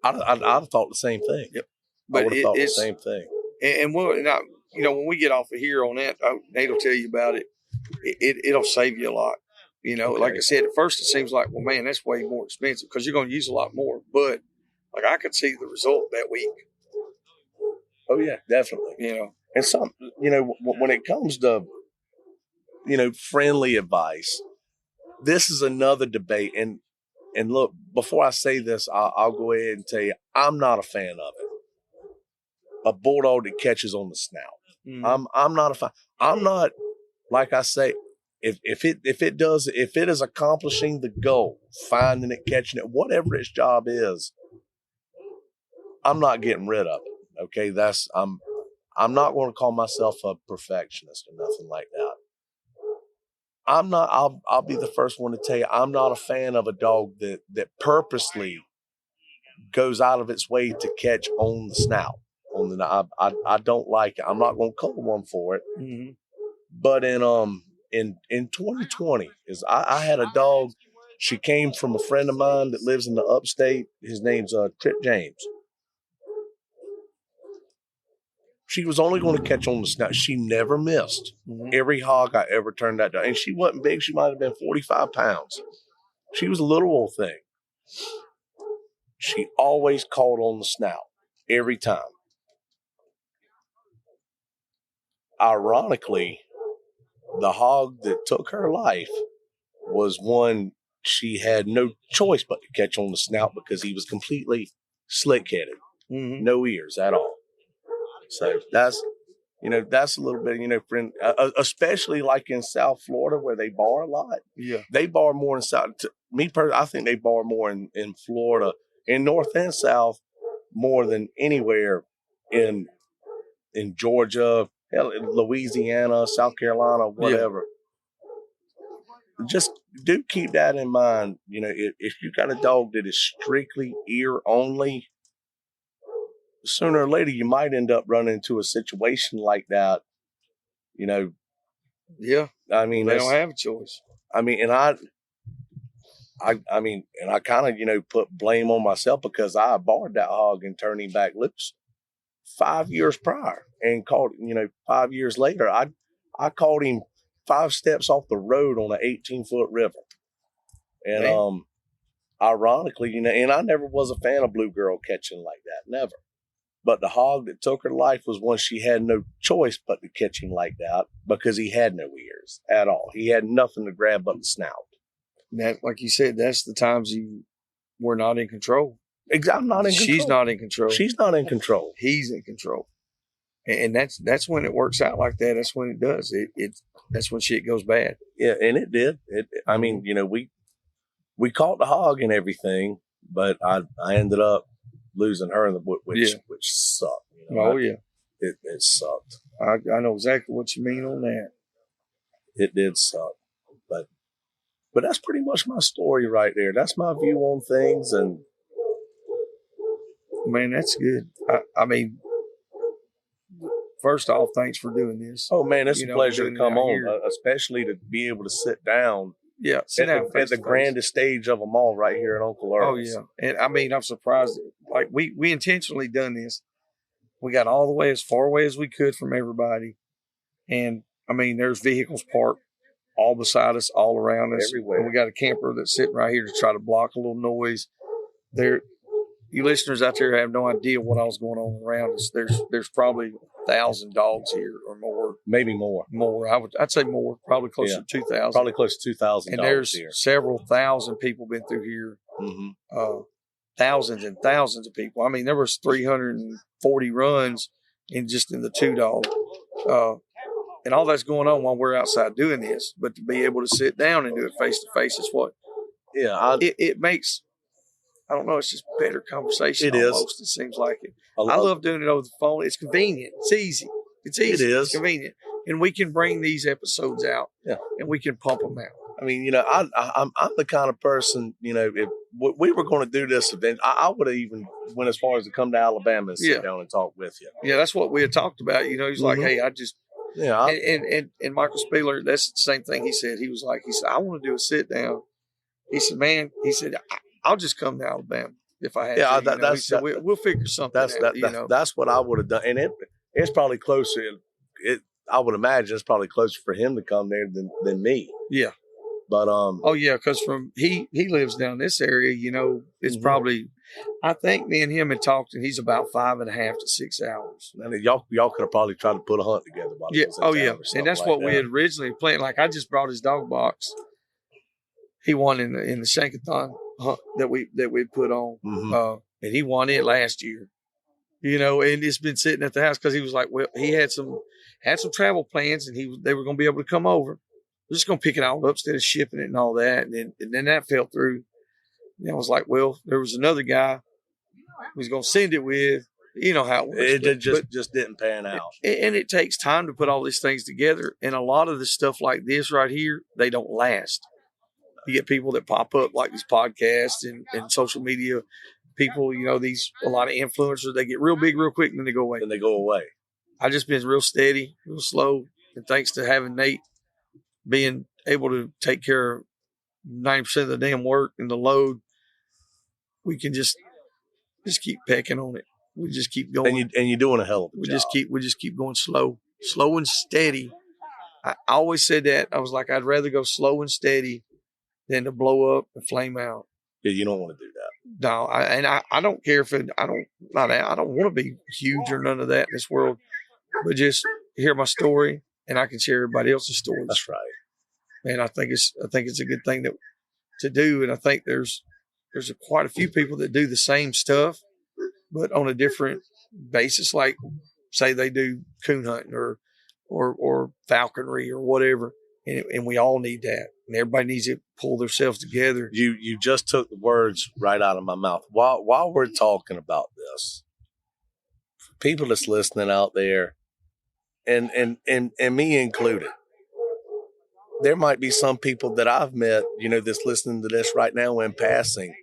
I'd have thought the same thing. Yep. But I would have thought the same thing. And when we get off of here on that, Nate will tell you about it. It'll save you a lot. Okay. Like I said, at first it seems like, well, man, that's way more expensive because you're going to use a lot more. But like I could see the result that week. Oh yeah, definitely. And some, when it comes to, friendly advice, this is another debate. And look, before I say this, I'll go ahead and tell you, I'm not a fan of it. A bulldog that catches on the snout. Mm-hmm. I'm not a fan. I'm not, like I say, if it is accomplishing the goal, finding it, catching it, whatever its job is, I'm not getting rid of it. Okay, I'm not going to call myself a perfectionist or nothing like that. I'll be the first one to tell you, I'm not a fan of a dog that purposely goes out of its way to catch on the snout. I don't like it. I'm not going to call one for it. Mm-hmm. But in 2020, I had a dog. She came from a friend of mine that lives in the upstate. His name's Trip James. She was only going to catch on the snout. She never missed. Mm-hmm. Every hog I ever turned that down. And she wasn't big. She might have been 45 pounds. She was a little old thing. She always caught on the snout. Every time. Ironically, the hog that took her life was one she had no choice but to catch on the snout because he was completely slick-headed. Mm-hmm. No ears at all. So that's a little bit, friend, especially like in South Florida where they bar a lot. Yeah. They bar more in South. Me personally, I think they bar more in Florida, in North and South, more than anywhere in Georgia, hell, Louisiana, South Carolina, whatever. Yeah. Just do keep that in mind. If you got a dog that is strictly ear only, sooner or later you might end up running into a situation like that. Yeah. I mean, they don't have a choice. I mean, and I kind of, put blame on myself because I barred that hog and turned him back loose 5 years prior and caught, 5 years later, I caught him 5 steps off the road on an 18-foot river. And, ironically, and I never was a fan of Blue Girl catching like that. Never. But the hog that took her life was one she had no choice but to catch him like that because he had no ears at all. He had nothing to grab but the snout. That, like you said, that's the times you were not in control. I'm not in control. She's not in control. She's not in control. He's in control. And that's when it works out like that. That's when it does. That's when shit goes bad. Yeah, and it did. I mean, we caught the hog and everything, but I ended up losing her in the which sucked. Oh yeah, it sucked. I know exactly what you mean on that. It did suck, but that's pretty much my story right there. That's my view on things, and man, that's good. I mean, first off, thanks for doing this. Oh man, it's a pleasure to come on, especially to be able to sit down. Yeah, sit down at the grandest stage of them all right here in Uncle Earl's. Oh yeah, and I mean, I'm surprised. Like we intentionally done this. We got all the way as far away as we could from everybody, and I mean, there's vehicles parked all beside us, all around us, everywhere. And we got a camper that's sitting right here to try to block a little noise. You listeners out there have no idea what else going on around us. There's probably 1,000 dogs here or more. Maybe more. More. I'd say more. Probably closer to 2,000. Probably close to 2,000 dogs. And there's several thousand people been through here. Mm-hmm. Thousands and thousands of people. I mean, there was 340 runs in the 2-dog. And all that's going on while we're outside doing this. But to be able to sit down and do it face to face is what. Yeah. It makes. I don't know. It's just better conversation. It almost. It seems like it. I love doing it over the phone. It's convenient. It's easy. It is. It's convenient. And we can bring these episodes out. Yeah. And we can pump them out. I mean, I'm the kind of person, if we were going to do this event, I would have even went as far as to come to Alabama and sit down and talk with you. Yeah, that's what we had talked about. He's like, hey, I just and Michael Spieler, that's the same thing he said. He said, I want to do a sit down. He said, man, I'll just come to Alabama if I had to. He said, we'll figure something out. That's what I would have done, and it's probably closer. I would imagine it's probably closer for him to come there than me. Yeah. But because he lives down this area, it's probably, I think me and him had talked, and he's about 5.5 to 6 hours. And y'all could have probably tried to put a hunt together. And that's what we had originally planned. Like I just brought his dog box. He won in the Shankathon hunt that we put on, and he won it last year. And it's been sitting at the house because he was like, well, he had some travel plans, and they were going to be able to come over. We're just going to pick it all up instead of shipping it and all that. And then that fell through. And I was like, well, there was another guy who was going to send it with. You know how it works. It just didn't pan out. And it takes time to put all these things together. And a lot of the stuff like this right here, they don't last. You get people that pop up like these podcasts and social media people, a lot of influencers, they get real big real quick and then they go away. I just been real steady, real slow. And thanks to having Nate being able to take care of 90% of the damn work and the load, we can just keep pecking on it. We just keep going. And you're doing a hell of a job. We just keep going slow and steady. I always said that. I was like, I'd rather go slow and steady than to blow up and flame out. Yeah, you don't want to do that. No, I don't care if I don't want to be huge or none of that in this world, but just hear my story and I can share everybody else's stories. That's right. And I think it's a good thing to do. And I think there's quite a few people that do the same stuff, but on a different basis. Like say they do coon hunting or falconry or whatever. And we all need that. And everybody needs to pull themselves together. You just took the words right out of my mouth. While we're talking about this, people that's listening out there, and me included, there might be some people that I've met, that's listening to this right now in passing.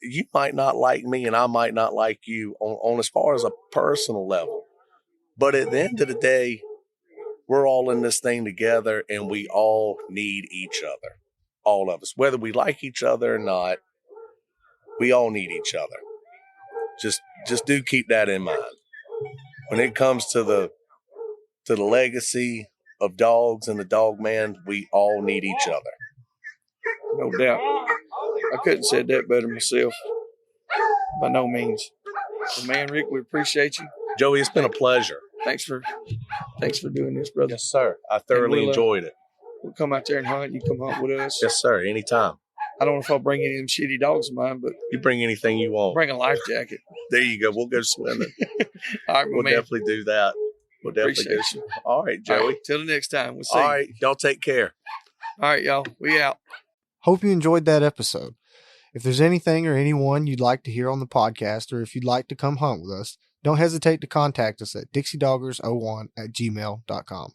You might not like me, and I might not like you on as far as a personal level. But at the end of the day, we're all in this thing together, and we all need each other. All of us. Whether we like each other or not, we all need each other. Just do keep that in mind. When it comes to the legacy of dogs and the dog man, we all need each other. No doubt. I couldn't have said that better myself. By no means. Well, man, Rick, we appreciate you. Joey, it's been a pleasure. Thanks for doing this, brother. Yes, sir. I thoroughly enjoyed it. We'll come out there and hunt. You come hunt with us. Yes, sir. Anytime. I don't know if I'll bring any of them shitty dogs of mine, but you bring anything you want. Bring a life jacket. There you go. We'll go swimming. All right, we'll definitely do that. We'll definitely do that. All right, Joey. All right, till the next time. We'll see you. All right, y'all take care. All right, y'all. We out. Hope you enjoyed that episode. If there's anything or anyone you'd like to hear on the podcast, or if you'd like to come hunt with us, don't hesitate to contact us at dixiedoggers01@gmail.com.